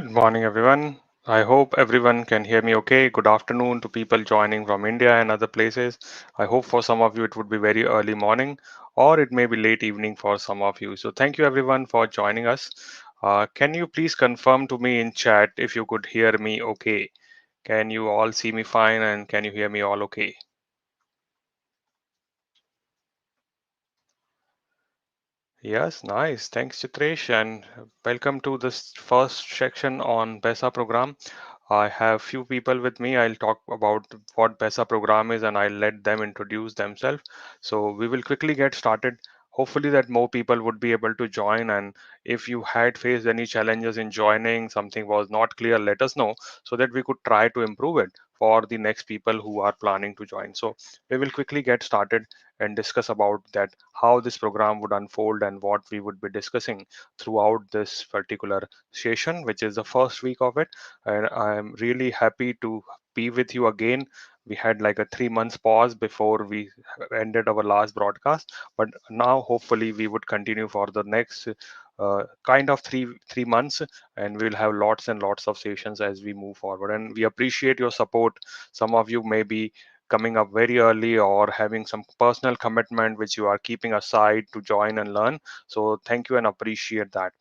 Good morning, everyone. I hope everyone can hear me okay. Good afternoon to people joining from India and other places. I hope for some of you it would be very early morning or it may be late evening for some of you. So, thank you everyone for joining us. Can you please confirm to me in chat if you could hear me okay? Can you all see me fine and can you hear me all okay? Yes, nice. Thanks, Chitresh, and welcome to this first section on BESA program. I have few people with me. I'll talk about what BESA program is and I'll let them introduce themselves. So we will quickly get started. Hopefully that more people would be able to join, and if you had faced any challenges in joining, something was not clear, let us know so that we could try to improve it for the next people who are planning to join. So we will quickly get started and discuss about that how this program would unfold and what we would be discussing throughout this particular session, which is the first week of it. And I'm really happy to be with you again. We had like a 3 months pause before we ended our last broadcast, but now hopefully we would continue for the next kind of three months, and we'll have lots and lots of sessions as we move forward. And we appreciate your support. Some of you may be coming up very early or having some personal commitment which you are keeping aside to join and learn. So thank you and appreciate that.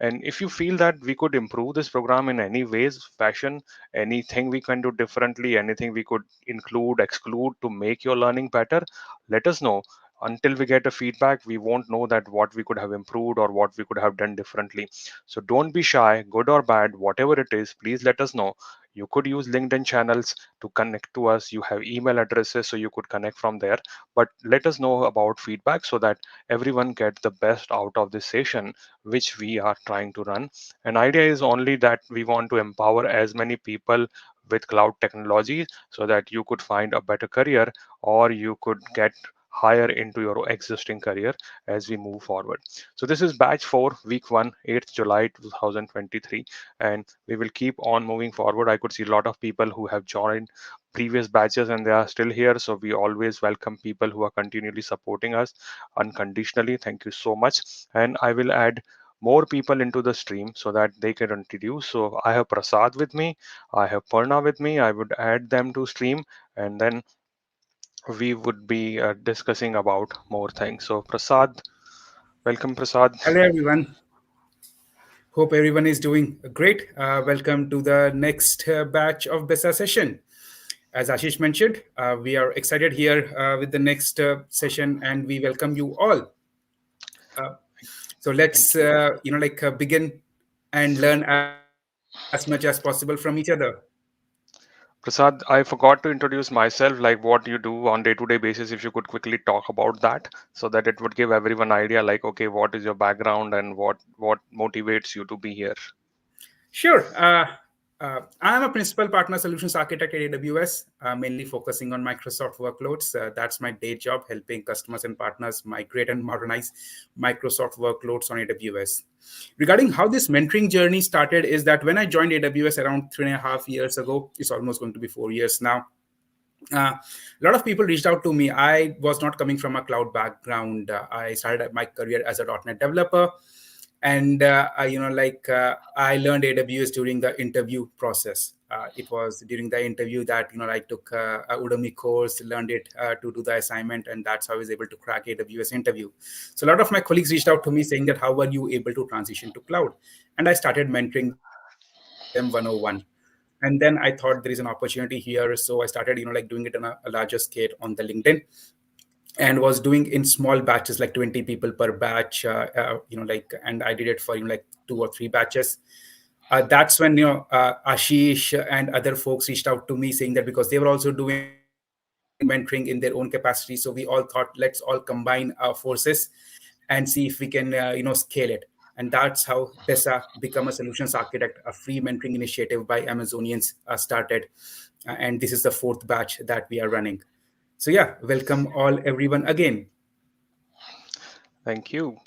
And if you feel that we could improve this program in any ways, fashion, anything we can do differently, anything we could include, exclude to make your learning better, let us know. Until we get a feedback, we won't know that what we could have improved or what we could have done differently. So don't be shy, good or bad, whatever it is, please let us know. You could use LinkedIn channels to connect to us. You have email addresses, so you could connect from there. But let us know about feedback so that everyone gets the best out of this session which we are trying to run. An idea is only that we want to empower as many people with cloud technology so that you could find a better career or you could get higher into your existing career as we move forward. So this is batch 4, week 1, 8th July 2023, and we will keep on moving forward. I could see a lot of people who have joined previous batches and they are still here. So we always welcome people who are continually supporting us unconditionally. Thank you so much. And I will add more people into the stream so that they can introduce. So I have Prasad with me, I have Purna with me. I would add them to stream and then we would be discussing about more things. So Prasad, welcome Prasad. Hello, everyone. Hope everyone is doing great. Welcome to the next batch of BESA session. As Ashish mentioned, we are excited here with the next session, and we welcome you all. Uh, so let's, Thank you. begin and learn as much as possible from each other. Prasad, I forgot to introduce myself, like what you do on day-to-day basis. If you could quickly talk about that, so that it would give everyone idea, like, okay, what is your background and what motivates you to be here. Sure. I'm a principal partner solutions architect at AWS, mainly focusing on Microsoft workloads. That's my day job, helping customers and partners migrate and modernize Microsoft workloads on AWS. Regarding how this mentoring journey started, is that when I joined AWS around 3.5 years ago, it's almost going to be 4 years now. A lot of people reached out to me. I was not coming from a cloud background. I started my career as a .NET developer, and I learned AWS during the interview process. It was during the interview that I took a Udemy course, learned it to do the assignment, and that's how I was able to crack AWS interview. So a lot of my colleagues reached out to me saying that how were you able to transition to cloud, and I started mentoring them 101. And then I thought there is an opportunity here, so I started doing it on a larger scale on the LinkedIn, and was doing in small batches like 20 people per batch, and I did it for 2 or 3 batches. That's when Ashish and other folks reached out to me saying that because they were also doing mentoring in their own capacity, so we all thought let's all combine our forces and see if we can scale it. And that's how BESA become a solutions architect, a free mentoring initiative by Amazonians started. And this is the fourth batch that we are running. So yeah, welcome all everyone again. Thank you.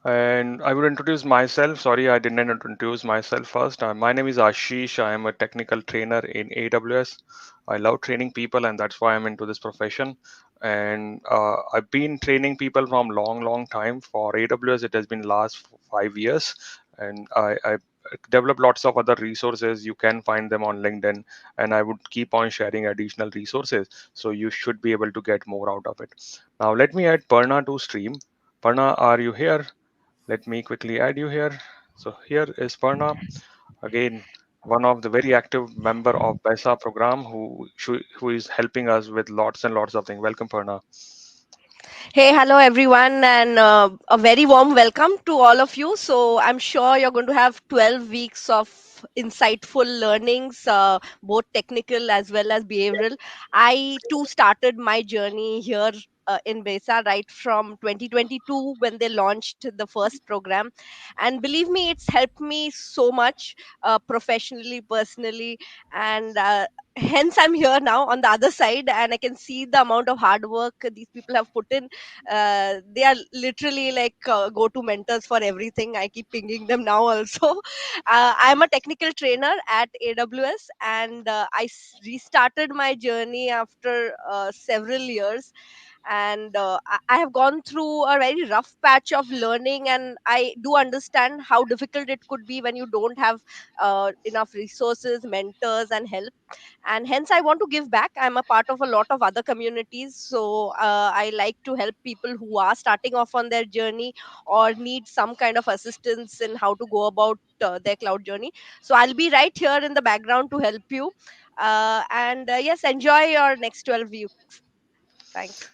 And I would introduce myself. Sorry, I didn't introduce myself first. My name is Ashish. I am a technical trainer in AWS. I love training people, and that's why I'm into this profession. And I've been training people from long, long time. For AWS, it has been last 5 years, and I develop lots of other resources. You can find them on LinkedIn, and I would keep on sharing additional resources. So you should be able to get more out of it. Now let me add Purna to stream. Purna, are you here? Let me quickly add you here. So here is Purna. Again, one of the very active member of BESA program who is helping us with lots and lots of things. Welcome, Purna. Hey, hello everyone, and a very warm welcome to all of you. So, I'm sure you're going to have 12 weeks of insightful learnings, both technical as well as behavioral. I too started my journey here. In BESA right from 2022 when they launched the first program, and believe me, it's helped me so much professionally, personally, and hence I'm here now on the other side, and I can see the amount of hard work these people have put in. They are literally like go-to mentors for everything. I keep pinging them now also. I'm a technical trainer at AWS, and restarted my journey after several years, and I have gone through a very rough patch of learning, and I do understand how difficult it could be when you don't have enough resources, mentors, and help. And hence I want to give back. I'm a part of a lot of other communities, so I like to help people who are starting off on their journey or need some kind of assistance in how to go about their cloud journey. So I'll be right here in the background to help you, and yes, enjoy your next 12 weeks. Thanks.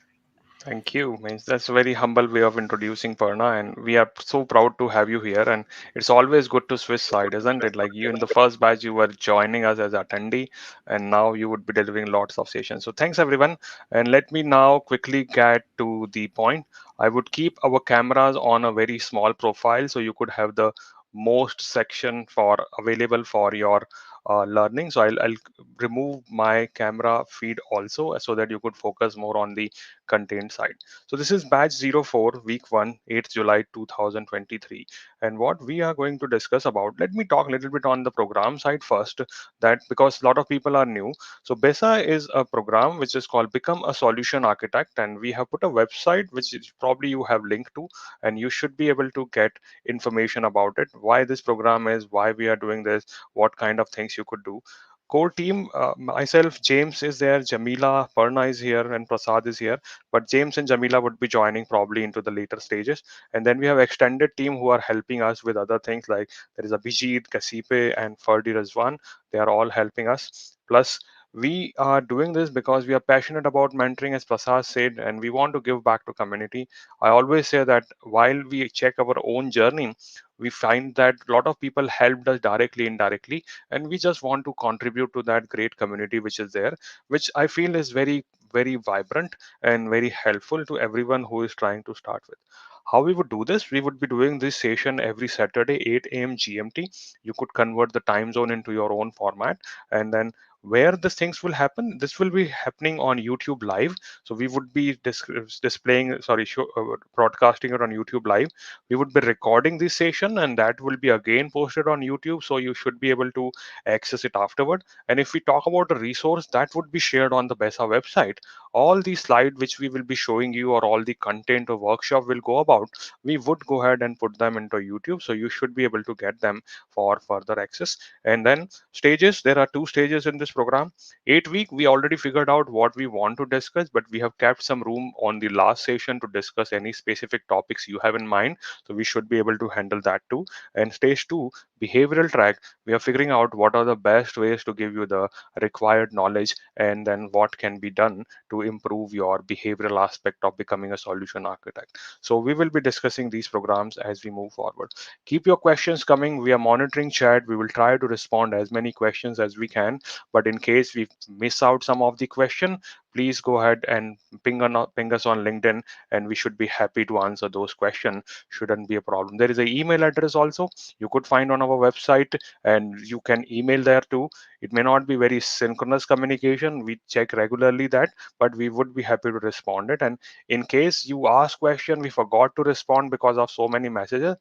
Thank you. Means that's a very humble way of introducing Purna, and we are so proud to have you here. And it's always good to switch side, isn't it? Like you in the first batch, you were joining us as attendee, and now you would be delivering lots of sessions. So thanks everyone. And let me now quickly get to the point. I would keep our cameras on a very small profile, so you could have the most section for available for your learning. So I'll remove my camera feed also so that you could focus more on the content side. So this is batch 04, week 1, 8th July 2023. And what we are going to discuss about, let me talk a little bit on the program side first, that because a lot of people are new. So BESA is a program which is called Become a Solution Architect, and we have put a website which is probably you have linked to, and you should be able to get information about it, why this program is, why we are doing this, what kind of things you could do. Core team, myself, James is there, Jamila, Purna is here, and Prasad is here. But James and Jamila would be joining probably into the later stages. And then we have extended team who are helping us with other things like there is Abhijeet, Kasipe, and Ferdi Razwan. They are all helping us. Plus, we are doing this because we are passionate about mentoring, as Prasad said, and we want to give back to community. I always say that while we check our own journey, we find that a lot of people helped us directly, indirectly, and we just want to contribute to that great community which is there, which I feel is very, very vibrant and very helpful to everyone who is trying to start with. How we would do this? We would be doing this session every Saturday, 8 a.m. GMT. You could convert the time zone into your own format, and then where the things will happen, this will be happening on YouTube live. So we would be displaying, sorry, broadcasting it on YouTube live. We would be recording this session, and that will be again posted on YouTube. So you should be able to access it afterward. And if we talk about a resource, that would be shared on the BESA website. All the slide which we will be showing you, or all the content or workshop will go about, we would go ahead and put them into YouTube. So you should be able to get them for further access. And then stages, there are two stages in this program. 8 week, we already figured out what we want to discuss, but we have kept some room on the last session to discuss any specific topics you have in mind. So we should be able to handle that too. And stage 2, behavioral track, we are figuring out what are the best ways to give you the required knowledge, and then what can be done to improve your behavioral aspect of becoming a solution architect. So we will be discussing these programs as we move forward. Keep your questions coming. We are monitoring chat. We will try to respond as many questions as we can. But in case we miss out some of the question, please go ahead and ping us on LinkedIn, and we should be happy to answer those questions. Shouldn't be a problem. There is an email address also you could find on our website, and you can email there too. It may not be very synchronous communication. We check regularly that, but we would be happy to respond it. And in case you ask question we forgot to respond because of so many messages,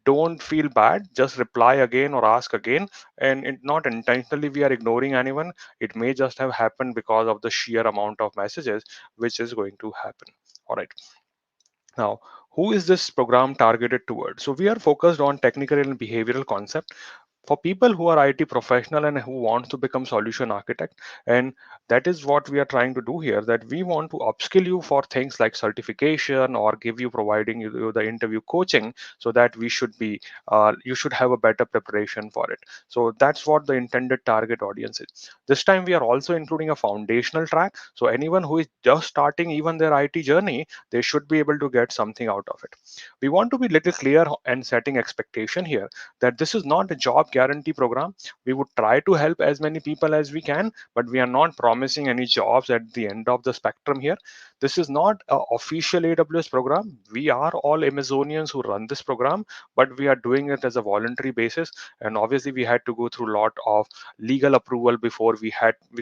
don't feel bad, just reply again or ask again. And not intentionally we are ignoring anyone. It may just have happened because of the sheer amount of messages which is going to happen. All right. Now, who is this program targeted toward? So we are focused on technical and behavioral concept. for people who are IT professional and who want to become solution architect. And that is what we are trying to do here, that we want to upskill you for things like certification or give you providing you the interview coaching, so that we should be you should have a better preparation for it. So that's what the intended target audience is. This time we are also including a foundational track, so anyone who is just starting even their IT journey, they should be able to get something out of it. We want to be little clear and setting expectation here, that this is not a job guarantee program. We would try to help as many people as we can, but we are not promising any jobs at the end of the spectrum here. This is not an official AWS program. We are all Amazonians who run this program, but we are doing it as a voluntary basis. And obviously we had to go through a lot of legal approval before we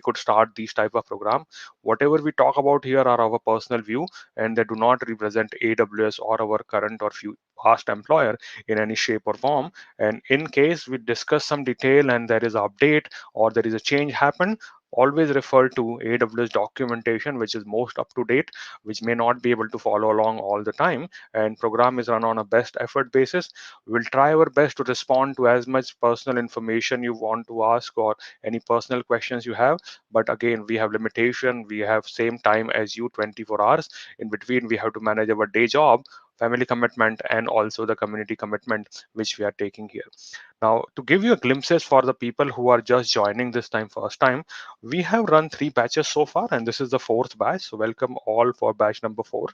could start these type of program. Whatever we talk about here are our personal view, and they do not represent AWS or our current or past employer in any shape or form. And in case we discuss some detail and there is an update or there is a change happen, always refer to AWS documentation, which is most up to date, which may not be able to follow along all the time. And program is run on a best effort basis. We'll try our best to respond to as much personal information you want to ask or any personal questions you have. But again, we have limitation. We have same time as you, 24 hours. In between, we have to manage our day job, family commitment, and also the community commitment which we are taking here. Now, to give you a glimpses for the people who are just joining this time first time, we have run 3 batches so far, and this is the fourth batch. So welcome all for batch number 4.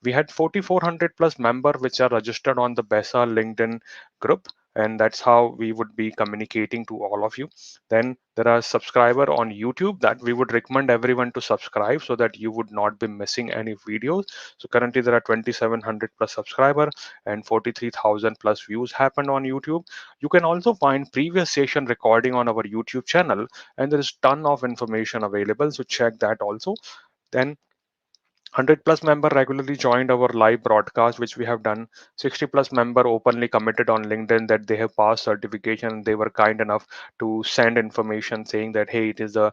We had 4,400 plus member which are registered on the BESA LinkedIn group, and that's how we would be communicating to all of you. Then there are subscriber on YouTube that we would recommend everyone to subscribe so that you would not be missing any videos. So currently there are 2,700 plus subscriber and 43,000 plus views happened on YouTube. You can also find previous session recording on our YouTube channel, and there is ton of information available, so check that also. Then 100 plus member regularly joined our live broadcast, which we have done. 60 plus member openly committed on LinkedIn that they have passed certification. They were kind enough to send information saying that, hey, it is a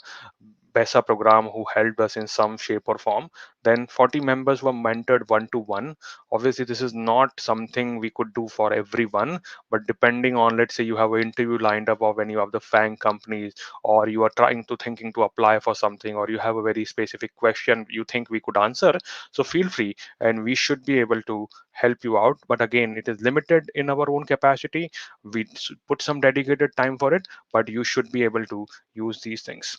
BESA program who helped us in some shape or form. Then 40 members were mentored one to one. Obviously, this is not something we could do for everyone, but depending on, let's say you have an interview lined up of any of the FANG companies, or you are thinking to apply for something, or you have a very specific question you think we could answer, so feel free and we should be able to help you out. But again, it is limited in our own capacity. We put some dedicated time for it, but you should be able to use these things.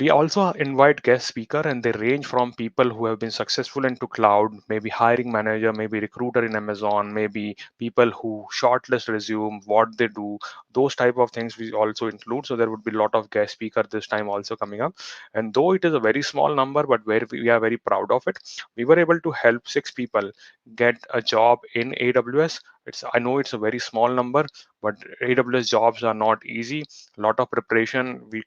We also invite guest speaker, and they range from people who have been successful into cloud, maybe hiring manager, maybe recruiter in Amazon, maybe people who shortlist resume, what they do, those type of things we also include. So there would be a lot of guest speaker this time also coming up. And though it is a very small number, but where we are very proud of it, we were able to help 6 people get a job in AWS. I know it's a very small number, but AWS jobs are not easy. A lot of preparation. We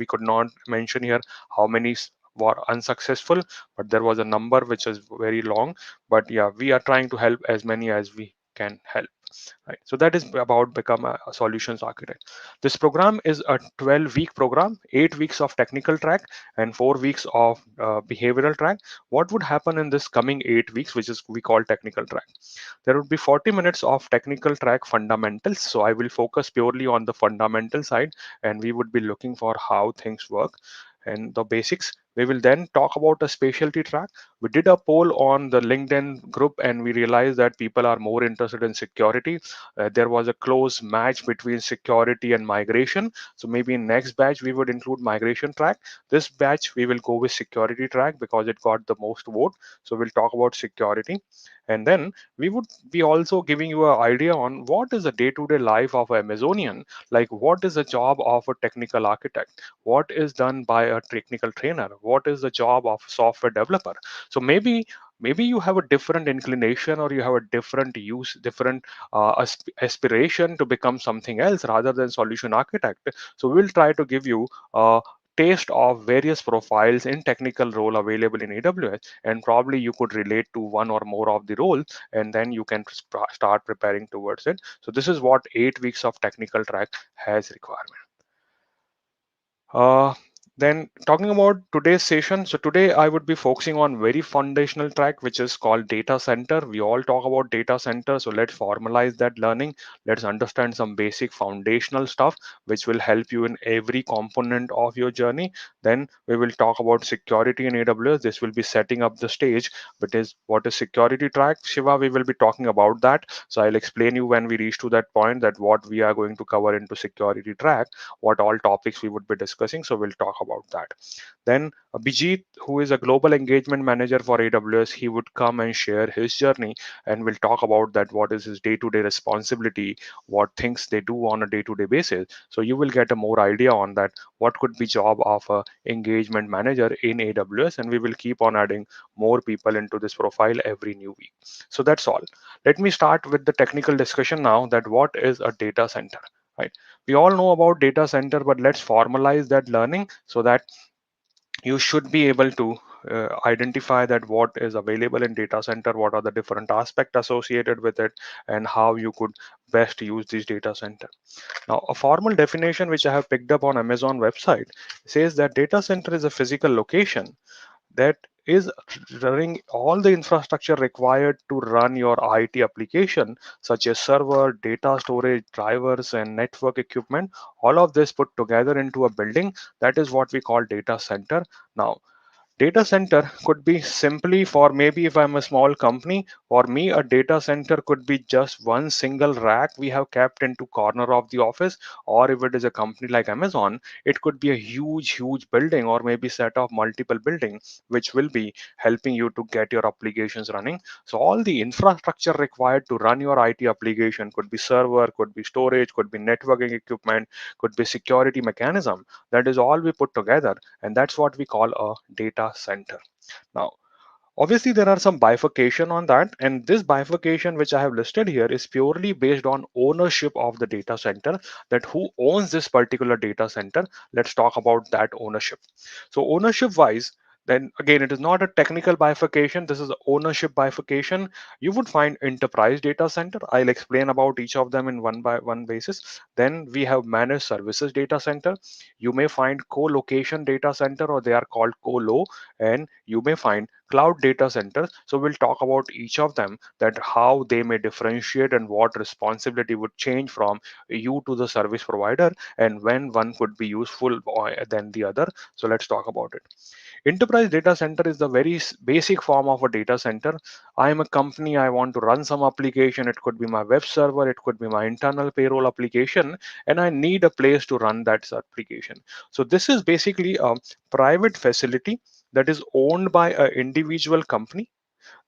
could not mention here how many were unsuccessful, but there was a number which is very long. But yeah, we are trying to help as many as we can help. Right. So that is about become a solutions architect. This program is a 12-week program, 8 weeks of technical track and 4 weeks of behavioral track. What would happen in this coming 8 weeks, which is we call technical track? There would be 40 minutes of technical track fundamentals. So I will focus purely on the fundamental side, and we would be looking for how things work and the basics. We will then talk about a specialty track. We did a poll on the LinkedIn group, and we realized that people are more interested in security. There was a close match between security and migration. So maybe in next batch, we would include migration track. This batch, we will go with security track because it got the most vote. So we'll talk about security. And then we would be also giving you an idea on what is the day-to-day life of an Amazonian, like what is the job of a technical architect, what is done by a technical trainer, what is the job of a software developer. So maybe you have a different inclination, or you have a different aspiration to become something else rather than solution architect. So we'll try to give you a taste of various profiles in technical role available in AWS, and probably you could relate to one or more of the roles, and then you can start preparing towards it. So this is what 8 weeks of technical track has requirement. Then talking about today's session, so today I would be focusing on very foundational track, which is called data center. We all talk about data center, so let's formalize that learning. Let's understand some basic foundational stuff, which will help you in every component of your journey. Then we will talk about security in AWS. This will be setting up the stage. But is what is security track, Shiva? We will be talking about that. So I'll explain you when we reach to that point that what we are going to cover into security track, what all topics we would be discussing. So we'll talk about that. Then Abhijeet, who is a global engagement manager for AWS, he would come and share his journey, and we'll talk about that. What is his day-to-day responsibility? What things they do on a day-to-day basis? So you will get a more idea on that. What could be job of a engagement manager in AWS, and we will keep on adding more people into this profile every new week. So that's all. Let me start with the technical discussion now. That what is a data center, right? We all know about data center, but let's formalize that learning so that you should be able to identify that what is available in data center, what are the different aspects associated with it, and how you could best use this data center. Now, a formal definition which I have picked up on Amazon website says that data center is a physical location that is running all the infrastructure required to run your IT application, such as server, data storage, drivers, and network equipment. All of this put together into a building. That is what we call data center. Now, data center could be simply, for maybe if I'm a small company, for me a data center could be just one single rack we have kept into corner of the office. Or if it is a company like Amazon, it could be a huge building, or maybe set of multiple buildings which will be helping you to get your applications running. So all the infrastructure required to run your IT application could be server, could be storage, could be networking equipment, could be security mechanism. That is all we put together, and that's what we call a data center. Now, obviously, there are some bifurcation on that, and this bifurcation, which I have listed here, is purely based on ownership of the data center. That who owns this particular data center. Let's talk about that ownership. So, ownership wise, then again, it is not a technical bifurcation. This is a ownership bifurcation. You would find enterprise data center. I'll explain about each of them in one by one basis. Then we have managed services data center. You may find co-location data center, or they are called co-lo, and you may find cloud data centers. So we'll talk about each of them, that how they may differentiate and what responsibility would change from you to the service provider, and when one could be useful than the other. So let's talk about it. Enterprise data center is the very basic form of a data center. I am a company, I want to run some application. It could be my web server, it could be my internal payroll application, and I need a place to run that application. So this is basically a private facility that is owned by an individual company.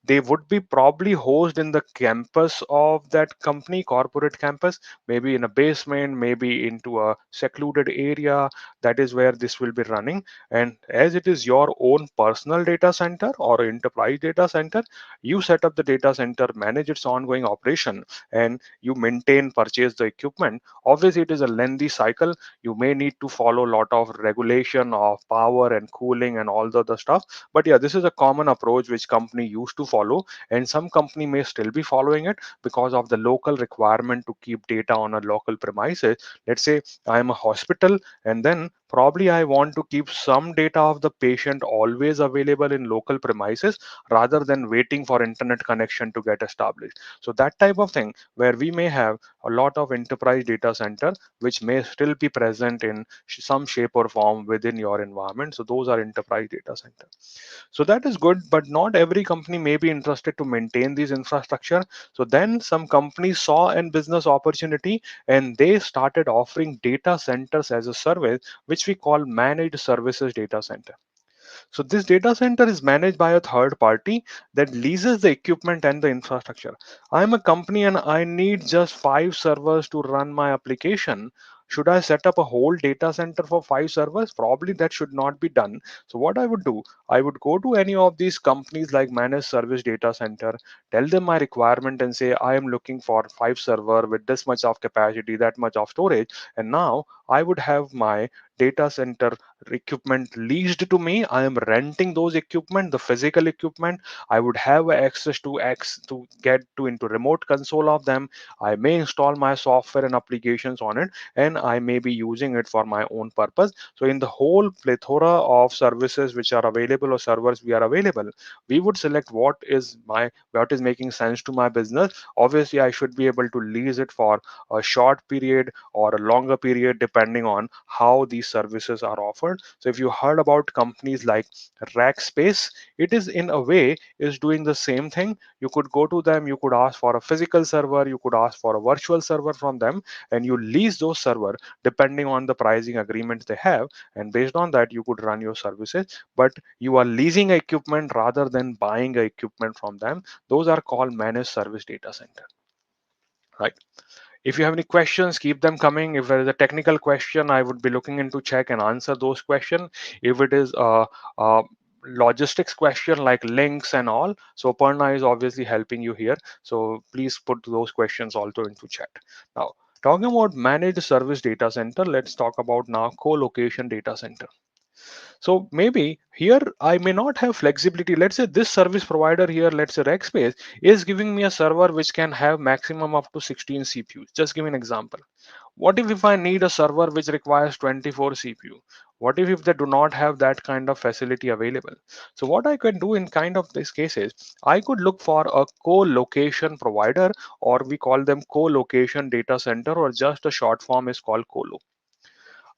They would be probably hosted in the campus of that company, corporate campus, maybe in a basement, maybe into a secluded area. That is where this will be running. And as it is your own personal data center or enterprise data center, you set up the data center, manage its ongoing operation, and you maintain, purchase the equipment. Obviously, it is a lengthy cycle. You may need to follow a lot of regulation of power and cooling and all the other stuff. But yeah, this is a common approach which company used to follow, and some company may still be following it because of the local requirement to keep data on a local premises. Let's say I am a hospital, and then probably I want to keep some data of the patient always available in local premises rather than waiting for internet connection to get established. So that type of thing, where we may have a lot of enterprise data center which may still be present in some shape or form within your environment. So those are enterprise data center. So that is good, but not every company may be interested to maintain these infrastructure. So then some companies saw a business opportunity, and they started offering data centers as a service, which we call managed services data center. So this data center is managed by a third party that leases the equipment and the infrastructure. I'm a company and I need just 5 servers to run my application. Should I set up a whole data center for 5 servers? Probably that should not be done. So what I would do, I would go to any of these companies like managed service data center, tell them my requirement and say, I am looking for 5 server with this much of capacity, that much of storage. And now I would have my data center equipment leased to me. I am renting those equipment, the physical equipment. I would have access to get to into remote console of them. I may install my software and applications on it, and I may be using it for my own purpose. So in the whole plethora of services which are available or servers we are available, we would select what is making sense to my business. Obviously, I should be able to lease it for a short period or a longer period depending on how these services are offered. So if you heard about companies like Rackspace, it is in a way is doing the same thing. You could go to them, you could ask for a physical server, you could ask for a virtual server from them, and you lease those server depending on the pricing agreements they have, and based on that you could run your services. But you are leasing equipment rather than buying equipment from them. Those are called managed service data center, right? If you have any questions, keep them coming. If there is a technical question, I would be looking into check and answer those questions. If it is a logistics question like links and all, so Purna is obviously helping you here. So please put those questions also into chat. Now, talking about managed service data center, let's talk about now co-location data center. So maybe here I may not have flexibility. Let's say this service provider here, let's say Rackspace, is giving me a server which can have maximum up to 16 CPUs. Just give me an example. What if I need a server which requires 24 CPU? What if they do not have that kind of facility available? So what I can do in kind of these cases, I could look for a co-location provider, or we call them co-location data center, or just a short form is called colo.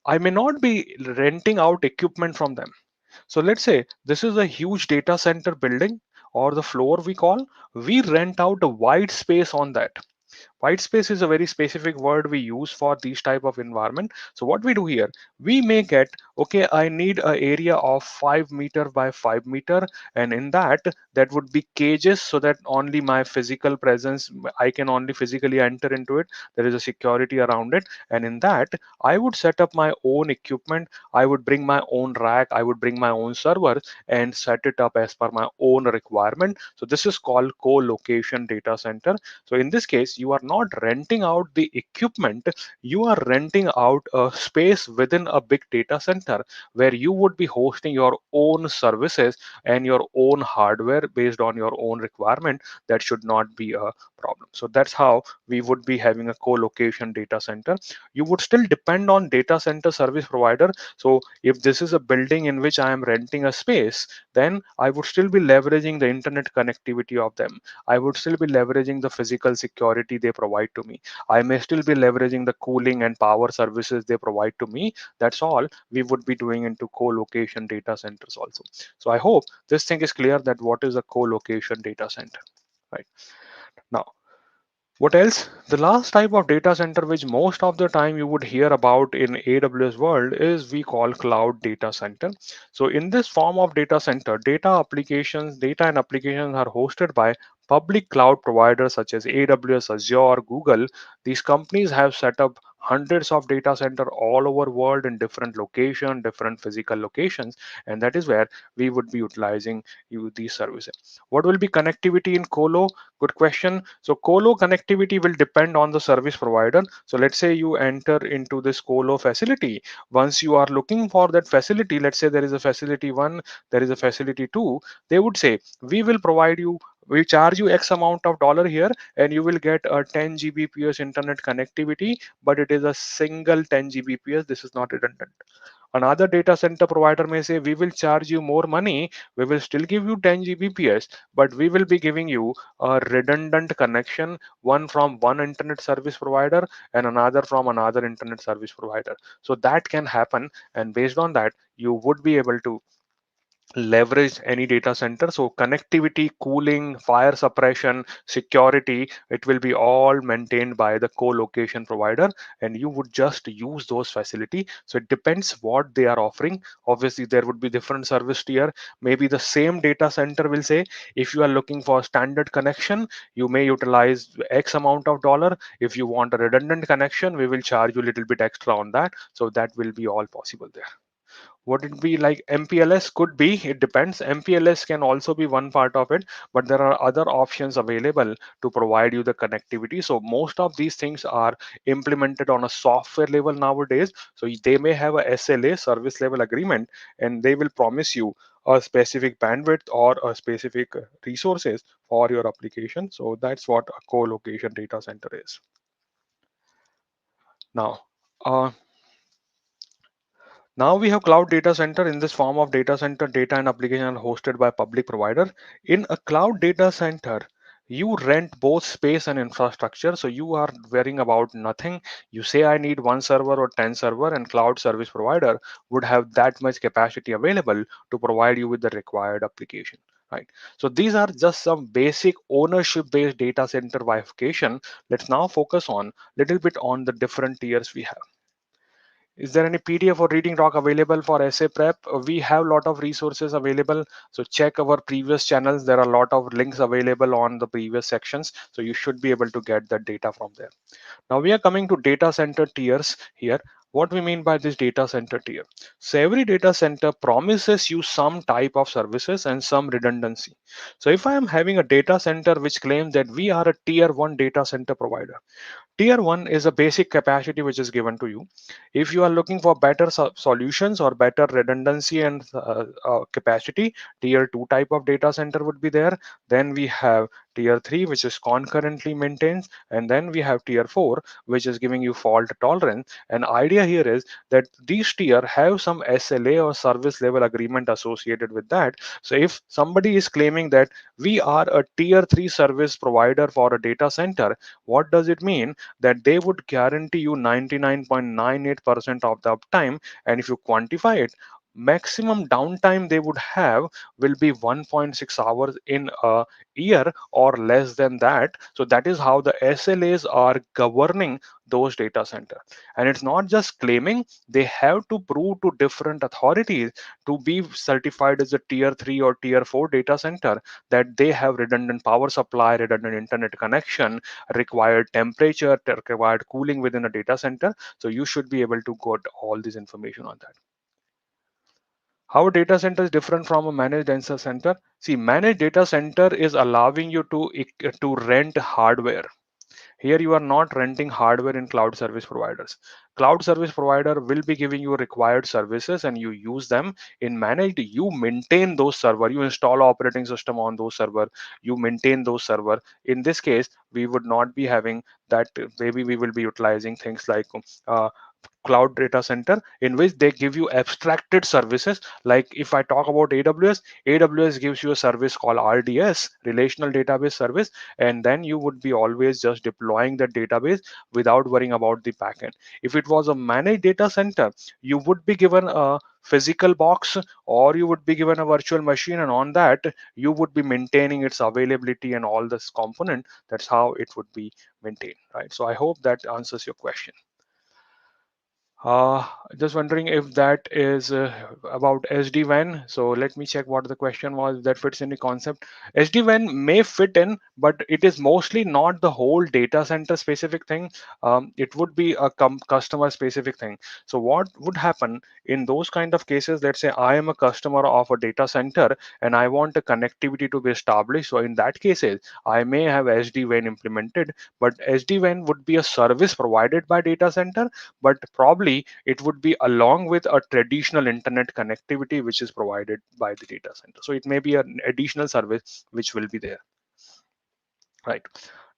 I may not be renting out equipment from them. So let's say this is a huge data center building, or the floor we call, we rent out a wide space on that. White space is a very specific word we use for these type of environment. So what we do here, we may get, okay, I need an area of 5 meter by 5 meter, and in that would be cages, so that only my physical presence, I can only physically enter into it. There is a security around it, and in that I would set up my own equipment. I would bring my own rack, I would bring my own server and set it up as per my own requirement. So this is called co-location data center. So in this case, you are not renting out the equipment, you are renting out a space within a big data center where you would be hosting your own services and your own hardware based on your own requirement. That should not be a problem. So that's how we would be having a co-location data center. You would still depend on data center service provider. So if this is a building in which I am renting a space, then I would still be leveraging the internet connectivity of them. I would still be leveraging the physical security they provide to me. I may still be leveraging the cooling and power services they provide to me. That's all we would be doing into co-location data centers also. So I hope this thing is clear that what is a co-location data center, right? Now, what else? The last type of data center which most of the time you would hear about in AWS world is we call cloud data center. So in this form of data center, data and applications are hosted by public cloud providers such as AWS, Azure, Google. These companies have set up hundreds of data center all over world in different location, different physical locations, and that is where we would be utilizing these services. What will be connectivity in colo? Good question. So colo connectivity will depend on the service provider. So let's say you enter into this colo facility. Once you are looking for that facility, let's say there is a facility one, there is a facility two, they would say, we will provide you, we charge you X amount of dollar here, and you will get a 10 Gbps internet connectivity, but it is a single 10 Gbps. This is not redundant. Another data center provider may say, we will charge you more money, we will still give you 10 Gbps, but we will be giving you a redundant connection, one from one internet service provider and another from another internet service provider. So that can happen, and based on that, you would be able to leverage any data center. So connectivity, cooling, fire suppression, security, it will be all maintained by the co-location provider, and you would just use those facility. So it depends what they are offering. Obviously there would be different service tier. Maybe the same data center will say, if you are looking for standard connection, you may utilize X amount of dollar. If you want a redundant connection, we will charge you a little bit extra on that. So that will be all possible there. Would it be like MPLS? Could be, it depends. MPLS can also be one part of it, but there are other options available to provide you the connectivity. So most of these things are implemented on a software level nowadays. So they may have a SLA, service level agreement, and they will promise you a specific bandwidth or a specific resources for your application. So that's what a co-location data center is. Now, uh, Now we have cloud data center. In this form of data center, data and application are hosted by public provider. In a cloud data center, you rent both space and infrastructure, so you are worrying about nothing. You say I need one server or 10 server, and cloud service provider would have that much capacity available to provide you with the required application. Right. So these are just some basic ownership based data center bifurcation. Let's now focus on little bit on the different tiers we have. Is there any PDF or reading doc available for essay prep? We have a lot of resources available. So check our previous channels. There are a lot of links available on the previous sections. So you should be able to get that data from there. Now we are coming to data center tiers here. What we mean by this data center tier. So every data center promises you some type of services and some redundancy. So if I am having a data center which claims that we are a tier one data center provider, Tier 1 is a basic capacity which is given to you. If you are looking for better solutions or better redundancy and capacity, Tier 2 type of data center would be there. Then we have Tier 3, which is concurrently maintained, and then we have Tier 4, which is giving you fault tolerance. And idea here is that these tier have some SLA or service level agreement associated with that. So if somebody is claiming that we are a Tier 3 service provider for a data center, what does it mean? That they would guarantee you 99.98% of the uptime, and if you quantify it, maximum downtime they would have will be 1.6 hours in a year or less than that. So that is how the SLAs are governing those data center. And it's not just claiming, they have to prove to different authorities to be certified as a tier 3 or tier 4 data center that they have redundant power supply, redundant internet connection, required temperature, required cooling within a data center. So you should be able to get all this information on that. How a data center is different from a managed data center? See, managed data center is allowing you to rent hardware. Here you are not renting hardware in cloud service providers. Cloud service provider will be giving you required services and you use them. In managed, you maintain those server, you install operating system on those server, you maintain those server. In this case, we would not be having that. Maybe we will be utilizing things like uh, cloud data center in which they give you abstracted services. Like if I talk about AWS gives you a service called RDS, relational database service, and then you would be always just deploying that database without worrying about the backend. If it was a managed data center, you would be given a physical box or you would be given a virtual machine, and on that you would be maintaining its availability and all this component. That's how it would be maintained, right? So I hope that answers your question. Uh, just wondering if that is about SD-WAN. So let me check what the question was that fits in the concept. SD-WAN may fit in, but it is mostly not the whole data center specific thing. It would be a customer specific thing. So what would happen in those kind of cases? Let's say I am a customer of a data center and I want a connectivity to be established. So in that cases, I may have SD-WAN implemented, but SD-WAN would be a service provided by data center, but probably it would be along with a traditional internet connectivity which is provided by the data center. So it may be an additional service which will be there, right?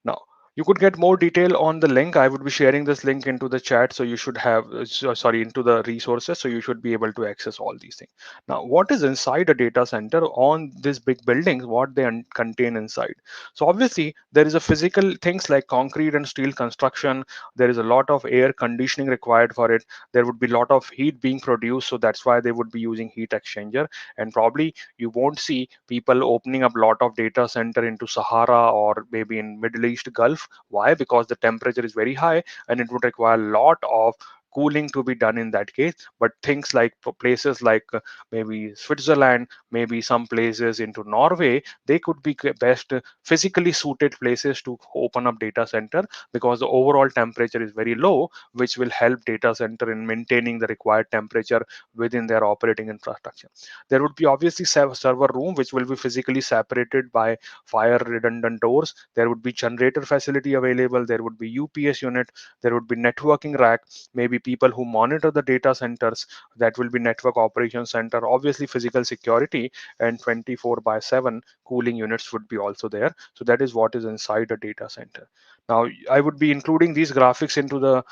Now, you could get more detail on the link. I would be sharing this link into the chat. So you should have, sorry, into the resources. So you should be able to access all these things. Now, what is inside a data center on these big buildings, what they contain inside? So obviously there is a physical things like concrete and steel construction. There is a lot of air conditioning required for it. There would be a lot of heat being produced. So that's why they would be using heat exchanger. And probably you won't see people opening up a lot of data center into Sahara or maybe in Middle East Gulf. Why? Because the temperature is very high and it would require a lot of cooling to be done in that case. But things like places like maybe Switzerland, maybe some places into Norway, they could be best physically suited places to open up data center, because the overall temperature is very low, which will help data center in maintaining the required temperature within their operating infrastructure. There would be obviously server room which will be physically separated by fire redundant doors. There would be generator facility available. There would be UPS unit. There would be networking rack. Maybe people who monitor the data centers, that will be network operations center. Obviously physical security and 24 by 7 cooling units would be also there. So that is what is inside a data center. Now I would be including these graphics into the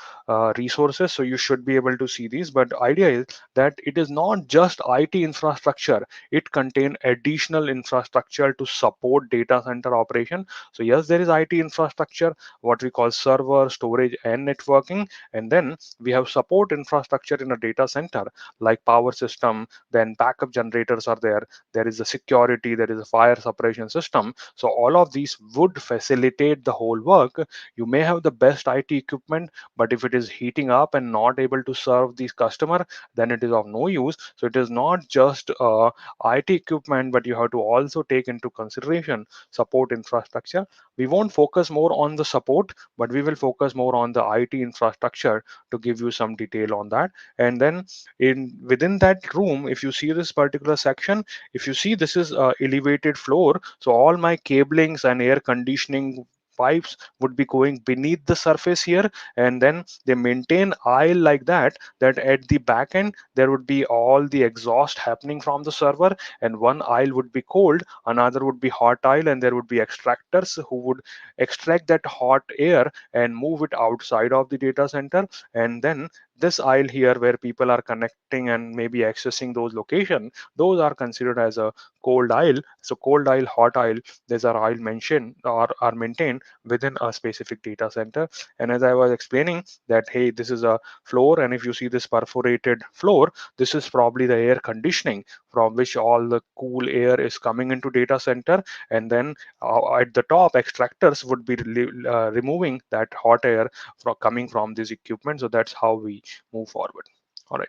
resources, so you should be able to see these. But the idea is that it is not just IT infrastructure, it contains additional infrastructure to support data center operation. So yes, there is IT infrastructure, what we call server, storage, and networking. And then we have support infrastructure in a data center like power system, then backup generators are there. There is a security, there is a fire suppression system. So all of these would facilitate the whole work. You may have the best IT equipment, but if it is heating up and not able to serve these customer, then it is of no use. So it is not just IT equipment, but you have to also take into consideration support infrastructure. We won't focus more on the support, but we will focus more on the IT infrastructure to give you some detail on that. And then in within that room, if you see this particular section, if you see, this is elevated floor, so all my cablings and air conditioning pipes would be going beneath the surface here. And then they maintain aisle like that at the back end there would be all the exhaust happening from the server, and one aisle would be cold, another would be hot aisle, and there would be extractors who would extract that hot air and move it outside of the data center. And then this aisle here where people are connecting and maybe accessing those location, those are considered as a cold aisle. So cold aisle, hot aisle, these are aisle mentioned or are maintained within a specific data center. And as I was explaining that, hey, this is a floor, and if you see this perforated floor, this is probably the air conditioning from which all the cool air is coming into data center. And then at the top, extractors would be removing that hot air from coming from this equipment. So that's how we move forward. All right.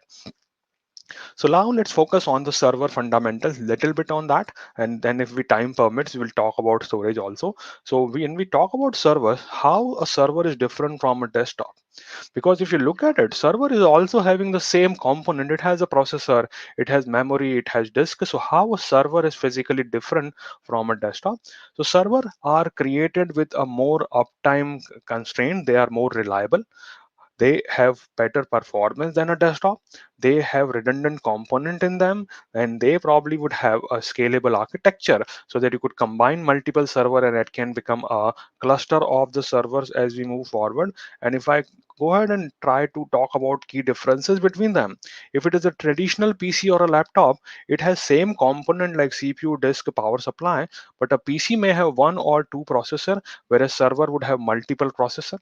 So now let's focus on the server fundamentals, little bit on that, and then if we time permits, we'll talk about storage also. So when we talk about servers, how a server is different from a desktop, because if you look at it, server is also having the same component. It has a processor, it has memory, it has disk. So how a server is physically different from a desktop? So server are created with a more uptime constraint. They are more reliable, they have better performance than a desktop, they have redundant component in them, and they probably would have a scalable architecture so that you could combine multiple server and it can become a cluster of the servers as we move forward. And if I go ahead and try to talk about key differences between them, if it is a traditional PC or a laptop, it has same component like CPU, disk, power supply, but a PC may have one or two processor, whereas server would have multiple processor.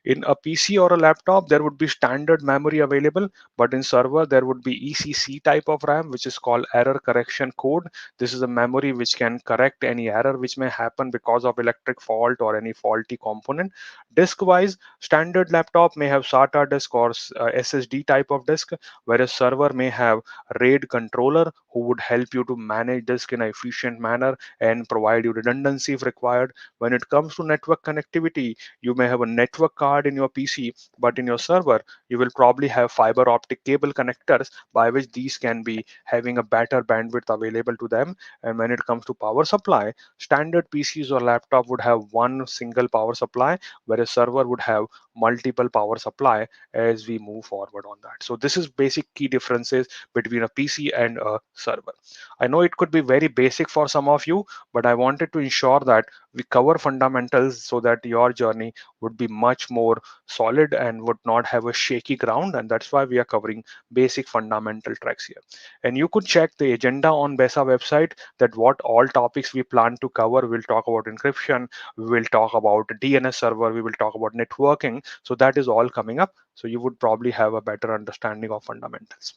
In a PC or a laptop, there would be standard memory available, but in server, there would be ECC type of RAM, which is called error correction code. This is a memory which can correct any error which may happen because of electric fault or any faulty component. Disk wise, standard laptop may have SATA disk or SSD type of disk, whereas server may have RAID controller who would help you to manage disk in an efficient manner and provide you redundancy if required. When it comes to network connectivity, you may have a network card in your PC, but in your server, you will probably have fiber optic cable connectors by which these can be having a better bandwidth available to them. And when it comes to power supply, standard PCs or laptop would have one single power supply, whereas server would have multiple power supply as we move forward on that. So this is basic key differences between a PC and a server. I know it could be very basic for some of you, but I wanted to ensure that we cover fundamentals so that your journey would be much more solid and would not have a shaky ground. And that's why we are covering basic fundamental tracks here. And you could check the agenda on BESA website that what all topics we plan to cover. We'll talk about encryption, we will talk about DNS server, we will talk about networking. So that is all coming up. So you would probably have a better understanding of fundamentals.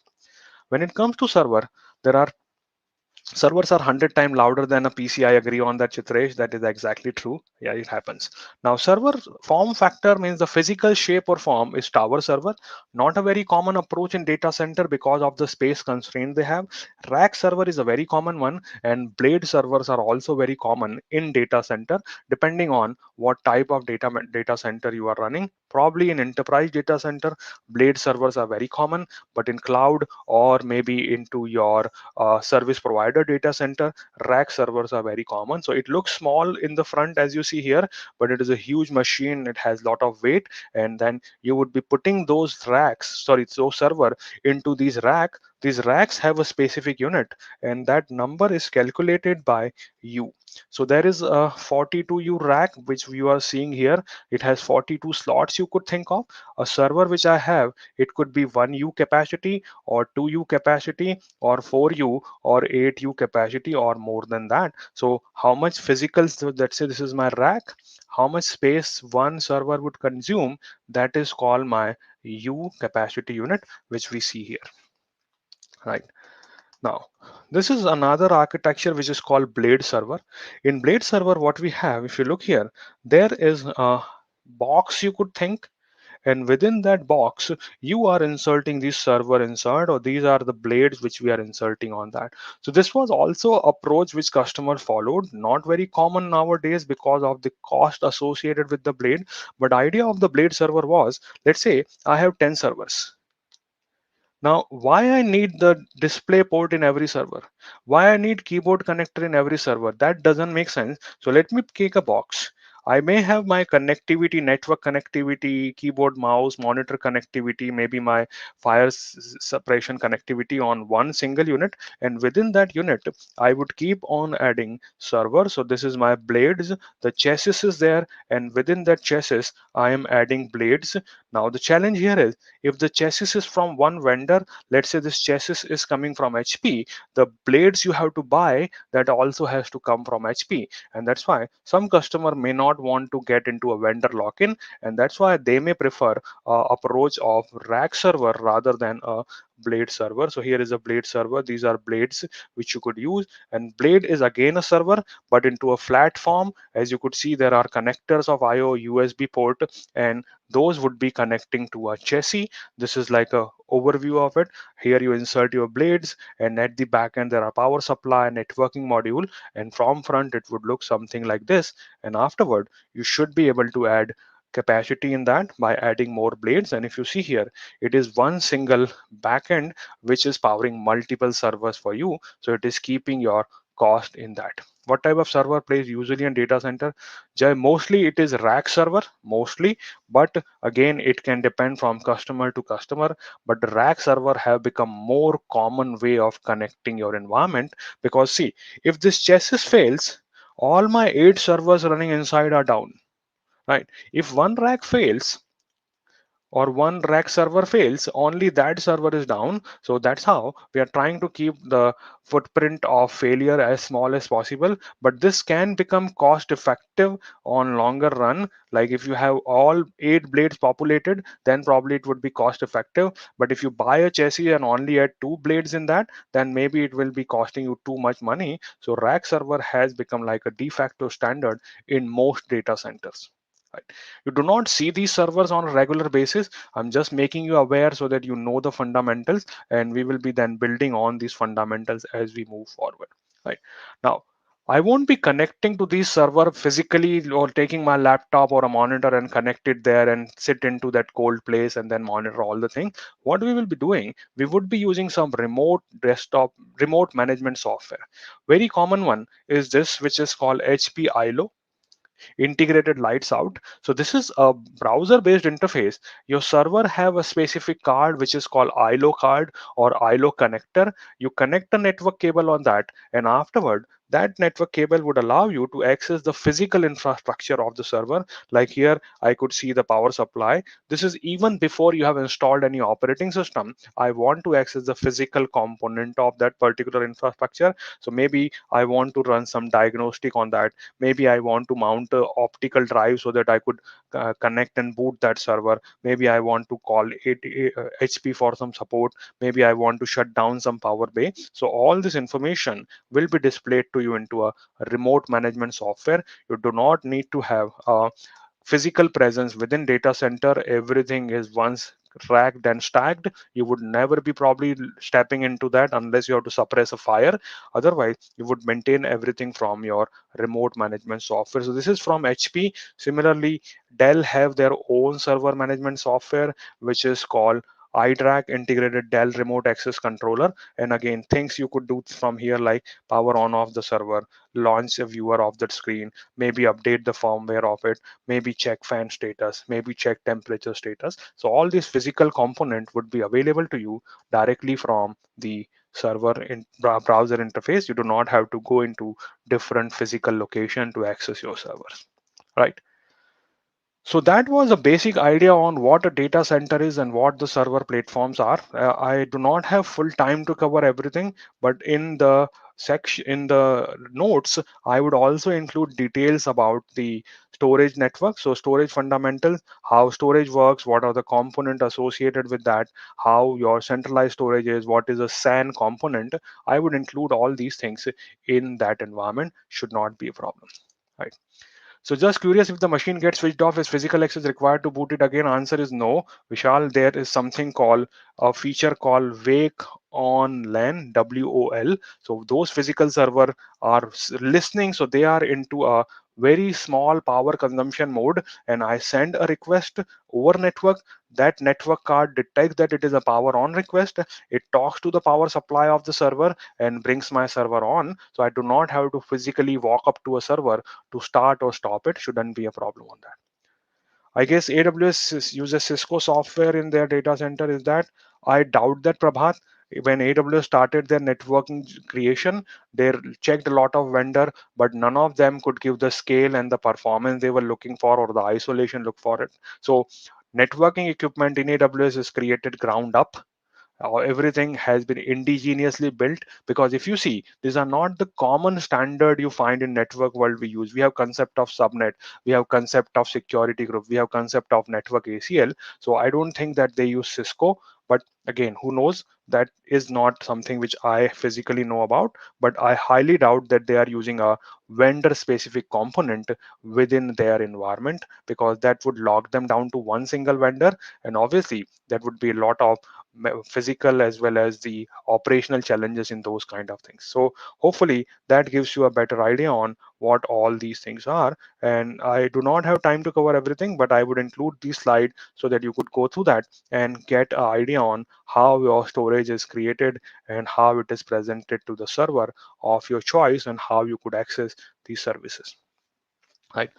When it comes to server, there are servers are 100 times louder than a PC. I agree on that, Chitresh. That is exactly true. Yeah, it happens. Now, server form factor means the physical shape or form is tower server. Not a very common approach in data center because of the space constraint they have. Rack server is a very common one, and blade servers are also very common in data center, depending on what type of data center you are running. Probably in enterprise data center, blade servers are very common, but in cloud or maybe into your service provider data center, rack servers are very common. So it looks small in the front as you see here, but it is a huge machine. It has a lot of weight, and then you would be putting those racks, sorry, those server into these rack. These racks have a specific unit, and that number is calculated by U. So there is a 42U rack which you are seeing here. It has 42 slots. You could think of a server which I have. It could be 1U capacity or 2U capacity or 4U or 8U capacity or more than that. So how much physical, so let's say this is my rack, how much space one server would consume, that is called my U capacity unit, which we see here, right? Now, this is another architecture which is called blade server. In blade server, what we have, if you look here, there is a box you could think, and within that box you are inserting the server inside, or these are the blades which we are inserting on that. So this was also approach which customer followed, not very common nowadays because of the cost associated with the blade. But idea of the blade server was, let's say I have 10 servers. Now, why I need the display port in every server? Why I need keyboard connector in every server? That doesn't make sense. So let me take a box. I may have my connectivity, network connectivity, keyboard, mouse, monitor connectivity, maybe my separation connectivity on one single unit. And within that unit, I would keep on adding server. So this is my blades. The chassis is there. And within that chassis, I am adding blades. Now, the challenge here is, if the chassis is from one vendor, let's say this chassis is coming from HP, the blades you have to buy, that also has to come from HP. And that's why some customer may not want to get into a vendor lock-in, and that's why they may prefer approach of rack server rather than a blade server. So here is a blade server. These are blades which you could use, and blade is again a server but into a flat form. As you could see, there are connectors of IO USB port, and those would be connecting to a chassis. This is like a overview of it. Here you insert your blades, and at the back end there are power supply, networking module, and from front it would look something like this. And afterward you should be able to add capacity in that by adding more blades. And if you see here, it is one single backend which is powering multiple servers for you, so it is keeping your cost in that. What type of server plays usually in data center? Jay, mostly it is rack server, mostly, but again it can depend from customer to customer. But the rack server have become more common way of connecting your environment, because see, if this chassis fails, all my 8 servers running inside are down, right? If one rack fails or one rack server fails, only that server is down. So that's how we are trying to keep the footprint of failure as small as possible. But this can become cost effective on longer run. Like if you have all 8 blades populated, then probably it would be cost effective. But if you buy a chassis and only add 2 blades in that, then maybe it will be costing you too much money. So rack server has become like a de facto standard in most data centers. Right. You do not see these servers on a regular basis. I'm just making you aware so that you know the fundamentals, and we will be then building on these fundamentals as we move forward. Right. Now, I won't be connecting to these server physically or taking my laptop or a monitor and connect it there and sit into that cold place and then monitor all the things. What we will be doing, we would be using some remote desktop, remote management software. Very common one is this, which is called HP ILO, integrated lights out. So this is a browser based interface. Your server have a specific card which is called ILO card or ILO connector. You connect a network cable on that, and afterward That network cable would allow you to access the physical infrastructure of the server. Like here, I could see the power supply. This is even before you have installed any operating system. I want to access the physical component of that particular infrastructure. So maybe I want to run some diagnostic on that. Maybe I want to mount a optical drive so that I could connect and boot that server. Maybe I want to call HP for some support. Maybe I want to shut down some power bay. So all this information will be displayed to you into a remote management software. You do not need to have a physical presence within data center. Everything is once racked and stacked. You would never be probably stepping into that unless you have to suppress a fire. Otherwise, you would maintain everything from your remote management software. So this is from HP. Similarly, Dell have their own server management software, which is called iDRAC, integrated Dell remote access controller. And again, things you could do from here, like power on off the server, launch a viewer of that screen, maybe update the firmware of it, maybe check fan status, maybe check temperature status. So all these physical component would be available to you directly from the server in browser interface. You do not have to go into different physical location to access your servers, right? So that was a basic idea on what a data center is and what the server platforms are. I do not have full time to cover everything, but in the section, in the notes, I would also include details about the storage network. So storage fundamentals, how storage works, what are the component associated with that, how your centralized storage is, what is a SAN component. I would include all these things in that environment. Should not be a problem, right? So just curious, if the machine gets switched off, is physical access required to boot it again? Answer is no. Vishal, there is something called a feature called Wake on LAN, WOL. So those physical server are listening. So they are into a very small power consumption mode, and I send a request over network. That network card detects that it is a power on request. It talks to the power supply of the server and brings my server on. So I do not have to physically walk up to a server to start or stop it. Shouldn't be a problem on that. I guess AWS uses Cisco software in their data center. Is that? I doubt that, Prabhat. When AWS started their networking creation, they checked a lot of vendor, but none of them could give the scale and the performance they were looking for, or the isolation look for it. So networking equipment in AWS is created ground up. Everything has been indigenously built, because if you see, these are not the common standard you find in network world. We have concept of subnet, we have concept of security group, we have concept of network ACL. So I don't think that they use Cisco, but again, who knows? That is not something which I physically know about, but I highly doubt that they are using a vendor specific component within their environment, because that would lock them down to one single vendor, and obviously that would be a lot of physical as well as the operational challenges in those kind of things. So hopefully that gives you a better idea on what all these things are. And I do not have time to cover everything, but I would include these slide so that you could go through that and get an idea on how your storage is created and how it is presented to the server of your choice and how you could access these services, right?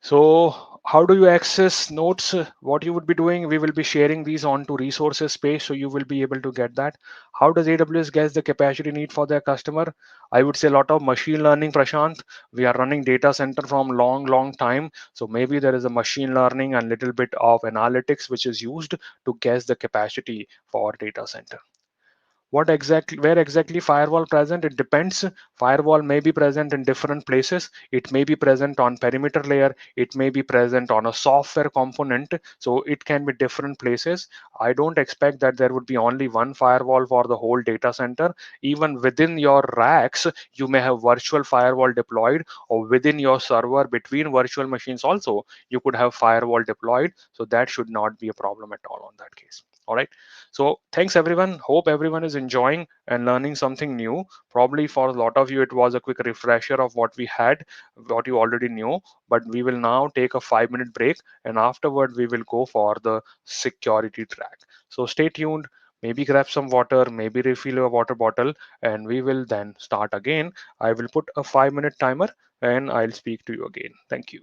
So how do you access notes? What you would be doing, we will be sharing these onto resources space, so you will be able to get that. How does AWS get the capacity need for their customer? I would say a lot of machine learning, Prashant. We are running data center from long time. So maybe there is a machine learning and little bit of analytics which is used to guess the capacity for data center. What exactly, where exactly firewall present? It depends. Firewall may be present in different places. It may be present on perimeter layer, it may be present on a software component, so it can be different places. I don't expect that there would be only one firewall for the whole data center. Even within your racks, you may have virtual firewall deployed, or within your server between virtual machines also you could have firewall deployed. So that should not be a problem at all on that case. All right. So thanks everyone. Hope everyone is enjoying and learning something new. Probably for a lot of you, it was a quick refresher of what we had, what you already knew. But we will now take a 5-minute break, and afterward we will go for the security track. So stay tuned. Maybe grab some water, maybe refill your water bottle, and we will then start again. I will put a 5-minute timer and I'll speak to you again. Thank you.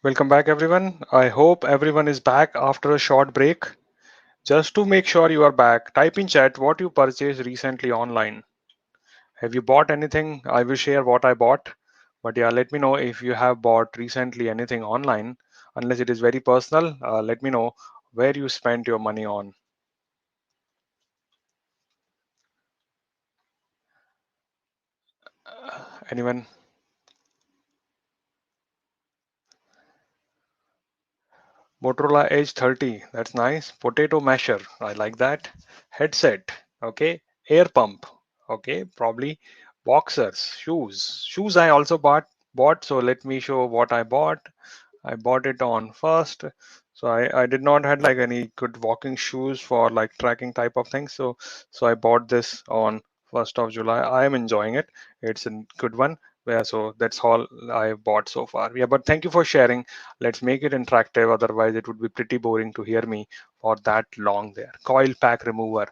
Welcome back, everyone. I hope everyone is back after a short break. Just to make sure you are back, type in chat what you purchased recently online. Have you bought anything? I will share what I bought. But yeah, let me know if you have bought recently anything online. Unless it is very personal, let me know where you spent your money on. Anyone? Motorola Edge 30. That's nice. Potato masher. I like that. Headset. Okay. Air pump. Okay. Probably boxers. Shoes. Shoes I also bought. So let me show what I bought. I bought it on first. So I did not had like any good walking shoes for like tracking type of things. So I bought this on 1st of July. I am enjoying it. It's a good one. Yeah, so that's all I bought so far. Yeah, but thank you for sharing. Let's make it interactive. Otherwise, it would be pretty boring to hear me for that long there. Coil pack remover,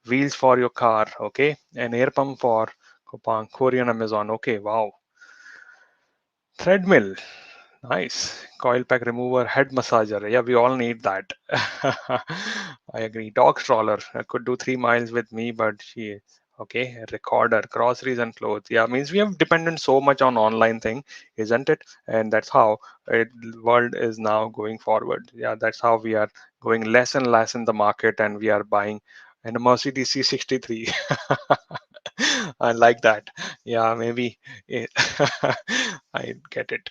wheels for your car. Okay, an air pump for Korean Amazon. Okay, wow. Treadmill. Nice. Coil pack remover, head massager. Yeah, we all need that. I agree. Dog stroller. I could do 3 miles with me, but she okay. Recorder, groceries and clothes. Yeah, means we have dependent so much on online thing, isn't it? And that's how world is now going forward. Yeah, that's how we are going less and less in the market, and we are buying an Mercedes C63. I like that. Yeah, maybe. I get it.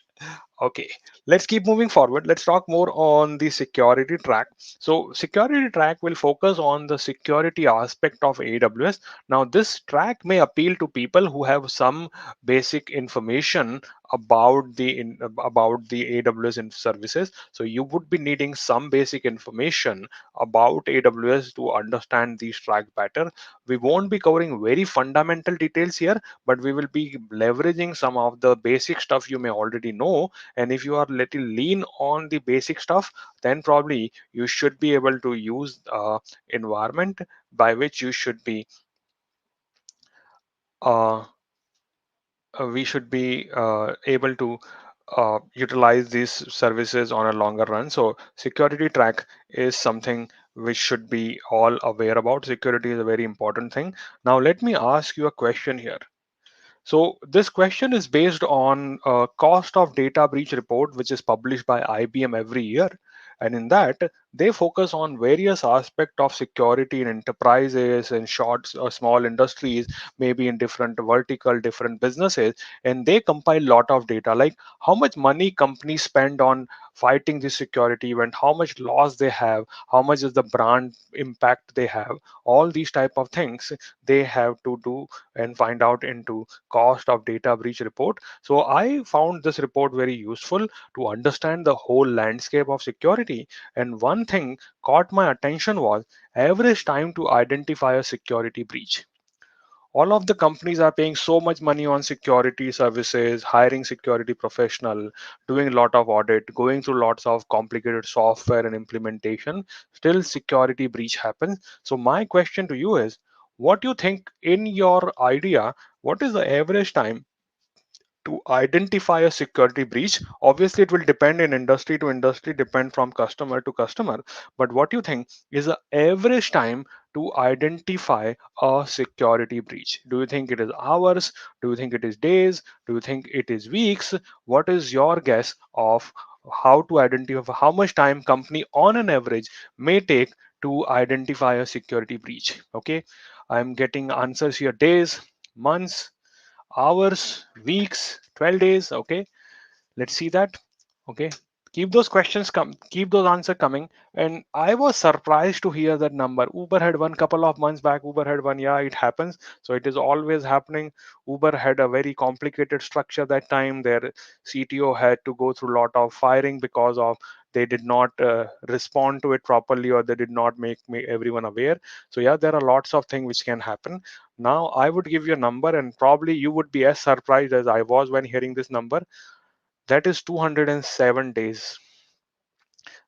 Okay, let's keep moving forward. Let's talk more on the security track. So, security track will focus on the security aspect of AWS. Now, this track may appeal to people who have some basic information about the AWS services. So, you would be needing some basic information about AWS to understand these track better. We won't be covering very fundamental details here, but we will be leveraging some of the basic stuff you may already know. And if you are little lean on the basic stuff, then probably you should be able to use environment by which you should be uh, we should be able to utilize these services on a longer run. So security track is something which should be all aware about. Security is a very important thing. Now let me ask you a question here. So this question is based on a cost of data breach report, which is published by IBM every year. And in that, they focus on various aspects of security in enterprises and short or small industries, maybe in different vertical, different businesses. And they compile a lot of data, like how much money companies spend on fighting this security event, how much loss they have, how much is the brand impact they have. All these type of things they have to do and find out into cost of data breach report. So I found this report very useful to understand the whole landscape of security. And one thing caught my attention was average time to identify a security breach. All of the companies are paying so much money on security services, hiring security professional, doing a lot of audit, going through lots of complicated software and implementation. Still security breach happens. So my question to you is, what do you think in your idea, what is the average time to identify a security breach? Obviously it will depend in industry to industry, depend from customer to customer, but what do you think is the average time to identify a security breach? Do you think it is hours? Do you think it is days? Do you think it is weeks? What is your guess of how to identify, how much time company on an average may take to identify a security breach? Okay, I'm getting answers here: days, months, hours, weeks, 12 days. Okay, let's see that. Okay, keep those questions come, keep those answers coming. And I was surprised to hear that number. Uber had one couple of months back. Uber had one. Yeah, it happens. So it is always happening. Uber had a very complicated structure that time. Their CTO had to go through a lot of firing because of they did not respond to it properly, or they did not make everyone aware. So yeah, there are lots of things which can happen. Now I would give you a number, and probably you would be as surprised as I was when hearing this number. That is 207 days.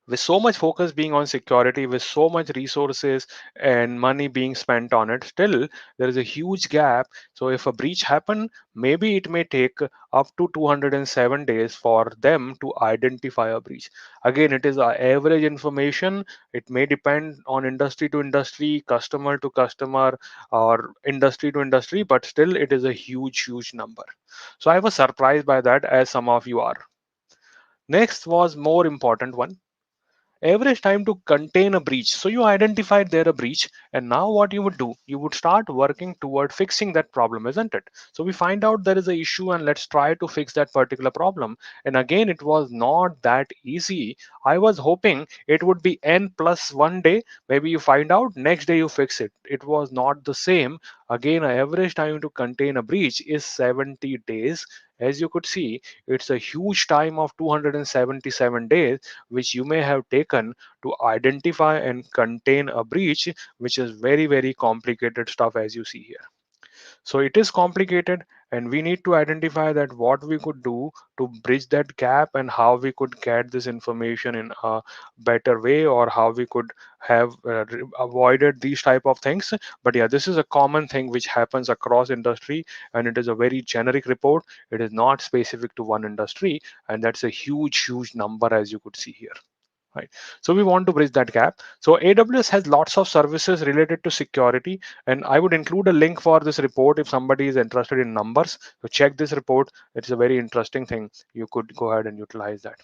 with so much focus being on security, with so much resources and money being spent on it, still there is a huge gap. So if a breach happen, maybe it may take up to 207 days for them to identify a breach. Again, it is average information. It may depend on industry to industry, customer to customer, or industry to industry, but still it is a huge number. So I was surprised by that, as some of you are. Next was more important one: average time to contain a breach. So you identified there a breach, and now what you would do, you would start working toward fixing that problem, isn't it? So we find out there is a issue, and let's try to fix that particular problem. And again, it was not that easy. I was hoping it would be n plus 1 day. Maybe you find out next day you fix it. It was not the same. Again, average time to contain a breach is 70 days. As you could see, it's a huge time of 277 days which you may have taken to identify and contain a breach, which is very complicated stuff, as you see here. So it is complicated, and we need to identify that what we could do to bridge that gap, and how we could get this information in a better way, or how we could have avoided these type of things. But yeah, this is a common thing which happens across industry, and it is a very generic report. It is not specific to one industry, and that's a huge number, as you could see here. Right. So we want to bridge that gap. So AWS has lots of services related to security, and I would include a link for this report if somebody is interested in numbers. So check this report. It's a very interesting thing. You could go ahead and utilize that.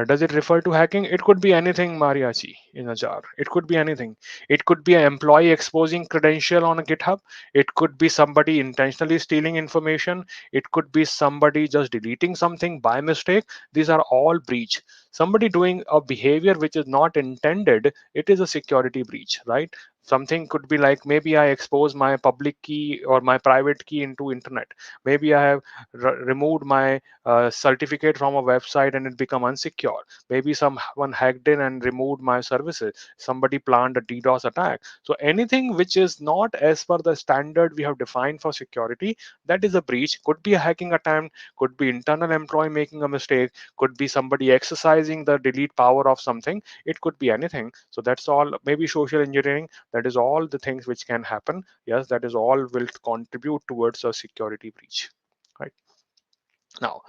Does it refer to hacking? It could be anything, mariachi, in a jar. It could be anything. It could be an employee exposing credential on a GitHub. It could be somebody intentionally stealing information. It could be somebody just deleting something by mistake. These are all breach. Somebody doing a behavior which is not intended, it is a security breach, right? Something could be like, maybe I expose my public key or my private key into internet. Maybe I have removed my certificate from a website and it become unsecure. Maybe someone hacked in and removed my services. Somebody planned a DDoS attack. So anything which is not as per the standard we have defined for security, that is a breach. Could be a hacking attempt, could be internal employee making a mistake, could be somebody exercising the delete power of something. It could be anything. So that's all. Maybe social engineering. That is all the things which can happen. Yes, that is all will contribute towards a security breach. Right. Now,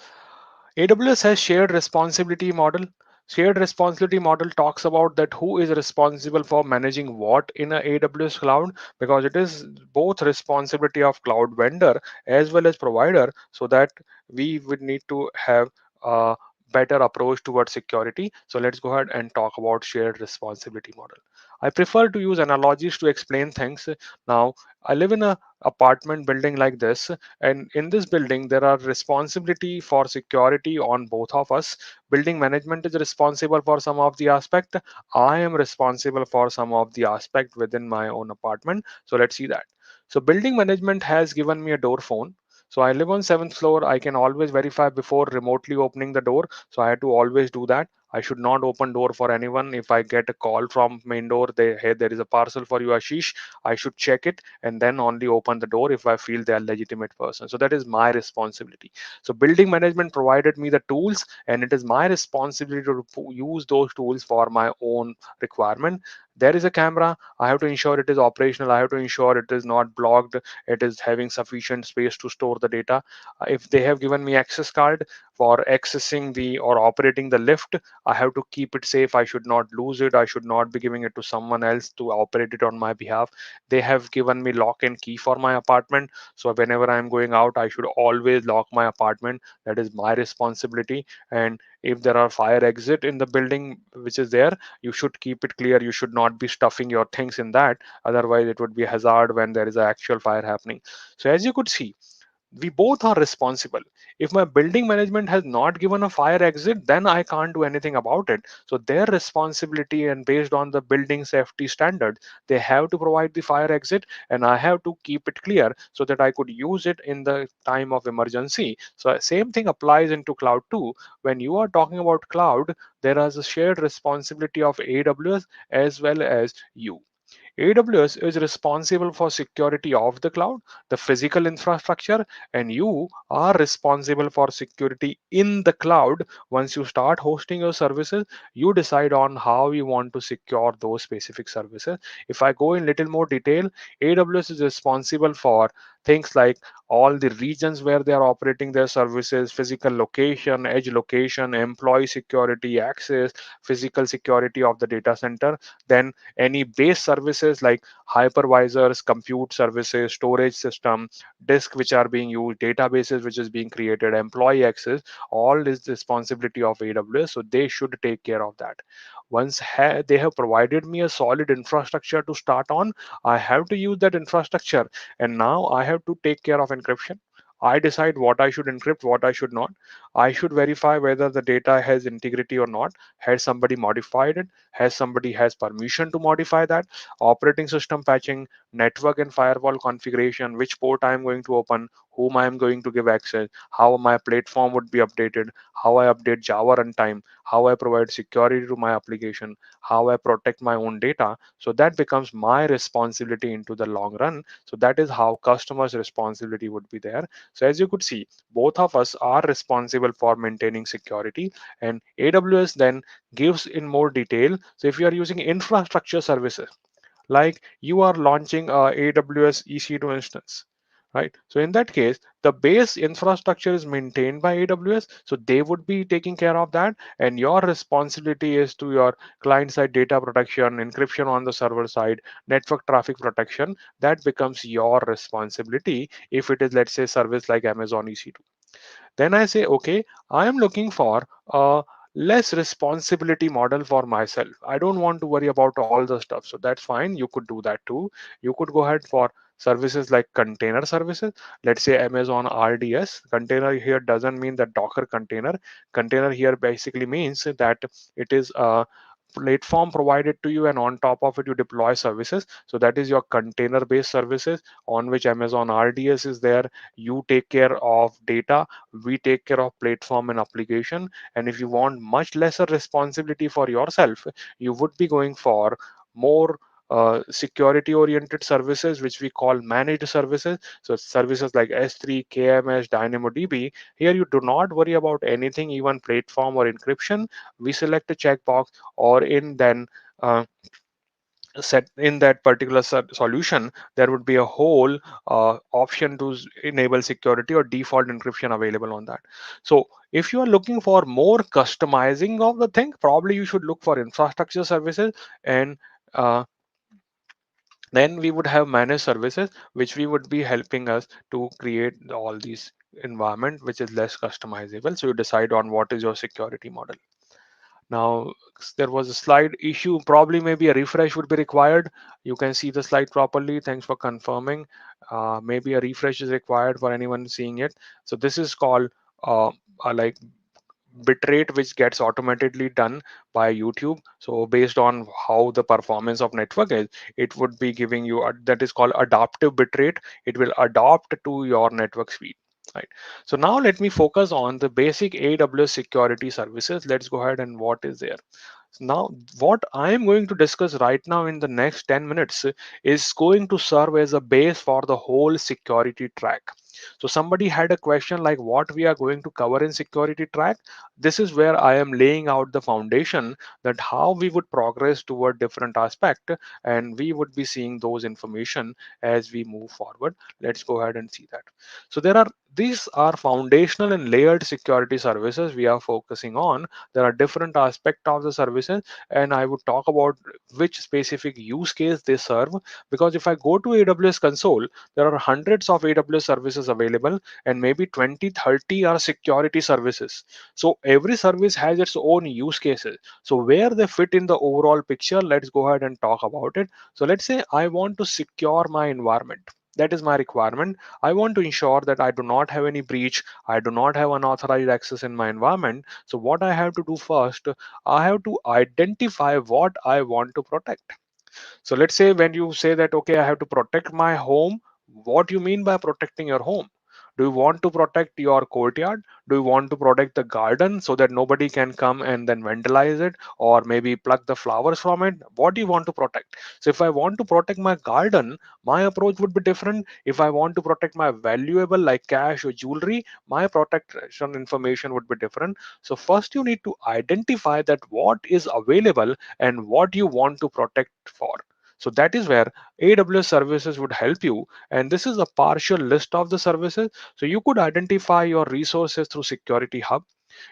AWS has shared responsibility model. Shared responsibility model talks about that who is responsible for managing what in a AWS cloud, because it is both responsibility of cloud vendor as well as provider, so that we would need to have a better approach towards security. So let's go ahead and talk about shared responsibility model. I prefer to use analogies to explain things. Now, I live in a apartment building like this, and in this building there are responsibility for security on both of us. Building management is responsible for some of the aspect. I am responsible for some of the aspect within my own apartment. So let's see that. So building management has given me a door phone. So I live on 7th floor. I can always verify before remotely opening the door. So I had to always do that. I should not open door for anyone. If I get a call from main door, they, hey, there is a parcel for you, Ashish, I should check it and then only open the door if I feel they are legitimate person. So that is my responsibility. So building management provided me the tools, and it is my responsibility to use those tools for my own requirement. There is a camera. I have to ensure it is operational. I have to ensure it is not blocked. It is having sufficient space to store the data. If they have given me access card for accessing the or operating the lift, I have to keep it safe. I should not lose it. I should not be giving it to someone else to operate it on my behalf. They have given me lock and key for my apartment. So whenever I'm going out, I should always lock my apartment. That is my responsibility. And if there are fire exit in the building which is there, you should keep it clear. You should not be stuffing your things in that. Otherwise, it would be a hazard when there is an actual fire happening. So as you could see, we both are responsible. If my building management has not given a fire exit, then I can't do anything about it. So their responsibility, and based on the building safety standard, they have to provide the fire exit, and I have to keep it clear so that I could use it in the time of emergency. So same thing applies into cloud too. When you are talking about cloud, there is a shared responsibility of AWS as well as you. AWS is responsible for security of the cloud, the physical infrastructure, and you are responsible for security in the cloud. Once you start hosting your services, you decide on how you want to secure those specific services. If I go in little more detail, AWS is responsible for things like all the regions where they are operating their services, physical location, edge location, employee security, access, physical security of the data center. Then any base services like hypervisors, compute services, storage system, disk which are being used, databases which is being created, employee access, all is the responsibility of AWS. So they should take care of that. Once they have provided me a solid infrastructure to start on, I have to use that infrastructure, and now I have to take care of encryption. I decide what I should encrypt, what I should not. I should verify whether the data has integrity or not. Has somebody modified it? Has somebody has permission to modify that? Operating system patching, network and firewall configuration, which port I am going to open, whom I am going to give access, how my platform would be updated, how I update Java runtime, how I provide security to my application, how I protect my own data. So that becomes my responsibility into the long run. So that is how customers' responsibility would be there. So as you could see, both of us are responsible for maintaining security, and AWS then gives in more detail. So if you are using infrastructure services, like you are launching a AWS EC2 instance, right? So in that case, the base infrastructure is maintained by AWS, so they would be taking care of that, and your responsibility is to your client side data protection, encryption on the server side, network traffic protection. That becomes your responsibility if it is, let's say, service like Amazon EC2. Then I say, okay, I am looking for a less responsibility model for myself. I don't want to worry about all the stuff. So that's fine. You could do that too. You could go ahead for services like container services. Let's say Amazon RDS. Container here doesn't mean that Docker container. Container here basically means that it is a platform provided to you, and on top of it you deploy services. So that is your container based services on which Amazon RDS is there. You take care of data, we take care of platform and application. And if you want much lesser responsibility for yourself, you would be going for more security oriented services, which we call managed services. So services like S3, KMS, DynamoDB. Here you do not worry about anything, even platform or encryption. We select a checkbox, or in then uh, set in that particular solution, there would be a whole option to enable security or default encryption available on that. So if you are looking for more customizing of the thing, probably you should look for infrastructure services, and uh, then we would have managed services which we would be helping us to create all these environment which is less customizable. So you decide on what is your security model. Now, there was a slide issue. Probably maybe a refresh would be required. You can see the slide properly. Thanks for confirming. Maybe a refresh is required for anyone seeing it. So this is called like bitrate, which gets automatically done by YouTube. So based on how the performance of network is, it would be giving you that is called adaptive bitrate. It will adapt to your network speed. Right. So now let me focus on the basic AWS security services. Let's go ahead and what is there. So now, what I am going to discuss right now in the next 10 minutes is going to serve as a base for the whole security track. So somebody had a question like what we are going to cover in security track. This is where I am laying out the foundation that how we would progress toward different aspect, and we would be seeing those information as we move forward. Let's go ahead and see that. So these are foundational and layered security services we are focusing on. There are different aspects of the services, and I would talk about which specific use case they serve. Because if I go to AWS console, there are hundreds of AWS services available, and maybe 20, 30 are security services. So every service has its own use cases. So where they fit in the overall picture, let's go ahead and talk about it. So let's say I want to secure my environment. That is my requirement. I want to ensure that I do not have any breach. I do not have unauthorized access in my environment. So what I have to do first, I have to identify what I want to protect. So let's say when you say that, okay, I have to protect my home, what you mean by protecting your home? Do you want to protect your courtyard? Do you want to protect the garden so that nobody can come and then vandalize it or maybe pluck the flowers from it? What do you want to protect? So if I want to protect my garden, my approach would be different. If I want to protect my valuable like cash or jewelry, my protection information would be different. So first you need to identify that what is available and what you want to protect for. So that is where AWS services would help you. And this is a partial list of the services. So you could identify your resources through Security Hub.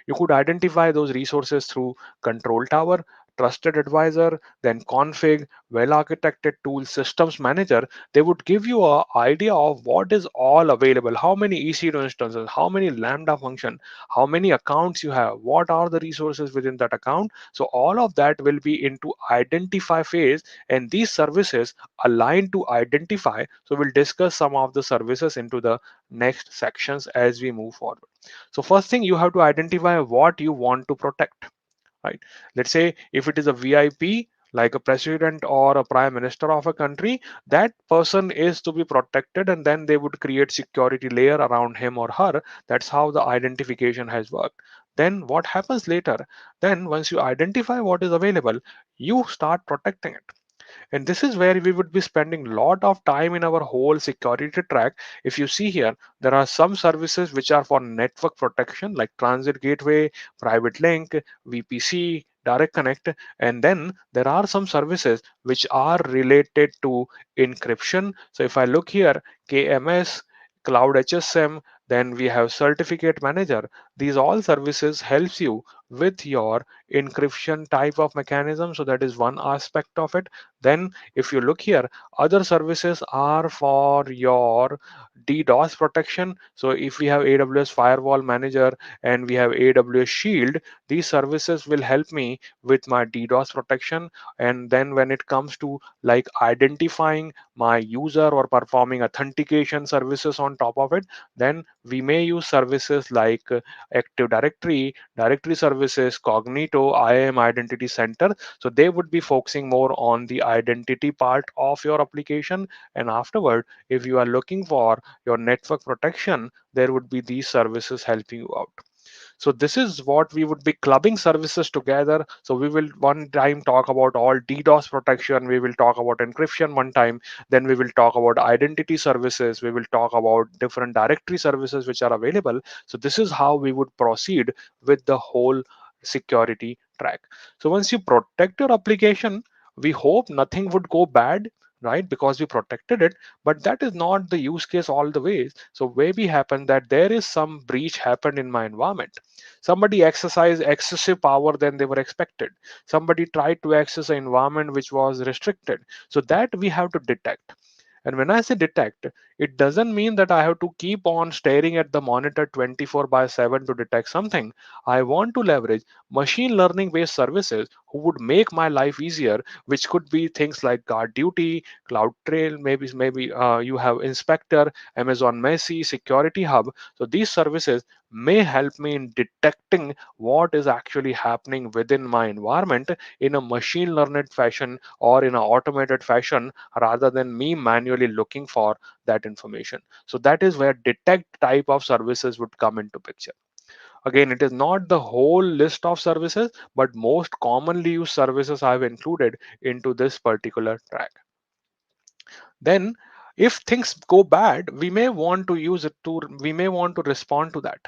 You could identify those resources through Control Tower, Trusted Advisor, then Config, well architected tool, Systems Manager. They would give you an idea of what is all available, how many EC2 instances, how many Lambda function, how many accounts you have, what are the resources within that account. So all of that will be into identify phase, and these services align to identify. So we'll discuss some of the services into the next sections as we move forward. So first thing, you have to identify what you want to protect, right? Let's say if it is a VIP, like a president or a prime minister of a country, that person is to be protected, and then they would create security layer around him or her. That's how the identification has worked. Then what happens later? Then once you identify what is available, you start protecting it. And this is where we would be spending a lot of time in our whole security track. If you see here, there are some services which are for network protection, like transit gateway, private link, VPC, direct connect. And then there are some services which are related to encryption. So if I look here, KMS, cloud HSM, then we have certificate manager. These all services helps you with your encryption type of mechanism. So that is one aspect of it. Then if you look here, other services are for your DDoS protection. So if we have AWS Firewall Manager and we have AWS Shield, these services will help me with my DDoS protection. And then when it comes to like identifying my user or performing authentication services on top of it, then we may use services like Active Directory, Directory Services, Cognito, IAM Identity Center. So they would be focusing more on the identity part of your application. And afterward, if you are looking for your network protection, there would be these services helping you out. So this is what we would be clubbing services together. So we will one time talk about all DDoS protection. We will talk about encryption one time. Then we will talk about identity services. We will talk about different directory services which are available. So this is how we would proceed with the whole security track. So once you protect your application, we hope nothing would go bad, right? Because we protected it. But that is not the use case all the way. So maybe happen that there is some breach happened in my environment. Somebody exercised excessive power than they were expected. Somebody tried to access an environment which was restricted. So that we have to detect. And when I say detect, it doesn't mean that I have to keep on staring at the monitor 24 by 7 to detect something. I want to leverage machine learning based services who would make my life easier, which could be things like Guard Duty, Cloud Trail, maybe you have Inspector, Amazon Messi, Security Hub. So these services may help me in detecting what is actually happening within my environment in a machine learned fashion or in an automated fashion rather than me manually looking for that information. So that is where detect type of services would come into picture. Again, it is not the whole list of services, but most commonly used services I've included into this particular track. Then if things go bad, we may want to respond to that.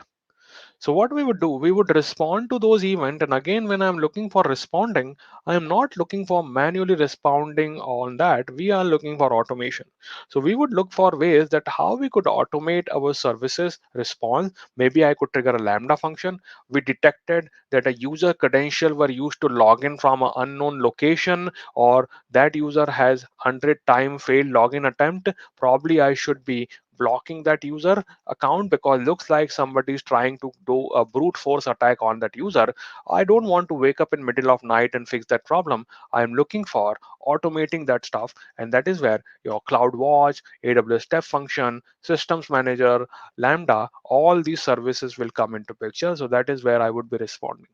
So what we would do, we would respond to those events. And again, when I'm looking for responding, I am not looking for manually responding on that. We are looking for automation. So we would look for ways that how we could automate our services response. Maybe I could trigger a Lambda function. We detected that a user credential were used to log in from an unknown location, or that user has 100 time failed login attempt. Probably I should be blocking that user account because looks like somebody is trying to do a brute force attack on that user. I don't want to wake up in middle of night and fix that problem. I'm looking for automating that stuff, and that is where your cloud watch, AWS step function, systems manager, Lambda, all these services will come into picture. So that is where I would be responding.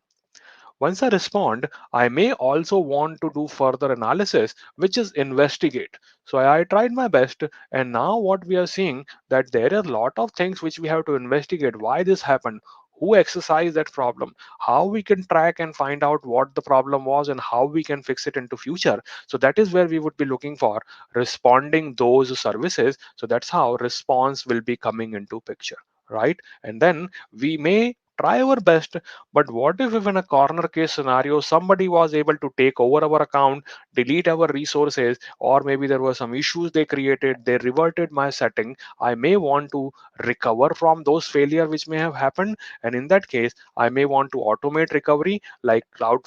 Once I respond, I may also want to do further analysis, which is investigate. So I tried my best, and now what we are seeing that there are a lot of things which we have to investigate. Why this happened? Who exercised that problem? How we can track and find out what the problem was and how we can fix it into future. So that is where we would be looking for responding those services. So that's how response will be coming into picture, right? And then we may try our best, but what if in a corner case scenario somebody was able to take over our account, delete our resources, or maybe there were some issues they created, they reverted my setting. I may want to recover from those failure which may have happened, and in that case I may want to automate recovery like cloud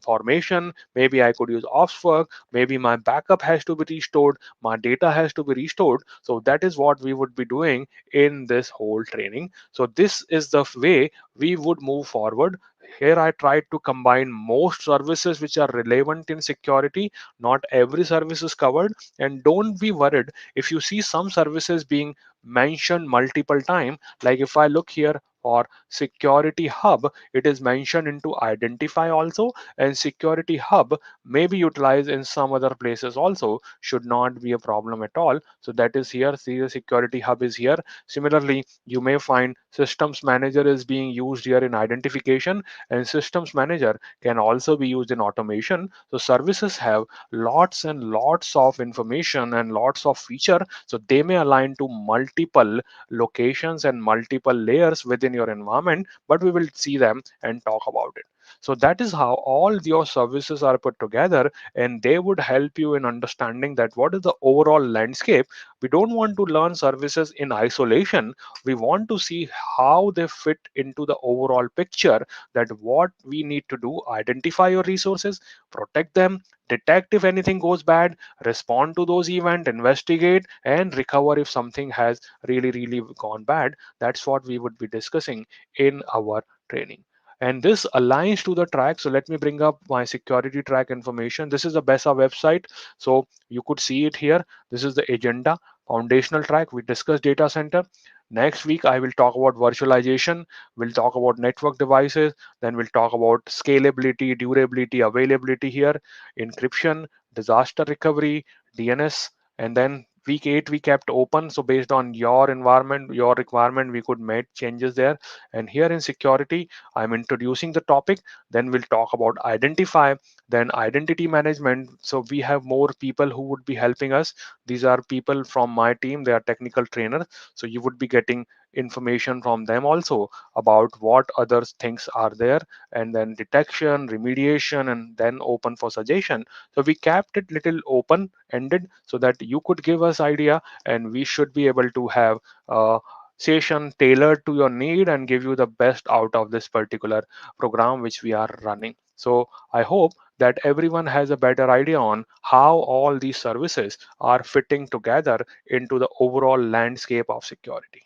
formation. Maybe I could use ops work, maybe my backup has to be restored, my data has to be restored. So that is what we would be doing in this whole training. So this is the way we would move forward. Here I tried to combine most services which are relevant in security. Not every service is covered, and don't be worried if you see some services being mentioned multiple times. Like if I look here for security hub, it is mentioned into identify also, and security hub may be utilized in some other places also, should not be a problem at all. So that is here. See, the security hub is here. Similarly, you may find systems manager is being used here in identification, and systems manager can also be used in automation. So services have lots and lots of information and lots of feature, so they may align to multiple locations and multiple layers within your environment, but we will see them and talk about it. So that is how all your services are put together, and they would help you in understanding that what is the overall landscape. We don't want to learn services in isolation. We want to see how they fit into the overall picture, that what we need to do: identify your resources, protect them, detect if anything goes bad, respond to those events, investigate, and recover if something has really gone bad. That's what we would be discussing in our training. And this aligns to the track. So let me bring up my security track information. This is the BESA website. So you could see it here. This is the agenda. Foundational track, we discussed data center. Next week I will talk about virtualization, we'll talk about network devices, then we'll talk about scalability, durability, availability here, encryption, disaster recovery, DNS. And then week 8 we kept open, so based on your environment, your requirement, we could make changes there. And here in security, I'm introducing the topic, then we'll talk about identify, then identity management. So we have more people who would be helping us. These are people from my team, they are technical trainers, so you would be getting information from them also about what other things are there, and then detection, remediation, and then open for suggestion. So we kept it little open ended so that you could give us idea, and we should be able to have a session tailored to your need and give you the best out of this particular program which we are running. So I hope that everyone has a better idea on how all these services are fitting together into the overall landscape of security.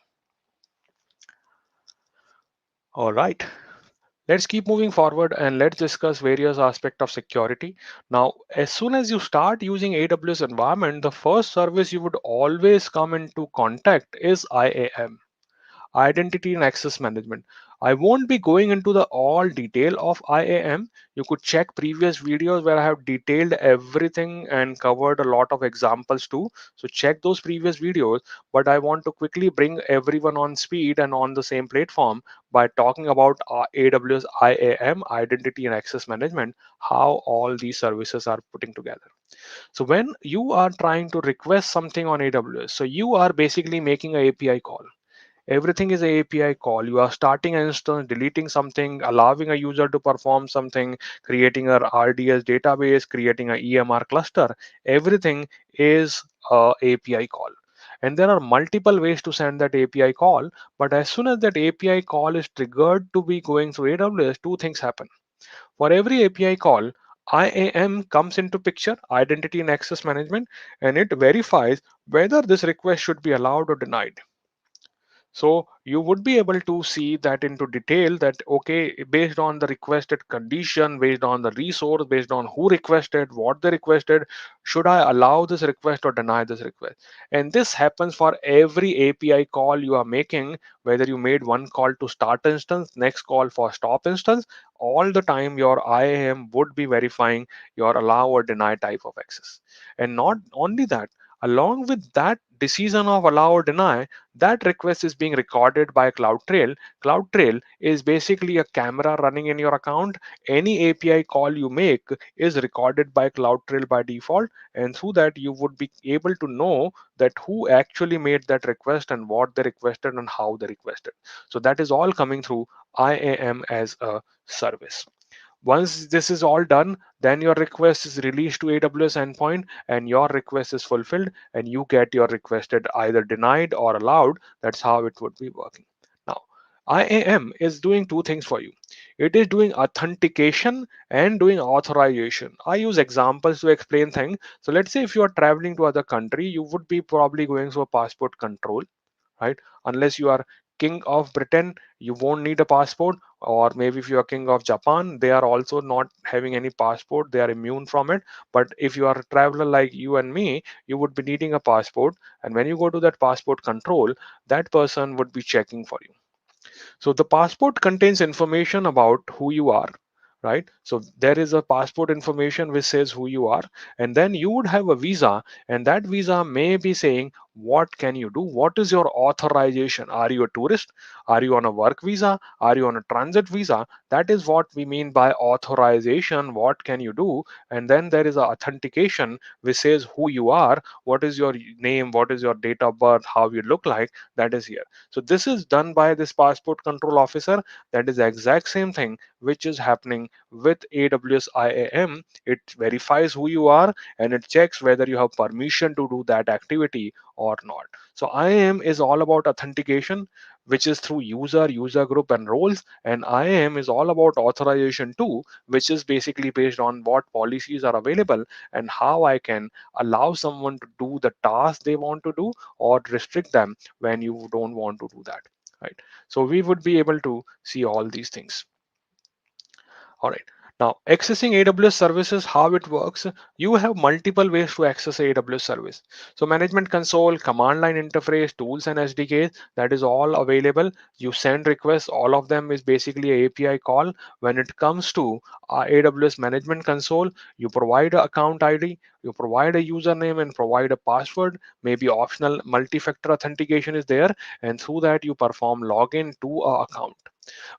All right, let's keep moving forward and let's discuss various aspects of security. Now, as soon as you start using AWS environment, the first service you would always come into contact is IAM, identity and access management. I won't be going into the all detail of IAM. You could check previous videos where I have detailed everything and covered a lot of examples too. So check those previous videos. But I want to quickly bring everyone on speed and on the same platform by talking about AWS IAM, identity and access management, how all these services are putting together. So when you are trying to request something on AWS, so you are basically making an API call. Everything is a API call. You are starting an instance, deleting something, allowing a user to perform something, creating a RDS database, creating a EMR cluster. Everything is a API call. And there are multiple ways to send that API call. But as soon as that API call is triggered to be going through AWS, two things happen. For every API call, IAM comes into picture, identity and access management, and it verifies whether this request should be allowed or denied. So you would be able to see that into detail, that okay, based on the requested condition, based on the resource, based on who requested, what they requested, should I allow this request or deny this request? And this happens for every API call you are making, whether you made one call to start instance, next call for stop instance, all the time your IAM would be verifying your allow or deny type of access. And not only that, along with that decision of allow or deny, that request is being recorded by CloudTrail. CloudTrail is basically a camera running in your account. Any API call you make is recorded by CloudTrail by default, and through that you would be able to know that who actually made that request and what they requested and how they requested. So that is all coming through IAM as a service. Once this is all done, then your request is released to AWS endpoint and your request is fulfilled and you get your requested either denied or allowed. That's how it would be working. Now, IAM is doing two things for you. It is doing authentication and doing authorization. I use examples to explain things. So let's say if you are traveling to other country, you would be probably going through a passport control, right? Unless you are king of Britain, you won't need a passport. Or maybe if you are king of Japan, they are also not having any passport, they are immune from it. But if you are a traveler like you and me, you would be needing a passport, and when you go to that passport control, that person would be checking for you. So the passport contains information about who you are, right? So there is a passport information which says who you are, and then you would have a visa, and that visa may be saying what can you do, what is your authorization. Are you a tourist? Are you on a work visa? Are you on a transit visa? That is what we mean by authorization. What can you do? And then there is a authentication which says who you are, what is your name, what is your date of birth, how you look like. That is here. So this is done by this passport control officer. That is the exact same thing which is happening with AWS IAM. It verifies who you are and it checks whether you have permission to do that activity or not. So IAM is all about authentication, which is through user group, and roles. And IAM is all about authorization too, which is basically based on what policies are available and how I can allow someone to do the task they want to do or restrict them when you don't want to do that, right? So we would be able to see all these things. All right. Now, accessing AWS services, how it works, you have multiple ways to access AWS service. So management console, command line interface, tools and SDKs, that is all available. You send requests, all of them is basically a API call. When it comes to AWS management console, you provide an account ID, you provide a username and provide a password, maybe optional multi-factor authentication is there, and through that you perform login to a account.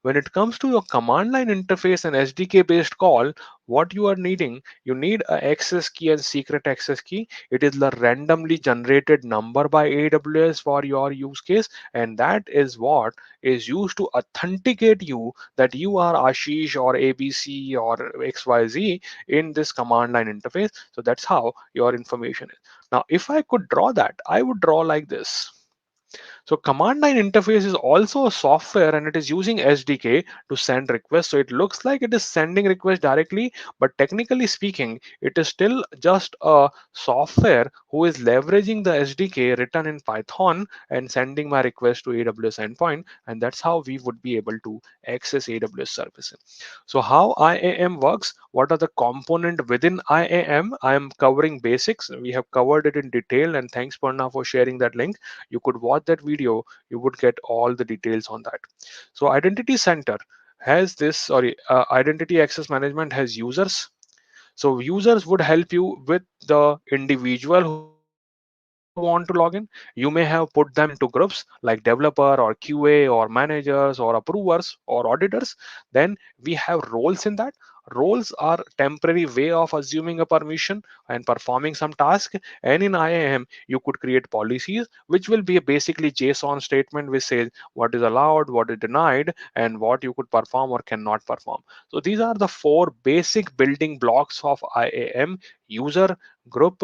When it comes to your command line interface and SDK based call, what you are needing, you need a access key and secret access key. It is the randomly generated number by AWS for your use case, and that is what is used to authenticate you that you are Ashish or ABC or XYZ in this command line interface. So that's how your information is. Now, if I could draw that, I would draw like this. So command line interface is also a software and it is using SDK to send requests. So it looks like it is sending requests directly, but technically speaking, it is still just a software who is leveraging the SDK written in Python and sending my request to AWS endpoint. And that's how we would be able to access AWS services. So how IAM works, what are the component within IAM? I am covering basics. We have covered it in detail, and thanks Purna for sharing that link. You could watch that video, you would get all the details on that. So identity center has this, sorry, identity access management has users. So users would help you with the individual who want to log in. You may have put them into groups like developer or QA or managers or approvers or auditors. Then we have roles in that. Roles are temporary way of assuming a permission and performing some task. And in IAM, you could create policies, which will be a basically JSON statement which says what is allowed, what is denied, and what you could perform or cannot perform. So these are the four basic building blocks of IAM: user, group,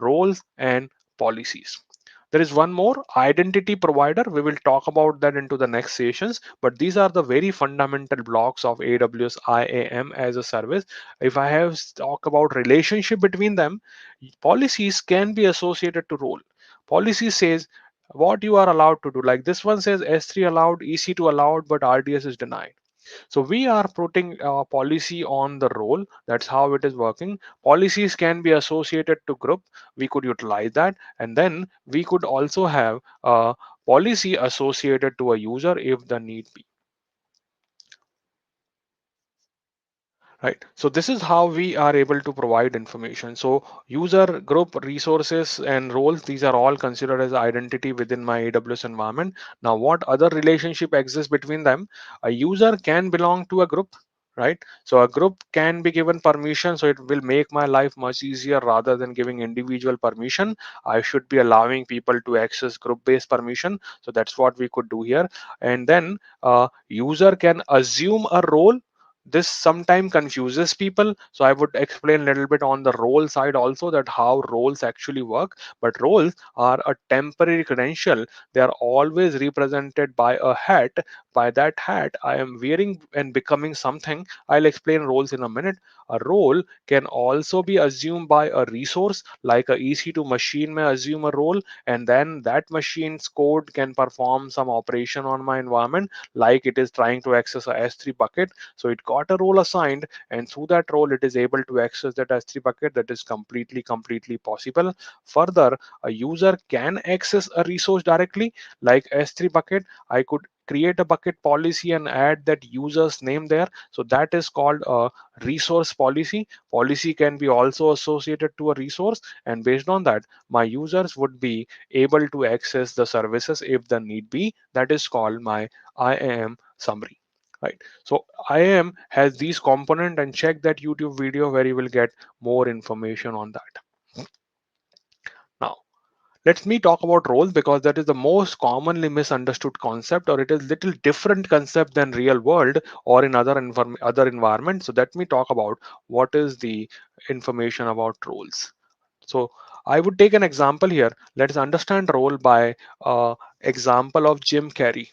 roles, and policies. There is one more, identity provider. We will talk about that into the next sessions, but these are the very fundamental blocks of AWS IAM as a service. If I have talk about relationship between them, policies can be associated to role. Policy says what you are allowed to do. Like this one says S3 allowed, EC2 allowed, but RDS is denied. So we are putting a policy on the role. That's how it is working. Policies can be associated to group. We could utilize that. And then we could also have a policy associated to a user if the need be. Right. So this is how we are able to provide information. So user, group, resources, and roles, these are all considered as identity within my AWS environment. Now, what other relationship exists between them? A user can belong to a group, right? So a group can be given permission, so it will make my life much easier rather than giving individual permission. I should be allowing people to access group-based permission. So that's what we could do here. And then user can assume a role. This sometimes confuses people, so I would explain a little bit on the role side also, that how roles actually work. But roles are a temporary credential. They are always represented by a hat. By that hat I am wearing and becoming something. I'll explain roles in a minute. A role can also be assumed by a resource, like a EC2 machine may assume a role, and then that machine's code can perform some operation on my environment, like it is trying to access a S3 bucket. So it got a role assigned, and through that role it is able to access that S3 bucket. That is completely possible. Further, a user can access a resource directly, like S3 bucket. I could create a bucket policy and add that user's name there. So that is called a resource policy. Policy can be also associated to a resource, and based on that my users would be able to access the services if the need be. That is called my IAM summary, right? So IAM has these component, and check that YouTube video where you will get more information on that. Now let me talk about roles, because that is the most commonly misunderstood concept, or it is little different concept than real world or in other environments. So let me talk about what is the information about roles. So I would take an example here. Let's understand role by example of Jim Carrey.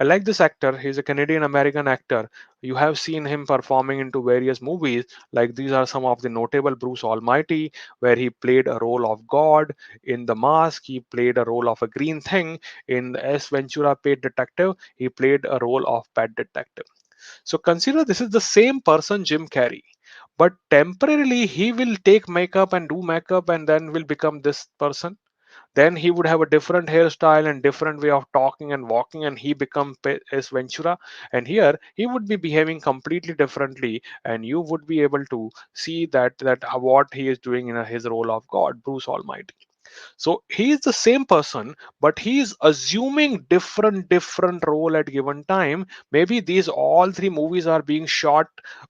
I like this actor. He's a Canadian American actor. You have seen him performing into various movies. Like these are some of the notable: Bruce Almighty, where he played a role of God. In The Mask, he played a role of a green thing. In S. Ventura Pet Detective, he played a role of Pet Detective. So consider this is the same person, Jim Carrey, but temporarily he will take makeup and do makeup and then will become this person. Then he would have a different hairstyle and different way of talking and walking, and he become S Ventura. And here he would be behaving completely differently, and you would be able to see that what he is doing in his role of God, Bruce Almighty. So he is the same person, but he is assuming different role at given time. Maybe these all three movies are being shot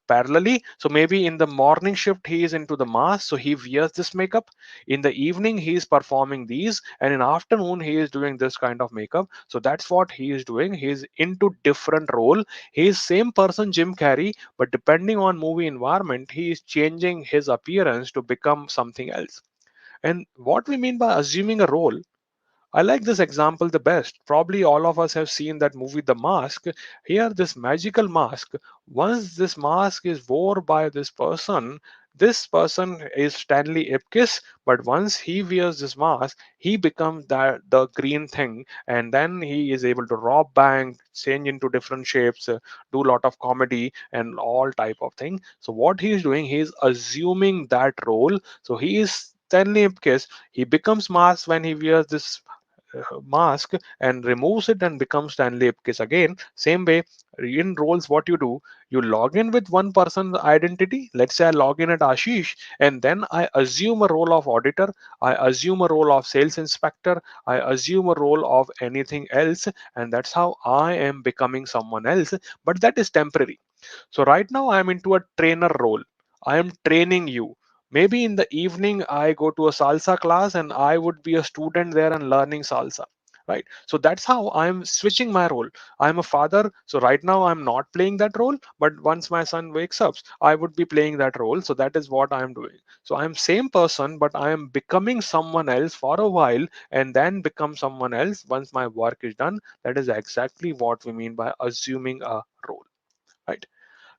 parallelly. So maybe in the morning shift he is into the mask, so he wears this makeup. In the evening he is performing these, and in afternoon he is doing this kind of makeup. So that's what he is doing. He is into different role. He is same person, Jim Carrey, but depending on movie environment he is changing his appearance to become something else. And what we mean by assuming a role, I like this example the best. Probably all of us have seen that movie, The Mask. Here, this magical mask, once this mask is worn by this person is Stanley Ipkiss, but once he wears this mask, he becomes the green thing, and then he is able to rob bank, change into different shapes, do a lot of comedy and all type of thing. So what he is doing, he is assuming that role. So he is Stanley Ipkiss. He becomes mask when he wears this mask and removes it and becomes Stanley Ipkiss again. Same way, in roles, what you do, you log in with one person's identity. Let's say I log in at Ashish, and then I assume a role of auditor, I assume a role of sales inspector, I assume a role of anything else, and that's how I am becoming someone else. But that is temporary. So right now I'm into a trainer role. I am training you. Maybe in the evening I go to a salsa class and I would be a student there and learning salsa. Right. So that's how I'm switching my role. I'm a father. So right now I'm not playing that role. But once my son wakes up, I would be playing that role. So that is what I'm doing. So I'm same person, but I am becoming someone else for a while and then become someone else once my work is done. That is exactly what we mean by assuming a role. Right.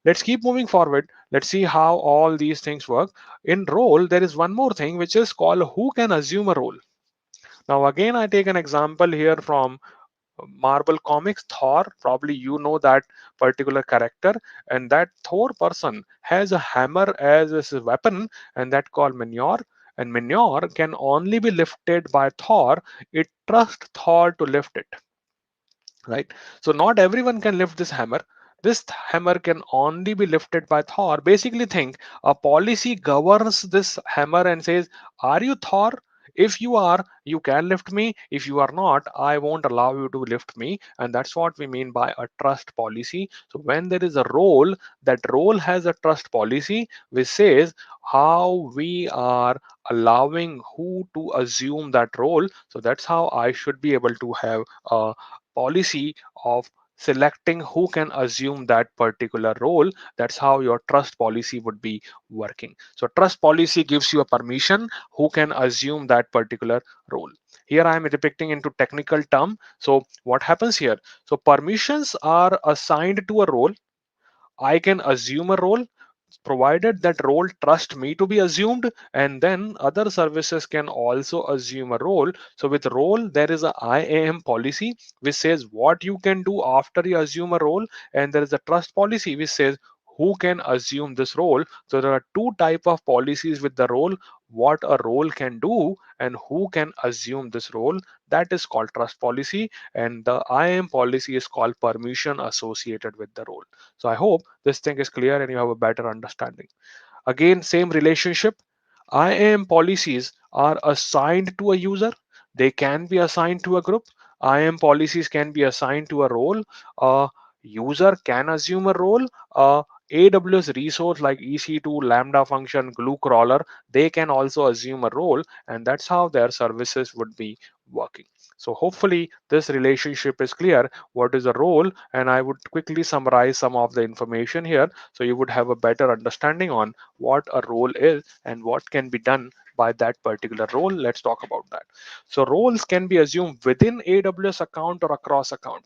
Let's keep moving forward. Let's see how all these things work. In role, there is one more thing which is called who can assume a role. Now, again, I take an example here from Marvel Comics, Thor. Probably you know that particular character, and that Thor person has a hammer as his weapon, and that called Mjolnir. And Mjolnir can only be lifted by Thor. It trusts Thor to lift it, right? So not everyone can lift this hammer. This hammer can only be lifted by Thor. Basically, think a policy governs this hammer and says, are you Thor? If you are, you can lift me. If you are not, I won't allow you to lift me. And that's what we mean by a trust policy. So when there is a role, that role has a trust policy which says how we are allowing who to assume that role. So that's how I should be able to have a policy of selecting who can assume that particular role. That's how your trust policy would be working. So trust policy gives you a permission who can assume that particular role. Here I am depicting into technical term. So what happens here? So permissions are assigned to a role. I can assume a role provided that role trust me to be assumed, and then other services can also assume a role. So with role there is a IAM policy which says what you can do after you assume a role, and there is a trust policy which says who can assume this role. So there are two type of policies with the role: what a role can do and who can assume this role. That is called trust policy, and the IAM policy is called permission associated with the role. So I hope this thing is clear and you have a better understanding. Again, same relationship. IAM policies are assigned to a user. They can be assigned to a group. IAM policies can be assigned to a role. A user can assume a role. A AWS resource like EC2, Lambda function, Glue crawler, they can also assume a role, and that's how their services would be working. So hopefully this relationship is clear. What is a role? And I would quickly summarize some of the information here so you would have a better understanding on what a role is and what can be done by that particular role. Let's talk about that. So roles can be assumed within AWS account or across account,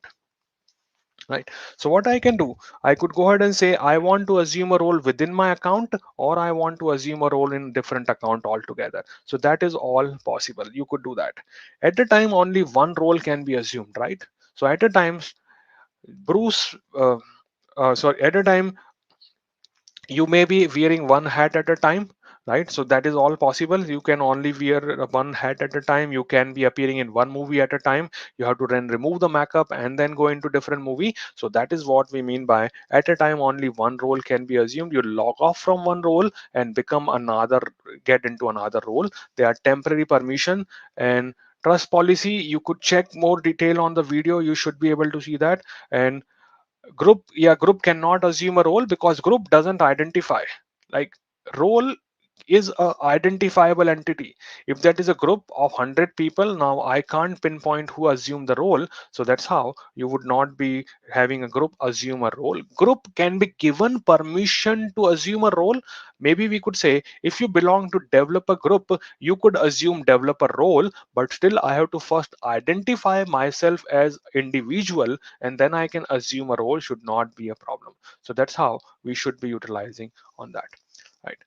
right? So what I can do, I could go ahead and say I want to assume a role within my account, or I want to assume a role in different account altogether. So that is all possible. You could do that. At a time, only one role can be assumed, right? So at a time, Bruce, sorry, at a time you may be wearing one hat at a time, right? So that is all possible. You can only wear one hat at a time. You can be appearing in one movie at a time. You have to then remove the makeup and then go into different movie. So that is what we mean by at a time only one role can be assumed. You log off from one role and become another, get into another role. They are temporary permission. And trust policy, you could check more detail on the video. You should be able to see that. And group, yeah, group cannot assume a role because group doesn't identify. Like, role is a identifiable entity. If that is a group of 100 people, now I can't pinpoint who assumed the role. So that's how you would not be having a group assume a role. Group can be given permission to assume a role. Maybe we could say if you belong to developer group, you could assume developer role, but still I have to first identify myself as individual, and then I can assume a role. Should not be a problem. So that's how we should be utilizing on that, right?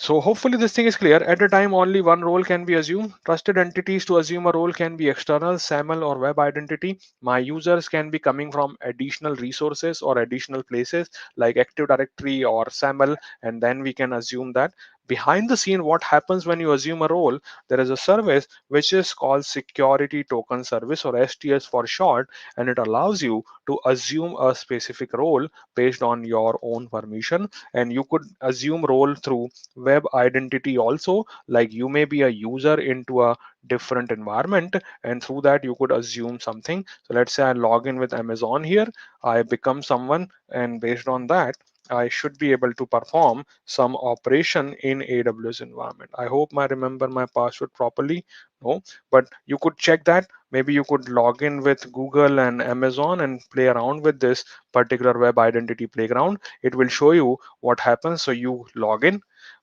So hopefully this thing is clear. At a time, only one role can be assumed. Trusted entities to assume a role can be external, SAML or web identity. My users can be coming from additional resources or additional places like Active Directory or SAML, and then we can assume that. Behind the scene, what happens when you assume a role, there is a service which is called Security Token Service, or STS for short, and it allows you to assume a specific role based on your own permission. And you could assume role through web identity also, like you may be a user into a different environment, and through that you could assume something. So let's say I log in with Amazon here, I become someone, and based on that I should be able to perform some operation in AWS environment. I hope I remember my password properly. No, but you could check that. Maybe you could log in with Google and Amazon and play around with this particular web identity playground. It will show you what happens. So you log in,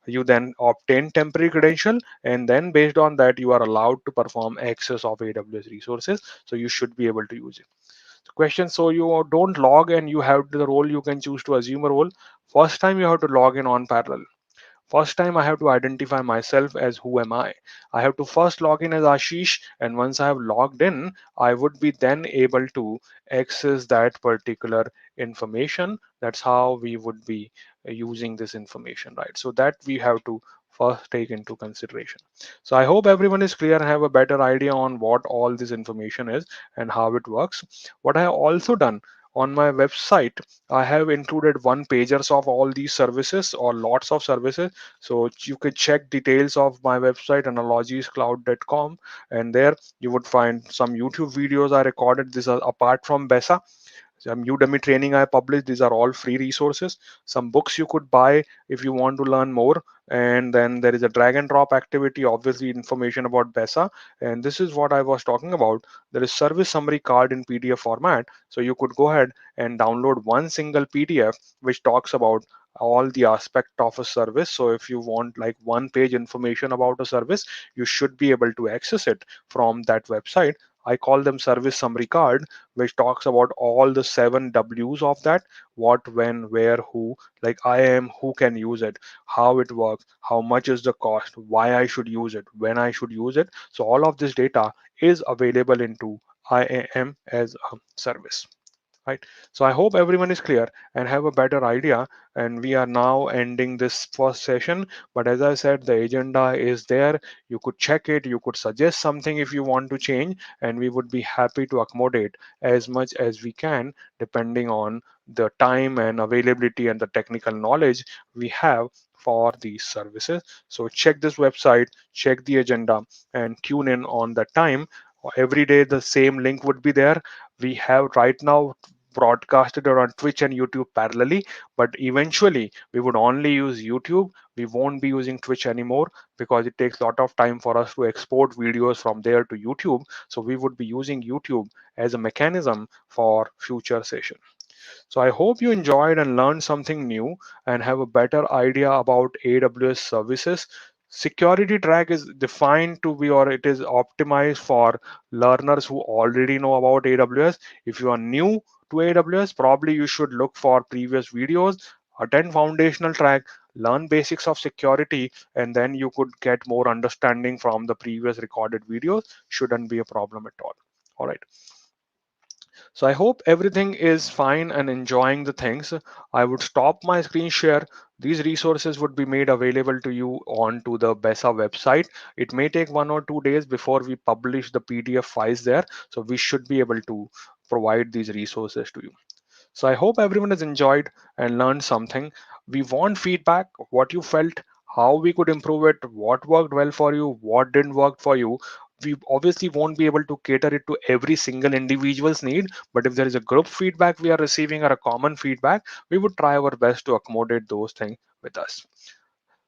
you then obtain temporary credential, and then based on that you are allowed to perform access of AWS resources. So you should be able to use it. So question, so you don't log and you have the role, you can choose to assume a role. First time you have to log in on parallel. First time I have to identify myself as who am I have to first log in as Ashish, and once I have logged in, I would be then able to access that particular information. That's how we would be using this information, right? So that we have to first take into consideration. So I hope everyone is clear and have a better idea on what all this information is and how it works. What I have also done on my website, I have included one pagers of all these services or lots of services. So you could check details of my website analogiescloud.com, and there you would find some YouTube videos I recorded. These are apart from BESA. Some Udemy training I published. These are all free resources. Some books you could buy if you want to learn more. And then there is a drag and drop activity, obviously information about BESA. And this is what I was talking about. There is service summary card in PDF format. So you could go ahead and download one single PDF which talks about all the aspect of a service. So if you want like one page information about a service, you should be able to access it from that website. I call them service summary card, which talks about all the 7 W's of that: what, when, where, who, like IAM, who can use it, how it works, how much is the cost, why I should use it, when I should use it. So all of this data is available into IAM as a service, right? So I hope everyone is clear and have a better idea. And we are now ending this first session. But as I said, the agenda is there. You could check it. You could suggest something if you want to change, and we would be happy to accommodate as much as we can, depending on the time and availability and the technical knowledge we have for these services. So check this website, check the agenda, and tune in on the time. Every day the same link would be there. We have right now broadcasted it on Twitch and YouTube parallelly, but eventually we would only use YouTube. We won't be using Twitch anymore because it takes a lot of time for us to export videos from there to YouTube. So we would be using YouTube as a mechanism for future session. So I hope you enjoyed and learned something new and have a better idea about AWS services. Security track is defined to be, or it is optimized for learners who already know about AWS. If you are new to AWS, probably you should look for previous videos, attend foundational track, learn basics of security, and then you could get more understanding from the previous recorded videos. Shouldn't be a problem at all. All right. So I hope everything is fine and enjoying the things. I would stop my screen share. These resources would be made available to you onto the BESA website. It may take 1 or 2 days before we publish the PDF files there. So we should be able to provide these resources to you. So I hope everyone has enjoyed and learned something. We want feedback, what you felt, how we could improve it, what worked well for you, what didn't work for you. We obviously won't be able to cater it to every single individual's need, but if there is a group feedback we are receiving or a common feedback, we would try our best to accommodate those things with us.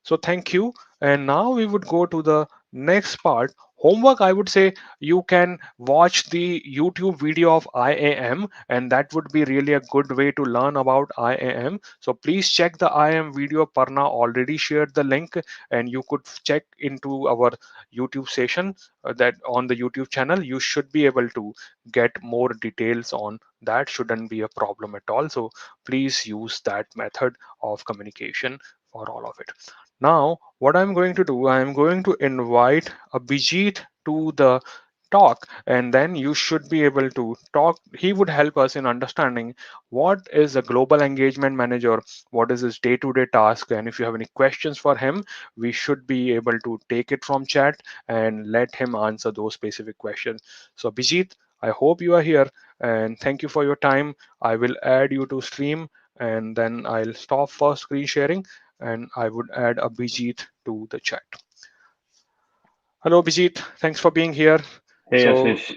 So thank you. And now we would go to the next part. Homework, I would say you can watch the YouTube video of IAM, and that would be really a good way to learn about IAM. So please check the IAM video. Purna already shared the link, and you could check into our YouTube session that on the YouTube channel. You should be able to get more details on that. Shouldn't be a problem at all. So please use that method of communication for all of it. Now, what I'm going to do, I'm going to invite Abhijeet to the talk, and then you should be able to talk. He would help us in understanding what is a global engagement manager, what is his day-to-day task, and if you have any questions for him, we should be able to take it from chat and let him answer those specific questions. So, Abhijeet, I hope you are here, and thank you for your time. I will add you to stream, and then I'll stop for screen sharing and I would add Abhijeet to the chat. Hello, Abhijeet. Thanks for being here. Hey So Ashish.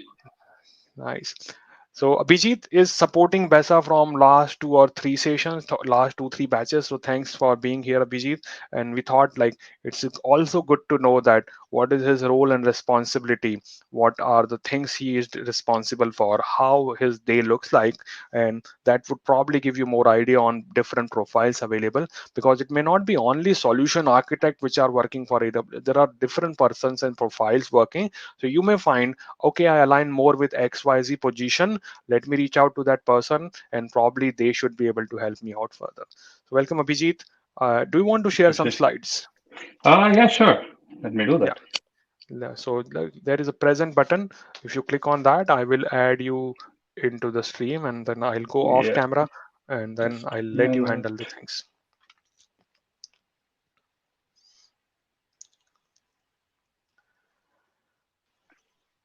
nice. So Abhijeet is supporting BESA from last 2 or 3 sessions, last 2, 3 batches. So thanks for being here, Abhijeet. And we thought like it's also good to know that what is his role and responsibility, what are the things he is responsible for, how his day looks like, and that would probably give you more idea on different profiles available because it may not be only solution architect which are working for AWS. There are different persons and profiles working. So you may find, okay, I align more with XYZ position, let me reach out to that person and probably they should be able to help me out further. So welcome, Abhijeet. Do you want to share some Ashish. slides? Yeah, sure. Let me do Yeah. that. So there is a present button. If you click on that, I will add you into the stream, and then I'll go off Yeah, camera, and then just I'll a let you minute. handle the things.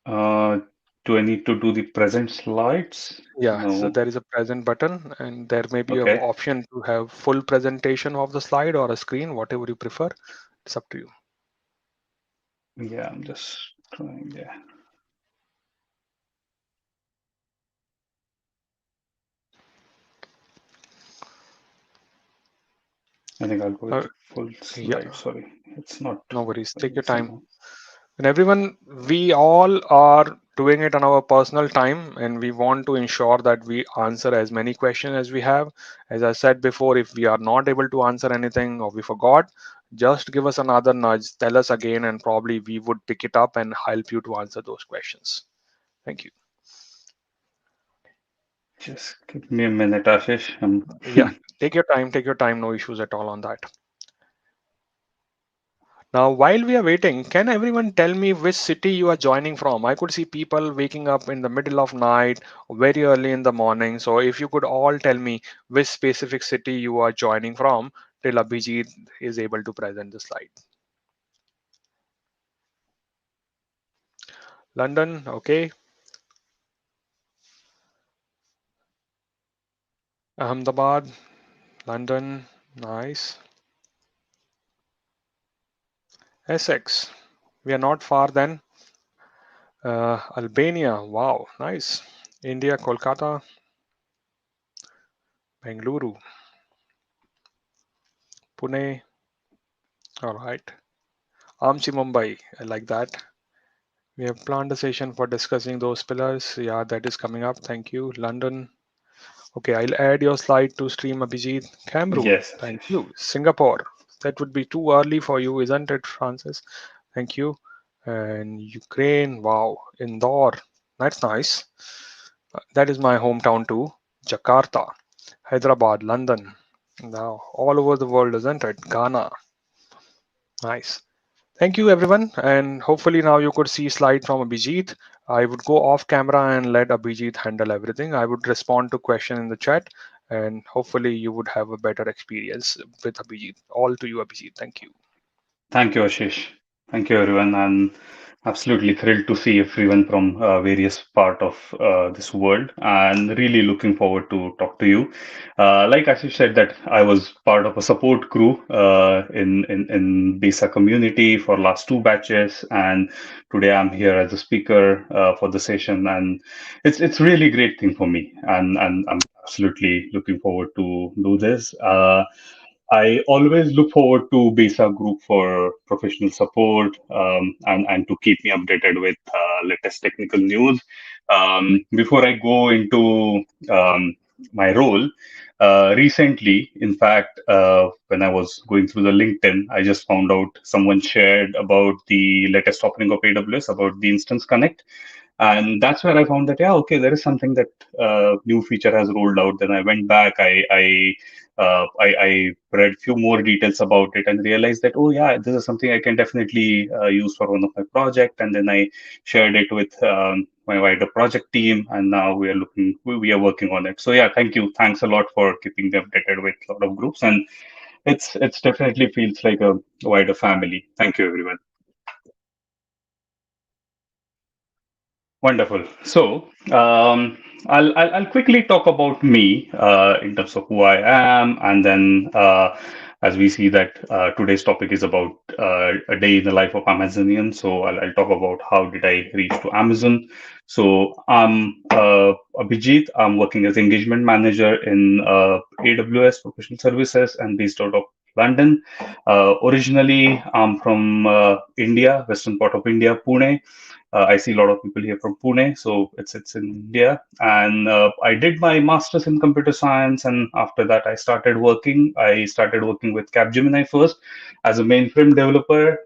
Uh, do I need to do the present slides? Yeah, so No. there is a present button, and there may be an Okay. option to have full presentation of the slide or a screen, whatever you prefer. It's up to you. Yeah, I'm just trying. Yeah, I think I'll go with Uh, the full yeah, slide. Sorry, it's not no worries. Take going your time. somehow. And everyone, we all are doing it on our personal time, and we want to ensure that we answer as many questions as we have. As I said before, if we are not able to answer anything or we forgot, just give us another nudge, tell us again, and probably we would pick it up and help you to answer those questions. Thank you. Just give me a minute, Ashish. Yeah, take your time, no issues at all on that. Now, while we are waiting, can everyone tell me which city you are joining from? I could see people waking up in the middle of night, very early in the morning. So, if you could all tell me which specific city you are joining from, till Abhijit is able to present the slide. London, okay. Ahmedabad, London, nice. Essex, we are not far then. Albania, wow, nice. India, Kolkata, Bengaluru, Pune, all right. Amchi, Mumbai, I like that. We have planned a session for discussing those pillars. Yeah, that is coming up. Thank you. London. Okay, I'll add your slide to stream, Abhijit. Cameroon. Yes, Thank Ashish. you. Singapore. That would be too early for you, isn't it, Francis? Thank you. And Ukraine. Wow. Indore. That's nice. That is my hometown too. Jakarta. Hyderabad. London. Now, all over the world, isn't it? Ghana. Nice. Thank you, everyone. And hopefully now you could see slide from Abhijit. I would go off camera and let Abhijit handle everything. I would respond to question in the chat, and hopefully you would have a better experience with Abhijit. All to you, Abhijit. Thank you. Thank you, Ashish. Thank you, everyone. I'm absolutely thrilled to see everyone from various part of this world, and really looking forward to talk to you. Like Ashish said, that I was part of a support crew in BESA community for last two batches, and today I'm here as a speaker for the session, and it's really great thing for me, and I'm absolutely looking forward to do this. I always look forward to BESA group for professional support and to keep me updated with latest technical news. Before I go into my role, recently, in fact, when I was going through the LinkedIn, I just found out someone shared about the latest offering of AWS about the Instance Connect. And that's where I found that, yeah, okay, there is something that new feature has rolled out. Then I went back, I read few more details about it and realized that, oh yeah, this is something I can definitely use for one of my project. And then I shared it with my wider project team, and now we are working on it. So yeah, thank you, thanks a lot for keeping me updated with a lot of groups, and it's definitely feels like a wider family. Thank you, everyone. Wonderful. So, I'll quickly talk about me in terms of who I am, and then as we see that today's topic is about a day in the life of Amazonian. So, I'll talk about how did I reach to Amazon. So, I'm Abhijeet. I'm working as engagement manager in AWS Professional Services and based out of London. Originally, I'm from India, western part of India, Pune. I see a lot of people here from Pune, so it's in India. And I did my master's in computer science, and after that, I started working. I started working with Capgemini first as a mainframe developer.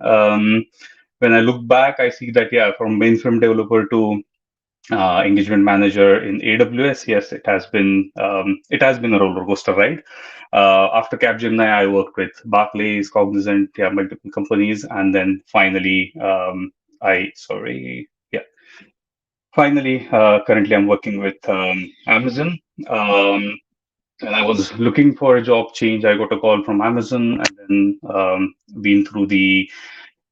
When I look back, I see that yeah, from mainframe developer to engagement manager in AWS. Yes, it has been a roller coaster ride. After Capgemini, I worked with Barclays, Cognizant, yeah, multiple companies, and then finally, currently I'm working with Amazon. Um, and I was looking for a job change. I got a call from Amazon, and then been through the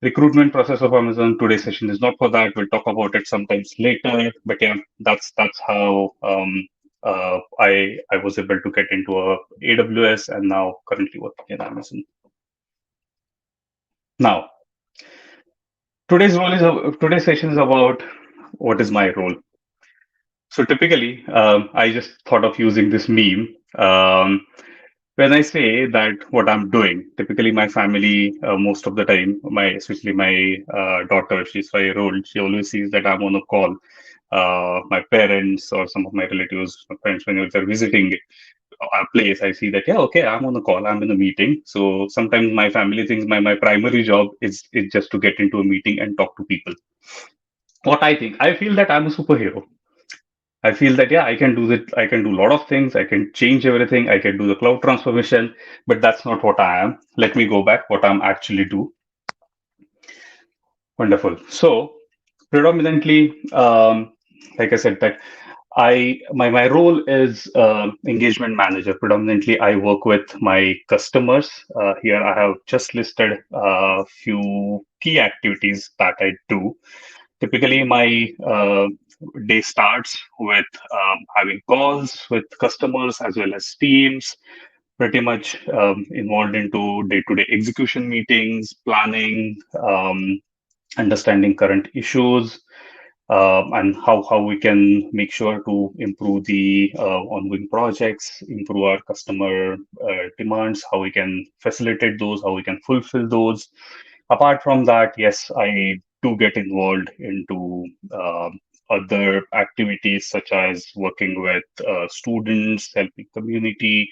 recruitment process of Amazon. Today's session is not for that. We'll talk about it sometimes later. But yeah, that's how I was able to get into AWS and now currently working in Amazon. Now, today's session is about what is my role. So typically, I just thought of using this meme. When I say that what I'm doing, typically my family, most of the time, especially my daughter, she's 5 year old, she always sees that I'm on a call. My parents or some of my relatives, my friends, when they're visiting a place, I see that, yeah, okay, I'm on a call, I'm in a meeting. So sometimes my family thinks my primary job is just to get into a meeting and talk to people. What I think, I feel that I'm a superhero. I feel that, yeah, I can do that. I can do a lot of things. I can change everything. I can do the cloud transformation, but that's not what I am. Let me go back what I'm actually do. Wonderful. So predominantly, like I said, that my role is engagement manager. Predominantly, I work with my customers. Here, I have just listed a few key activities that I do. Typically, my day starts with having calls with customers as well as teams, pretty much involved into day-to-day execution meetings, planning, understanding current issues, and how we can make sure to improve the ongoing projects, improve our customer demands, how we can facilitate those, how we can fulfill those. Apart from that, yes, I do get involved into other activities such as working with students, helping community,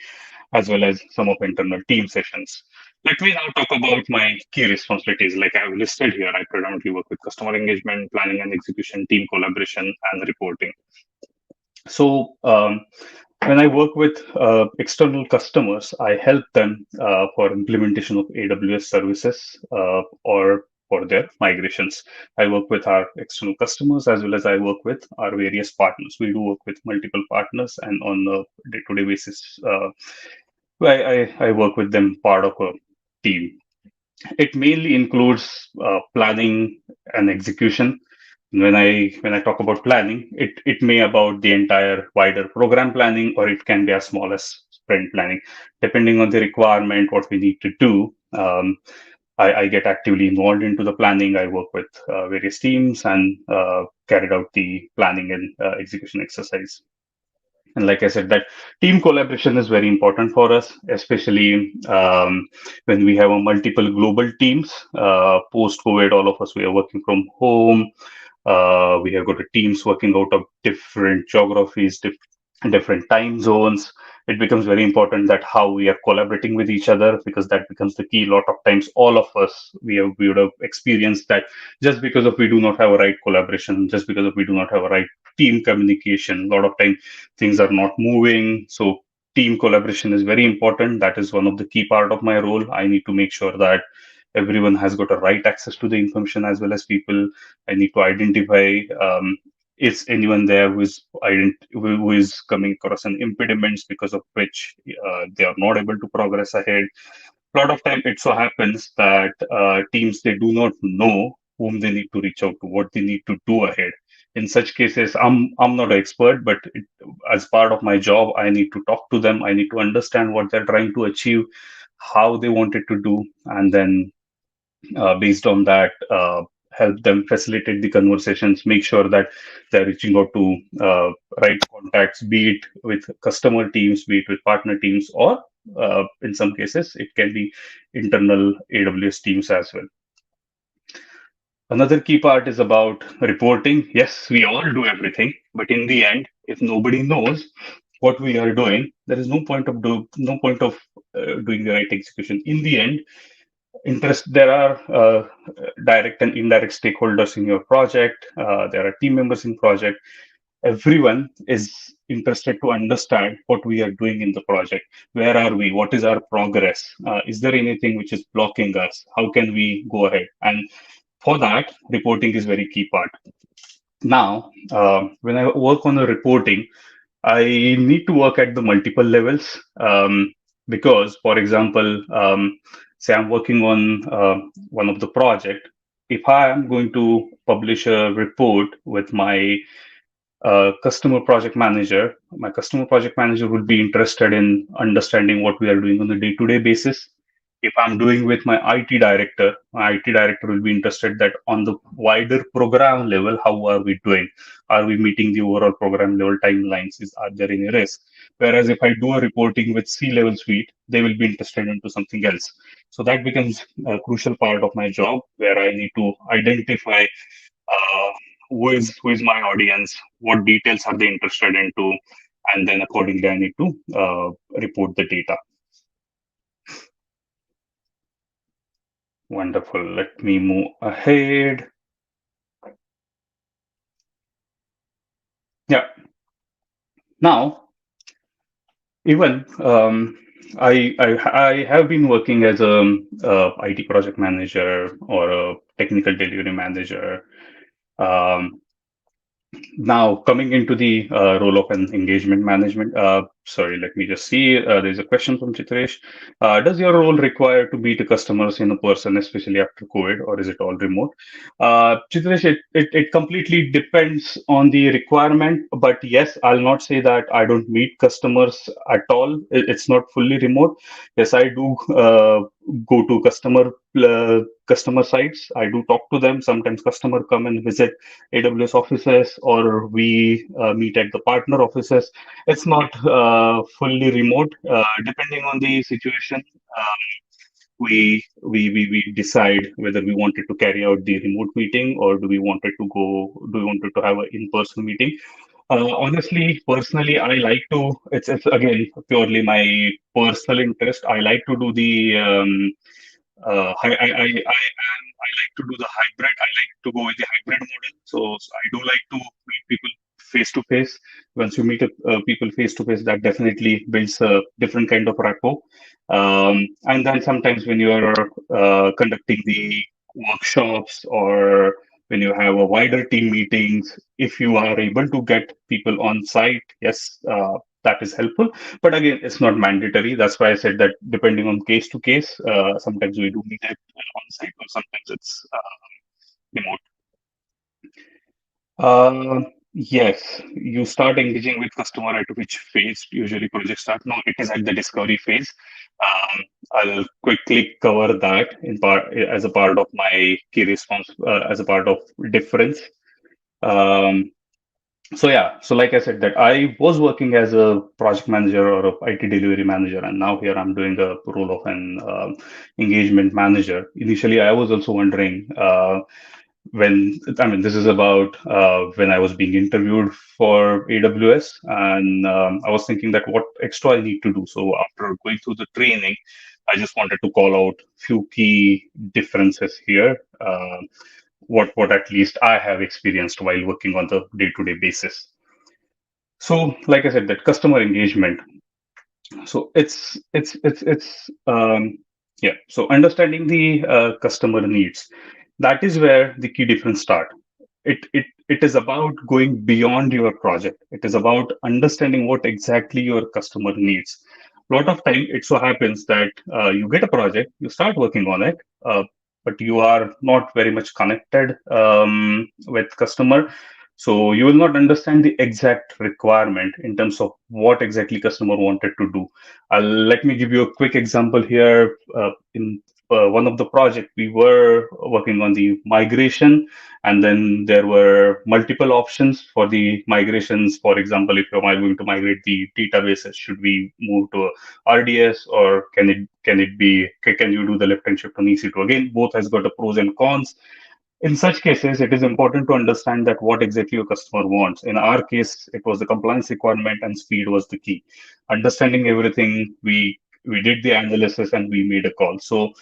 as well as some of internal team sessions. Let me now talk about my key responsibilities. Like I have listed here, I predominantly work with customer engagement, planning and execution, team collaboration, and reporting. So when I work with external customers, I help them for implementation of AWS services or for their migrations. I work with our external customers as well as I work with our various partners. We do work with multiple partners, and on a day-to-day basis, I work with them part of a team. It mainly includes planning and execution. When I talk about planning, it may about the entire wider program planning, or it can be as small as sprint planning, depending on the requirement, what we need to do. I get actively involved into the planning. I work with various teams and carried out the planning and execution exercise. And like I said, that team collaboration is very important for us, especially when we have a multiple global teams. Post COVID, all of us we are working from home. We have got teams working out of different geographies, different time zones. It becomes very important that how we are collaborating with each other, because that becomes the key. A lot of times, all of us we would have experienced that just because of we do not have a right collaboration, just because of we do not have a right team communication. A lot of time things are not moving. So team collaboration is very important. That is one of the key part of my role. I need to make sure that everyone has got a right access to the information as well as people. I need to identify is anyone there who is coming across an impediments because of which they are not able to progress ahead. A lot of time it so happens that teams, they do not know whom they need to reach out to, what they need to do ahead. In such cases, I'm not an expert, but as part of my job, I need to talk to them. I need to understand what they're trying to achieve, how they want it to do, and then based on that, help them facilitate the conversations, make sure that they're reaching out to right contacts, be it with customer teams, be it with partner teams, or in some cases, it can be internal AWS teams as well. Another key part is about reporting. Yes, we all do everything, but in the end, if nobody knows what we are doing, there is no point of doing the right execution. In the end, there are direct and indirect stakeholders in your project. There are team members in project. everyone is interested to understand what we are doing in the project. Where are we? What is our progress? Is there anything which is blocking us? How can we go ahead? And for that, reporting is very key part. Now, when I work on the reporting, I need to work at the multiple levels because, for example, say I'm working on one of the project. If I am going to publish a report with my customer project manager, my customer project manager would be interested in understanding what we are doing on a day-to-day basis. If I'm doing with my IT director will be interested that on the wider program level, how are we doing? Are we meeting the overall program level timelines? Are there any risks? Whereas if I do a reporting with C-level suite, they will be interested into something else. So that becomes a crucial part of my job where I need to identify uh, who is my audience, what details are they interested into, and then accordingly I need to report the data. Wonderful. Let me move ahead. Yeah. Now, even I have been working as a, IT project manager or a technical delivery manager. Um, Now, coming into the role of an engagement management, sorry, let me just see. There's a question from Chitresh. Does your role require to meet the customers in a person, especially after COVID, or is it all remote? Chitresh, it completely depends on the requirement, but yes, I'll not say that I don't meet customers at all. It's not fully remote. Yes, I do go to customer sites. I do talk to them. Sometimes customer come and visit AWS offices or we meet at the partner offices. It's not fully remote. Depending on the situation, we decide whether we wanted to carry out the remote meeting or do we wanted to have an in-person meeting. Honestly, personally, I like to. It's again purely my personal interest. I like to do the I like to do the hybrid. I like to go with the hybrid model. So I do like to meet people face to face. Once you meet people face to face, that definitely builds a different kind of rapport. And then sometimes when you are conducting the workshops or when you have a wider team meetings, if you are able to get people on site, yes, that is helpful. But again, it's not mandatory. That's why I said that depending on case to case, sometimes we do meet at on site or sometimes it's remote. Yes, you start engaging with customer at which phase usually projects start? No, it is at the discovery phase. I'll quickly cover that in part as a part of my key response as a part of difference. Um, so yeah, so like I said, that I was working as a project manager or a IT delivery manager, and now here I'm doing the role of an engagement manager. Initially, I was also wondering when I mean this is about when I was being interviewed for AWS, and I was thinking that what extra I need to do. So after going through the training, I just wanted to call out few key differences here. What at least I have experienced while working on the day-to-day basis. So, like I said, that customer engagement. So it's yeah. So understanding the customer needs. That is where the key difference start. It is about going beyond your project. It is about understanding what exactly your customer needs. A lot of time, it so happens that you get a project, you start working on it, but you are not very much connected with customer. So you will not understand the exact requirement in terms of what exactly customer wanted to do. Let me give you a quick example here. In one of the project, we were working on the migration, and then there were multiple options for the migrations. For example, if you're going to migrate the databases, should we move to RDS or can you do the lift and shift on EC2? Again, both has got the pros and cons. In such cases, it is important to understand that what exactly your customer wants. In our case, it was the compliance requirement and speed was the key. Understanding everything, we did the analysis and we made a call. So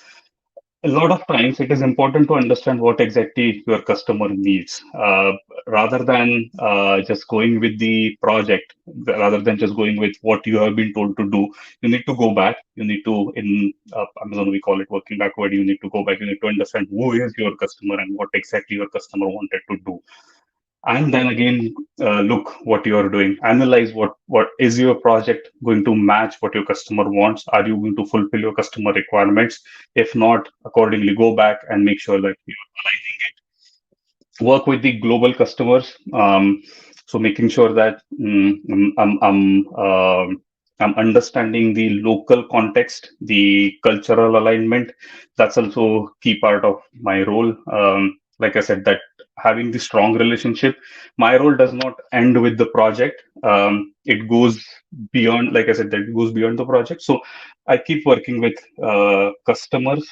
a lot of times it is important to understand what exactly your customer needs. rather than just going with the project, rather than just going with what you have been told to do, you need to go back. You need to, in Amazon, we call it working backward. You need to go back. You need to understand who is your customer and what exactly your customer wanted to do. And then again, look what you are doing. Analyze what is your project going to match what your customer wants. Are you going to fulfill your customer requirements? If not, accordingly go back and make sure that you're aligning it. Work with the global customers. So making sure that I'm understanding the local context, the cultural alignment. That's also key part of my role. Like I said, that having the strong relationship, my role does not end with the project. It goes beyond, like I said, that goes beyond the project. So I keep working with customers.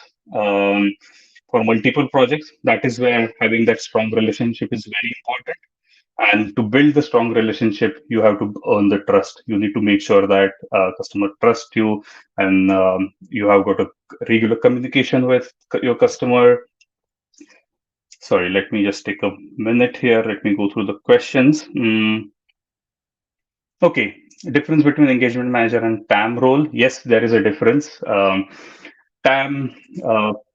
For multiple projects. That is where having that strong relationship is very important. And to build the strong relationship, you have to earn the trust. You need to make sure that customer trust you, and you have got a regular communication with your customer. Sorry, let me just take a minute here. Let me go through the questions. Okay, difference between engagement manager and TAM role. Yes, there is a difference. TAM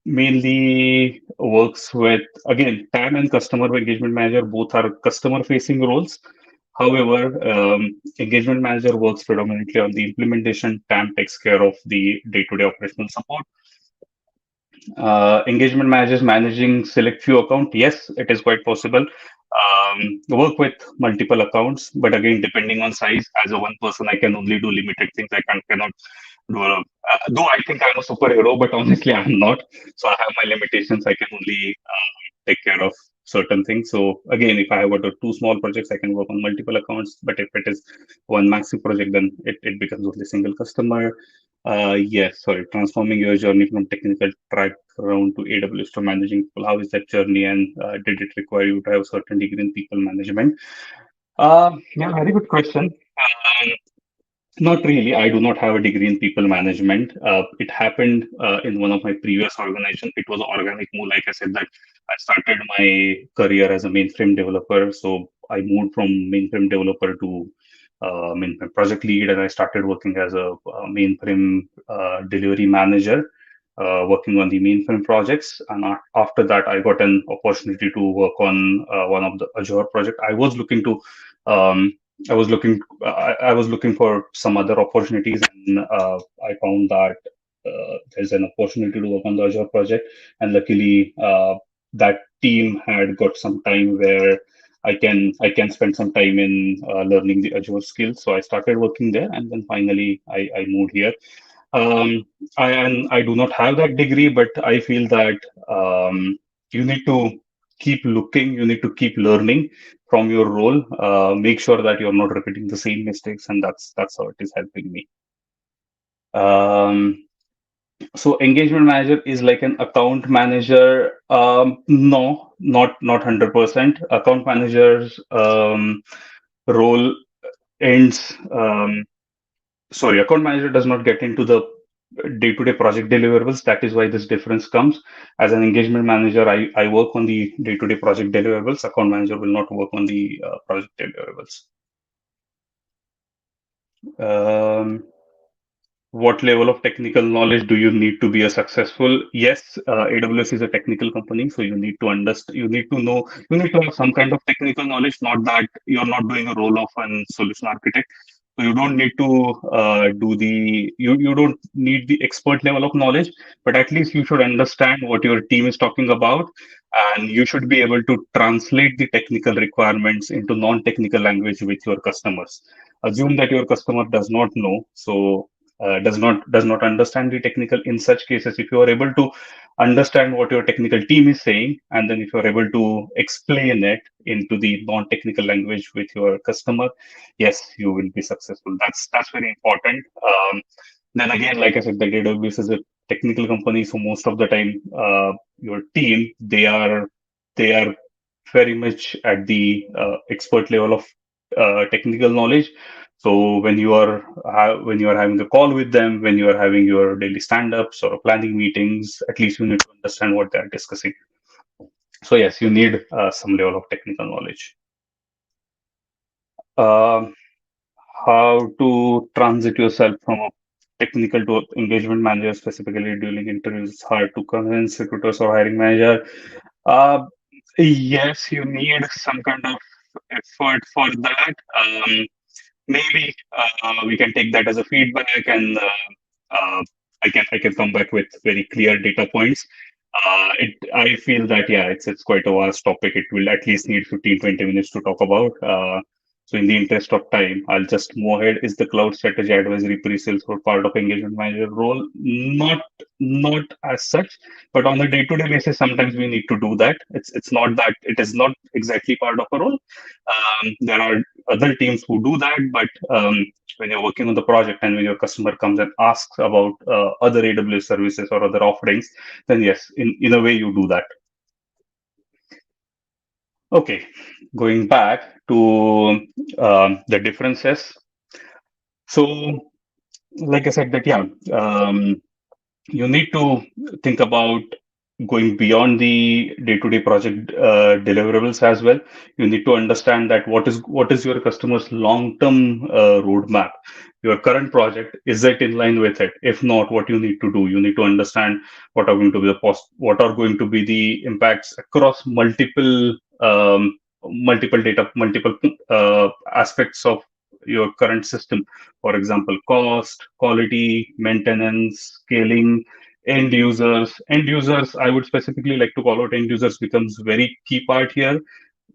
mainly works with, again, TAM and customer engagement manager both are customer facing roles. However, engagement manager works predominantly on the implementation. TAM takes care of the day-to-day operational support. Engagement managers managing select few account. Yes, it is quite possible. Work with multiple accounts, but again, depending on size, as a one person, I can only do limited things. Cannot do though I think I'm a superhero, but honestly, I'm not. So I have my limitations. I can only take care of certain things. So again, if I have got two small projects, I can work on multiple accounts. But if it is one massive project, then it becomes only single customer. Yes, sorry, transforming your journey from technical track around to AWS to managing people. How is that journey, and did it require you to have a certain degree in people management? Yeah, very good question. Not really. I do not have a degree in people management. It happened in one of my previous organizations. It was an organic move. Like I said, that I started my career as a mainframe developer. So I moved from mainframe developer to mainframe project lead, and I started working as a mainframe delivery manager, working on the mainframe projects. And after that, I got an opportunity to work on one of the Azure project. Um, I was looking for some other opportunities, and I found that there's an opportunity to work on the Azure project. And luckily, that team had got some time where I can spend some time in learning the Azure skills. So I started working there, and then finally I moved here. Um, I do not have that degree, but I feel that you need to keep looking, you need to keep learning from your role. Make sure that you're not repeating the same mistakes, and that's how it is helping me. Um, so engagement manager is like an account manager. No, not 100%. Account manager's role ends. Sorry, account manager does not get into the day-to-day project deliverables. That is why this difference comes. As an engagement manager, I work on the day-to-day project deliverables. Account manager will not work on the project deliverables. Um, what level of technical knowledge do you need to be a successful? Yes, AWS is a technical company, so you need to understand, you need to know, you need to have some kind of technical knowledge, not that you're not doing a role of a solution architect. So you don't need to you don't need the expert level of knowledge, but at least you should understand what your team is talking about, and you should be able to translate the technical requirements into non-technical language with your customers. Assume that your customer does not know, so does not understand the technical. In such cases, if you are able to understand what your technical team is saying, and then if you are able to explain it into the non-technical language with your customer, yes, you will be successful. That's very important. Then again, like I said, the AWS is a technical company, so most of the time, your team they are very much at the expert level of technical knowledge. So when you are having a call with them, when you are having your daily stand-ups or planning meetings, at least you need to understand what they are discussing. So yes, you need some level of technical knowledge. Um how to transit yourself from a technical to engagement manager, specifically during interviews. It's hard to convince recruiters or hiring manager. Uh, yes, you need some kind of effort for that. Maybe we can take that as a feedback, and I can come back with very clear data points. I feel that yeah, it's quite a vast topic. It will at least need 15-20 minutes to talk about. So in the interest of time, I'll just move ahead. Is the cloud strategy advisory pre-sales or part of engagement manager role? Not as such, but on a day-to-day basis, sometimes we need to do that. It's not that it is not exactly part of a role. There are other teams who do that, but when you're working on the project and when your customer comes and asks about other AWS services or other offerings, then yes, in a way you do that. Okay, going back to the differences. So, like I said, that yeah, you need to think about going beyond the day-to-day project deliverables as well. You need to understand that what is your customer's long-term roadmap. Your current project, is it in line with it? If not, what you need to do, you need to understand what are going to be the impacts across multiple aspects of your current system. For example, cost, quality, maintenance, scaling, end users. I would specifically like to call out end users becomes very key part here.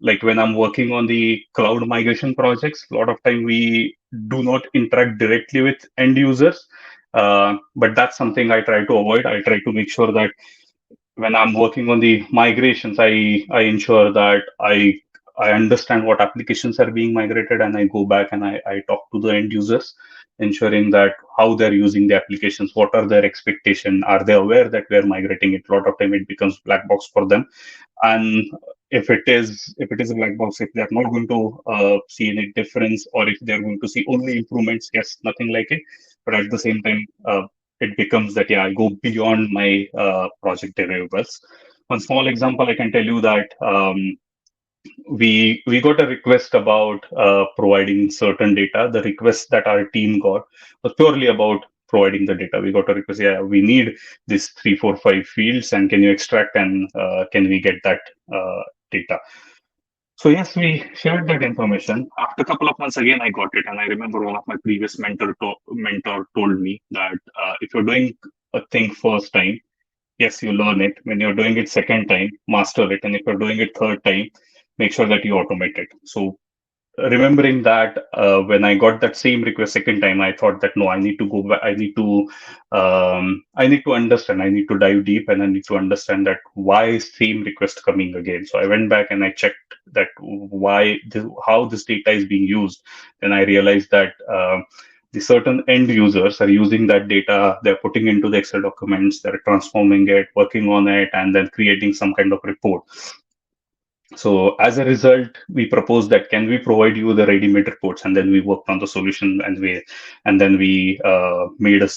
Like when I'm working on the cloud migration projects, a lot of time we do not interact directly with end users, but that's something I try to avoid. I try to make sure that when I'm working on the migrations, I ensure that I understand what applications are being migrated, and I go back and I talk to the end users, ensuring that how they're using the applications, what are their expectation, are they aware that we're migrating it? A lot of time it becomes black box for them, and if it is a black box, if they're not going to see any difference, or if they're going to see only improvements, yes, nothing like it. But at the same time, it becomes that yeah, I go beyond my project deliverables. One small example I can tell you that we got a request about providing certain data. The request that our team got was purely about providing the data. We got a request, yeah, we need this 3 4 5 fields, and can you extract, and can we get that data? So yes, we shared that information. After a couple of months, again, I got it, and I remember one of my previous mentor told me that if you're doing a thing first time, yes, you learn it. When you're doing it second time, master it, and if you're doing it third time, make sure that you automate it. So remembering that when I got that same request second time, I thought that no, I need to go back. I need to understand. I need to dive deep, and I need to understand that why is same request coming again. So I went back and I checked that how this data is being used. Then I realized that. The certain end users are using that data, they're putting into the Excel documents, they're transforming it, working on it, and then creating some kind of report. So as a result, we proposed that can we provide you the ready-made reports, and then we worked on the solution, and then we made a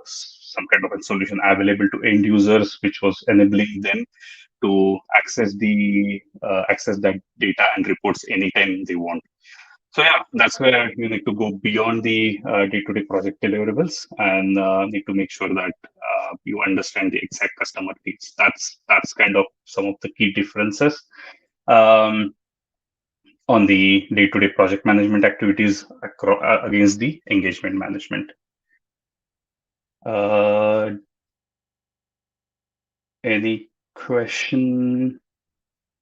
some kind of a solution available to end users, which was enabling them to access that data and reports anytime they want. So yeah, that's where you need to go beyond the day-to-day project deliverables, and need to make sure that you understand the exact customer needs. That's kind of some of the key differences um, on the day-to-day project management activities against the engagement management. Uh, any question?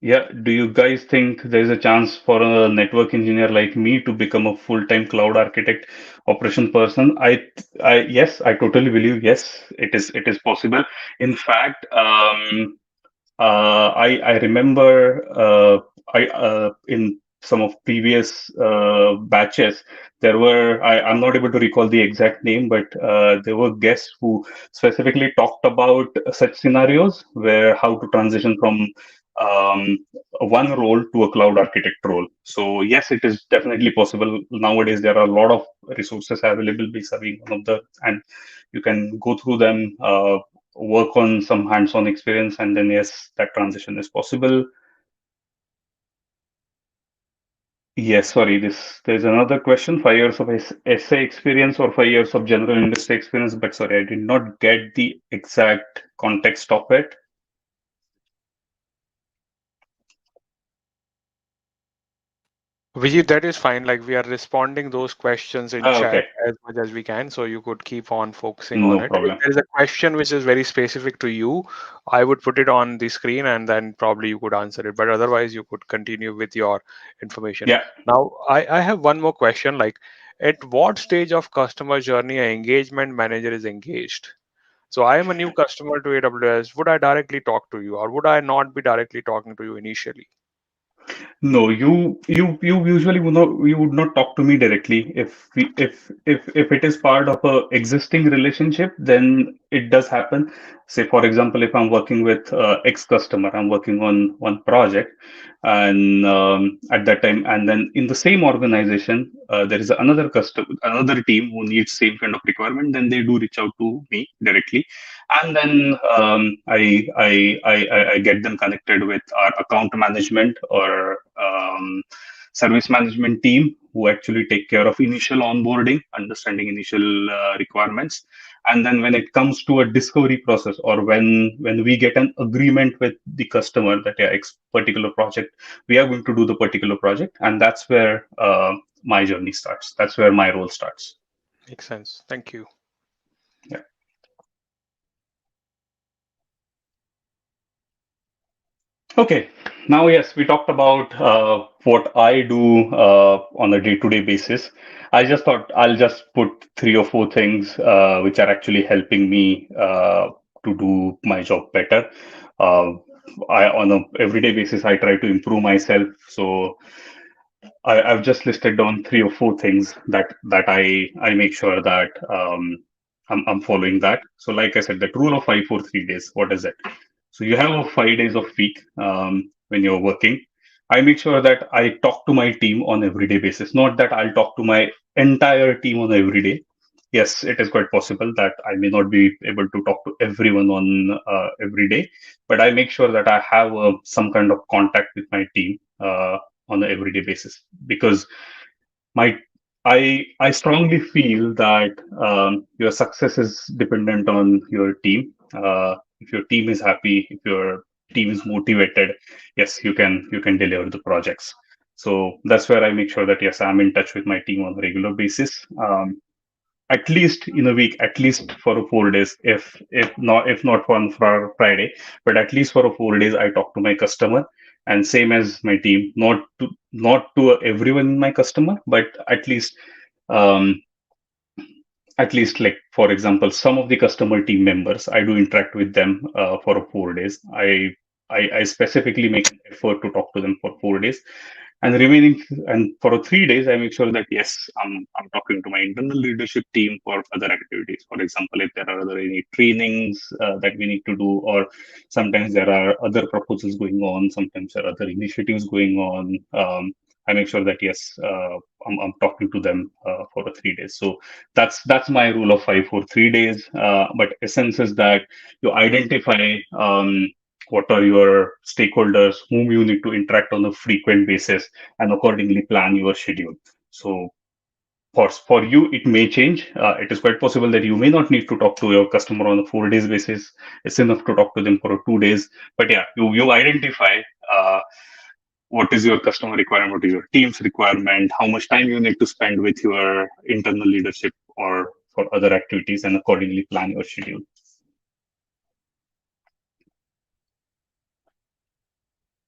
Yeah, do you guys think there's a chance for a network engineer like me to become a full-time cloud architect operation person? Yes, I totally believe yes, it is possible. In fact, I remember I in some of previous batches I'm not able to recall the exact name, but there were guests who specifically talked about such scenarios where how to transition from um, one role to a cloud architect role. So yes, it is definitely possible. Nowadays, there are a lot of resources available vis-a-vis one of the, and you can go through them, work on some hands-on experience, and then, yes, that transition is possible. Yes, sorry. There's another question. 5 years of SA experience or 5 years of general industry experience, but sorry, I did not get the exact context of it. Vijit, that is fine. Like we are responding those questions in chat Okay, as much as we can, so you could keep on focusing on no it. If problem. there is a question which is very specific to you, I would put it on the screen and then probably you could answer it. But otherwise, you could continue with your information. Yeah. Now, I have one more question. Like, at what stage of customer journey an engagement manager is engaged? So I am a new customer to AWS. Would I directly talk to you, or would I not be directly talking to you initially? No, you usually would not talk to me directly. If it is part of a existing relationship, then it does happen. Say for example, if I'm working with X customer, I'm working on one project, and at that time, and then in the same organization, there is another team who needs same kind of requirement. Then they do reach out to me directly, and then I get them connected with our account management or service management team who actually take care of initial onboarding, understanding initial requirements, and then when it comes to a discovery process or when we get an agreement with the customer that yeah, X particular project we are going to do the particular project, and that's where my journey starts. That's where my role starts. Makes sense. Thank you. Yeah. Okay, now yes, we talked about what I do on a day-to-day basis. I just thought I'll just put 3 or 4 things which are actually helping me to do my job better. Uh, on a everyday basis, I try to improve myself. So I've just listed down 3 or 4 things that I make sure that I'm following that. So like I said, that rule of 5 for 3 days. What is it? So you have a 5 days of week when you're working. I make sure that I talk to my team on everyday basis. Not that I'll talk to my entire team on every day. Yes, it is quite possible that I may not be able to talk to everyone on every day, but I make sure that I have some kind of contact with my team on an everyday basis because my I strongly feel that your success is dependent on your team. If your team is happy, if your team is motivated, yes, you can deliver the projects. So that's where I make sure that yes, I'm in touch with my team on a regular basis. At least in a week, at least for 4 days, if not for Friday, but at least for 4 days, I talk to my customer, and same as my team, not to everyone in my customer, but um, at least like for example, some of the customer team members, I do interact with them for 4 days. I specifically make an effort to talk to them for 4 days, and remaining and for 3 days I make sure that yes, I'm talking to my internal leadership team for other activities. For example, if there are other any trainings that we need to do, or sometimes there are other proposals going on, sometimes there are other initiatives going on. I make sure that yes, I'm talking to them for 3 days. So that's my rule of 5 for 3 days. But essence is that you identify what are your stakeholders whom you need to interact on a frequent basis, and accordingly plan your schedule. So for you, it may change. It is quite possible that you may not need to talk to your customer on a 4 days basis. It's enough to talk to them for 2 days. But yeah, you identify uh, what is your customer requirement, what is your team's requirement, how much time you need to spend with your internal leadership or for other activities, and accordingly plan your schedule.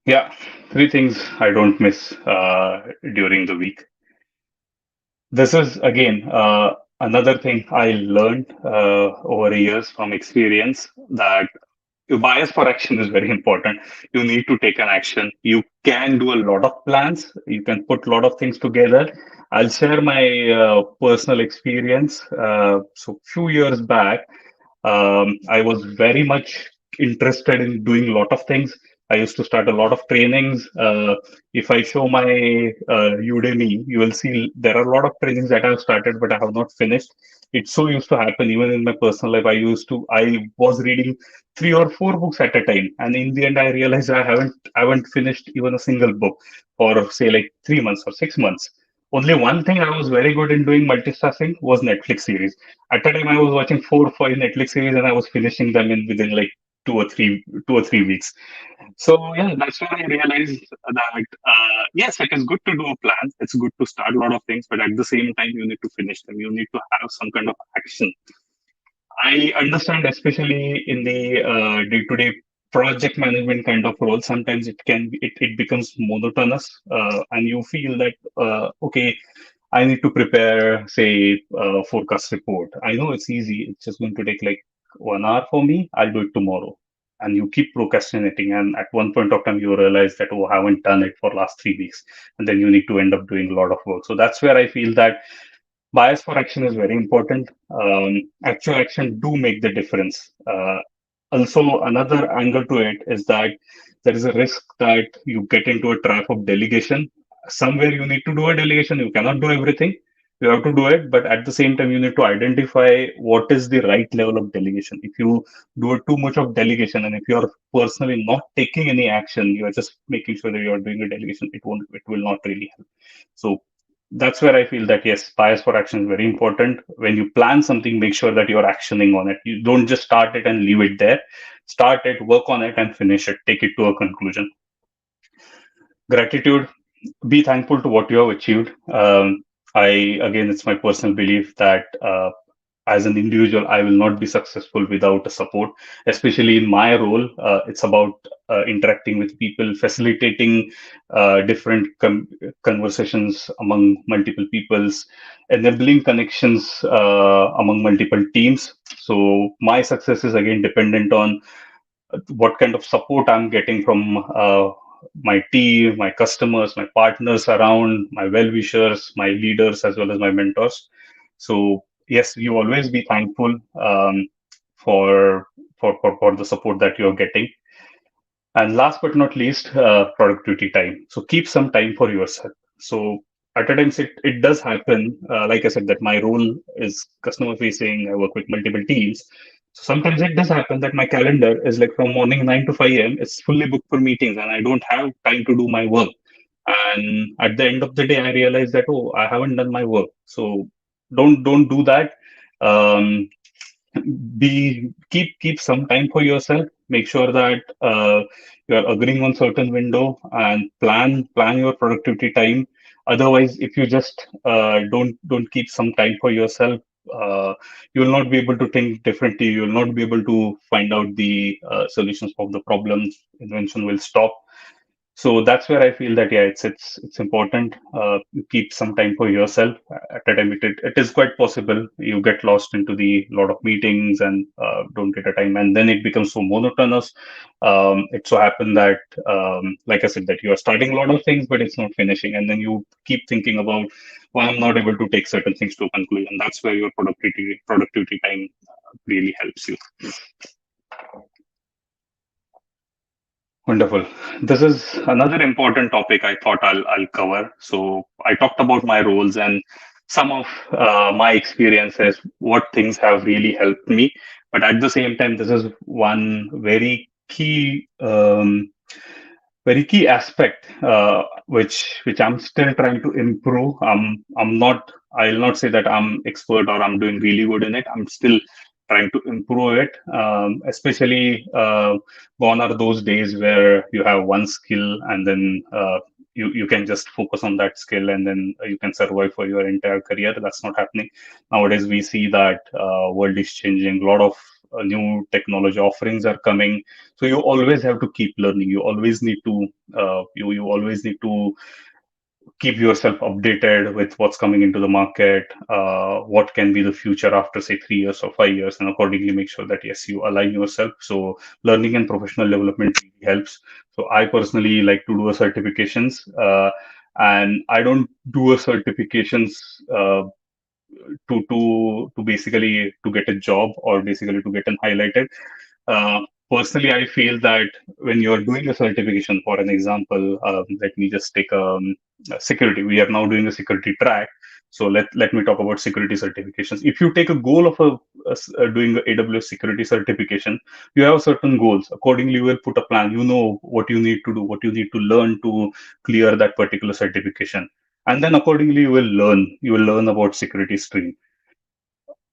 Yeah, 3 things I don't miss during the week. This is again another thing I learned over the years from experience, that your bias for action is very important. You need to take an action. You can do a lot of plans. You can put a lot of things together. I'll share my personal experience. So few years back, I was very much interested in doing a lot of things. I used to start a lot of trainings. If I show my Udemy, you will see there are a lot of trainings that I've started, but I have not finished. It so used to happen even in my personal life. I was reading 3 or 4 books at a time, and in the end, I realized I haven't finished even a single book for say like 3 months or 6 months. Only one thing I was very good in doing multitasking was Netflix series. At a time, I was watching 4 or 5 Netflix series, and I was finishing them in within like 2 or 3 weeks. So yeah, that's when I realized that yes, it is good to do a plan. It's good to start a lot of things, but at the same time, you need to finish them. You need to have some kind of action. I understand, especially in the day-to-day project management kind of role, sometimes it becomes monotonous, and you feel that okay, I need to prepare, say, a forecast report. I know it's easy. It's just going to take like 1 hour for me. I'll do it tomorrow. And you keep procrastinating. And at one point of time, you realize that, oh, I haven't done it for last 3 weeks. And then you need to end up doing a lot of work. So that's where I feel that bias for action is very important. Actual action do make the difference. Also, another angle to it is that there is a risk that you get into a trap of delegation. Somewhere you need to do a delegation. You cannot do everything. You have to do it, but at the same time, you need to identify what is the right level of delegation. If you do too much of delegation, and if you are personally not taking any action, you are just making sure that you are doing a delegation. It will not really help. So that's where I feel that yes, bias for action is very important. When you plan something, make sure that you're actioning on it. You don't just start it and leave it there. Start it, work on it, and finish it. Take it to a conclusion. Gratitude. Be thankful to what you have achieved. I again, it's my personal belief that as an individual, I will not be successful without a support. Especially in my role, it's about interacting with people, facilitating different conversations among multiple peoples, enabling connections among multiple teams. So my success is again dependent on what kind of support I'm getting from my team, my customers, my partners around, my well wishers, my leaders, as well as my mentors. So yes, you always be thankful for, for the support that you're getting. And last but not least, productivity time. So keep some time for yourself. So at times it does happen, like I said, that my role is customer facing. I work with multiple teams. So sometimes it does happen that my calendar is like from morning 9 to 5 a.m. It's fully booked for meetings and I don't have time to do my work. And at the end of the day, I realize that, oh, I haven't done my work. So don't do that. Um, be keep some time for yourself. Make sure that you are agreeing on certain window and plan your productivity time. Otherwise, if you just don't keep some time for yourself, you will not be able to think differently. You will not be able to find out the solutions of the problems. Invention will stop. So that's where I feel that yeah, it's important. You keep some time for yourself. At a time, it is quite possible you get lost into the lot of meetings and don't get a time, and then it becomes so monotonous. It so happened that, like I said, that you are starting a lot of things, but it's not finishing, and then you keep thinking about why I'm not able to take certain things to a conclusion. That's where your productivity time really helps you. Wonderful. This is another important topic I thought I'll cover. So I talked about my roles and some of my experiences, what things have really helped me. But at the same time, this is one very key aspect which I'm still trying to improve. I'll not say that I'm expert or I'm doing really good in it. I'm still trying to improve it. Especially gone are those days where you have one skill and then you can just focus on that skill and then you can survive for your entire career. That's not happening nowadays. We see that world is changing. A lot of new technology offerings are coming, so you always have to keep learning. You always need to you always need to keep yourself updated with what's coming into the market, what can be the future after say 3 years or 5 years, and accordingly make sure that yes, you align yourself. So learning and professional development really helps. So I personally like to do a certifications, and I don't do a certifications uh, to basically to get a job or basically to get an highlighted. uh, Personally, I feel that when you're doing a certification, for an example, let me just take security. We are now doing a security track. So let me talk about security certifications. If you take a goal of doing a AWS security certification, you have certain goals. Accordingly, you will put a plan. You know what you need to do, what you need to learn to clear that particular certification, and then accordingly you will learn. You will learn about security stream.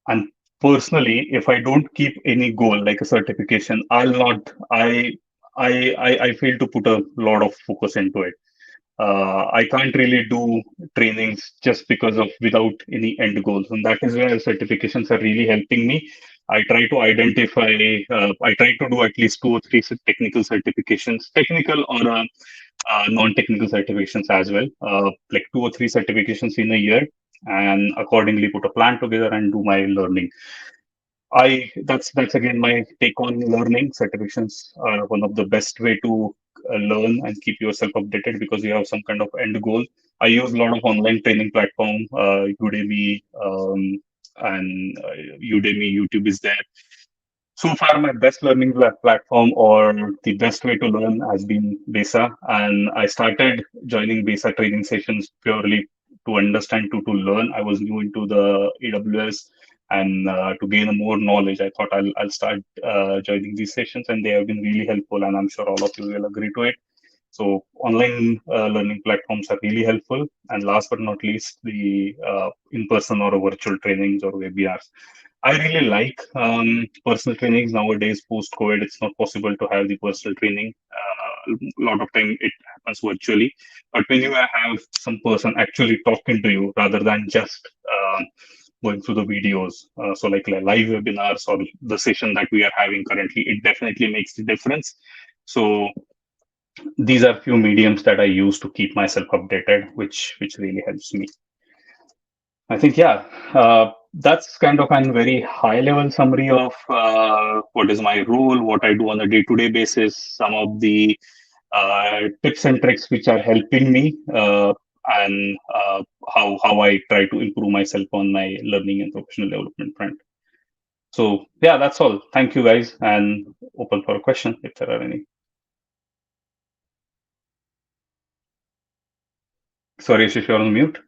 And personally, if I don't keep any goal like a certification, I'll not. I fail to put a lot of focus into it. I can't really do trainings just because of without any end goals, and that is where certifications are really helping me. I try to identify. I try to do at least two or three technical certifications, technical or non-technical certifications as well, like two or three certifications in a year, and accordingly put a plan together and do my learning. That's again my take on learning. Certifications are one of the best way to learn and keep yourself updated because you have some kind of end goal. I use a lot of online training platform, Udemy, and Udemy, YouTube is there. So far, my best learning platform or the best way to learn has been BESA. And I started joining BESA training sessions purely to understand, to learn. I was new into the AWS and to gain more knowledge, I thought I'll start joining these sessions, and they have been really helpful. And I'm sure all of you will agree to it. So online learning platforms are really helpful. And last but not least, the in-person or virtual trainings or webinars. I really like personal trainings nowadays. Post COVID, it's not possible to have the personal training. A lot of time it happens virtually, but when you have some person actually talking to you rather than just going through the videos, so like live webinars or the session that we are having currently, it definitely makes the difference. So these are few mediums that I use to keep myself updated, which really helps me. I think, yeah, that's kind of a very high level summary of what is my role, what I do on a day-to-day basis, some of the tips and tricks which are helping me, and how I try to improve myself on my learning and professional development front. So yeah, that's all. Thank you guys, and open for a question if there are any. Sorry, if you're on mute.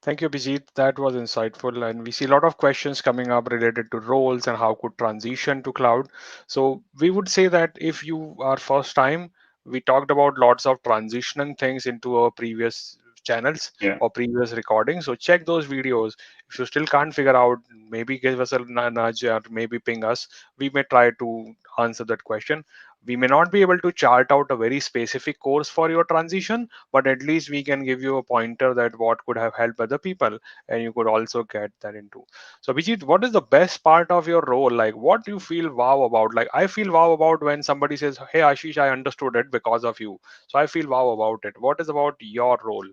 Thank you, Abhijeet. That was insightful. And we see a lot of questions coming up related to roles and how could transition to cloud. So we would say that if you are first time, we talked about lots of transitioning things into our previous channels Yeah. or previous recordings. So check those videos. If you still can't figure out, maybe give us a nudge or maybe ping us. We may try to answer that question. We may not be able to chart out a very specific course for your transition, but at least we can give you a pointer that what could have helped other people, and you could also get that into. So Abhijeet, what is the best part of your role? Like, what do you feel wow about? Like, I feel wow about when somebody says, hey Ashish, I understood it because of you. So I feel wow about it. What is about your role?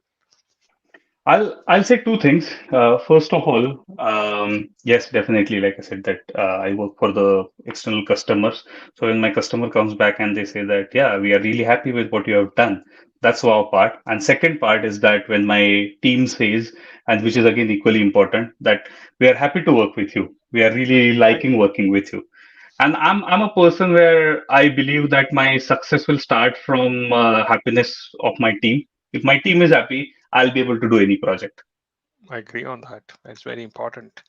I'll say two things. First of all, yes, definitely. Like I said, that I work for the external customers. So when my customer comes back and they say that, yeah, we are really happy with what you have done. That's our part. And second part is that when my team says, and which is again equally important, that we are happy to work with you. We are really Right. liking working with you. And I'm a person where I believe that my success will start from happiness of my team. If my team is happy, I'll be able to do any project. I agree on that. It's very important.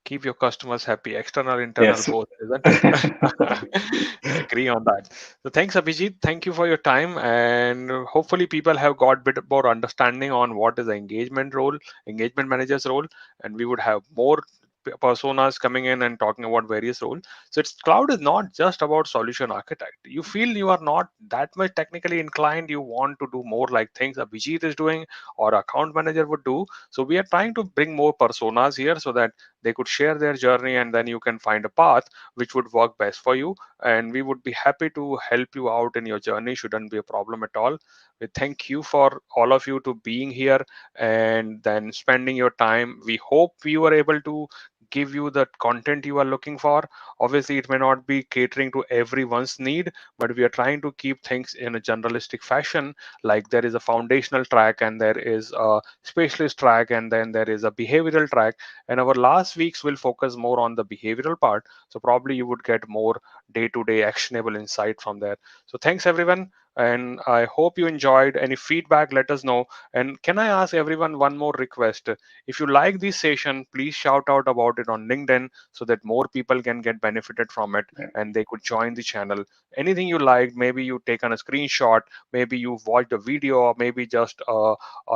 Keep your customers happy, external, internal, Yes. both, isn't it? Agree on that. So thanks, Abhijit. Thank you for your time, and hopefully people have got bit more understanding on what is the engagement role, engagement manager's role, and we would have more personas coming in and talking about various roles. So it's cloud is not just about solution architect. You feel you are not that much technically inclined. You want to do more like things Abhijit is doing or account manager would do. So we are trying to bring more personas here so that they could share their journey, and then you can find a path which would work best for you, and we would be happy to help you out in your journey. Shouldn't be a problem at all. We thank you for all of you to being here and then spending your time. We hope we were able to give you the content you are looking for. Obviously it may not be catering to everyone's need, but we are trying to keep things in a generalistic fashion, like there is a foundational track and there is a specialist track and then there is a behavioral track, and our last weeks will focus more on the behavioral part. So probably you would get more day-to-day actionable insight from there. So thanks everyone, and I hope you enjoyed. Any feedback, let us know. And can I ask everyone one more request? If you like this session, please shout out about it on LinkedIn so that more people can get benefited from it Yeah. and they could join the channel. Anything you like, maybe you taken a screenshot, maybe you watched a video, or maybe just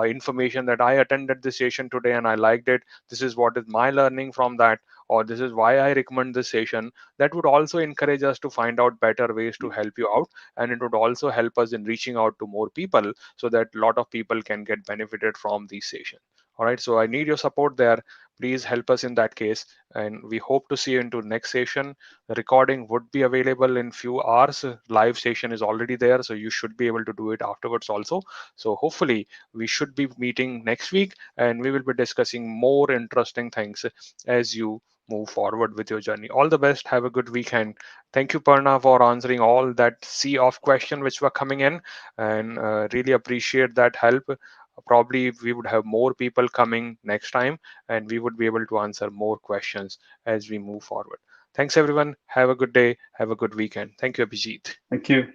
information that I attended the session today and I liked it. This is what is my learning from that, or this is why I recommend this session. That would also encourage us to find out better ways to help you out, and it would also help us in reaching out to more people so that a lot of people can get benefited from these sessions. All right, so I need your support there. Please help us in that case, and we hope to see you into next session. The recording would be available in few hours. Live session is already there, so you should be able to do it afterwards also. So hopefully we should be meeting next week, and we will be discussing more interesting things as you move forward with your journey. All the best. Have a good weekend. Thank you, Purna, for answering all that sea of question which were coming in, and really appreciate that help. Probably we would have more people coming next time, and we would be able to answer more questions as we move forward. Thanks, everyone. Have a good day. Have a good weekend. Thank you, Abhijeet. Thank you.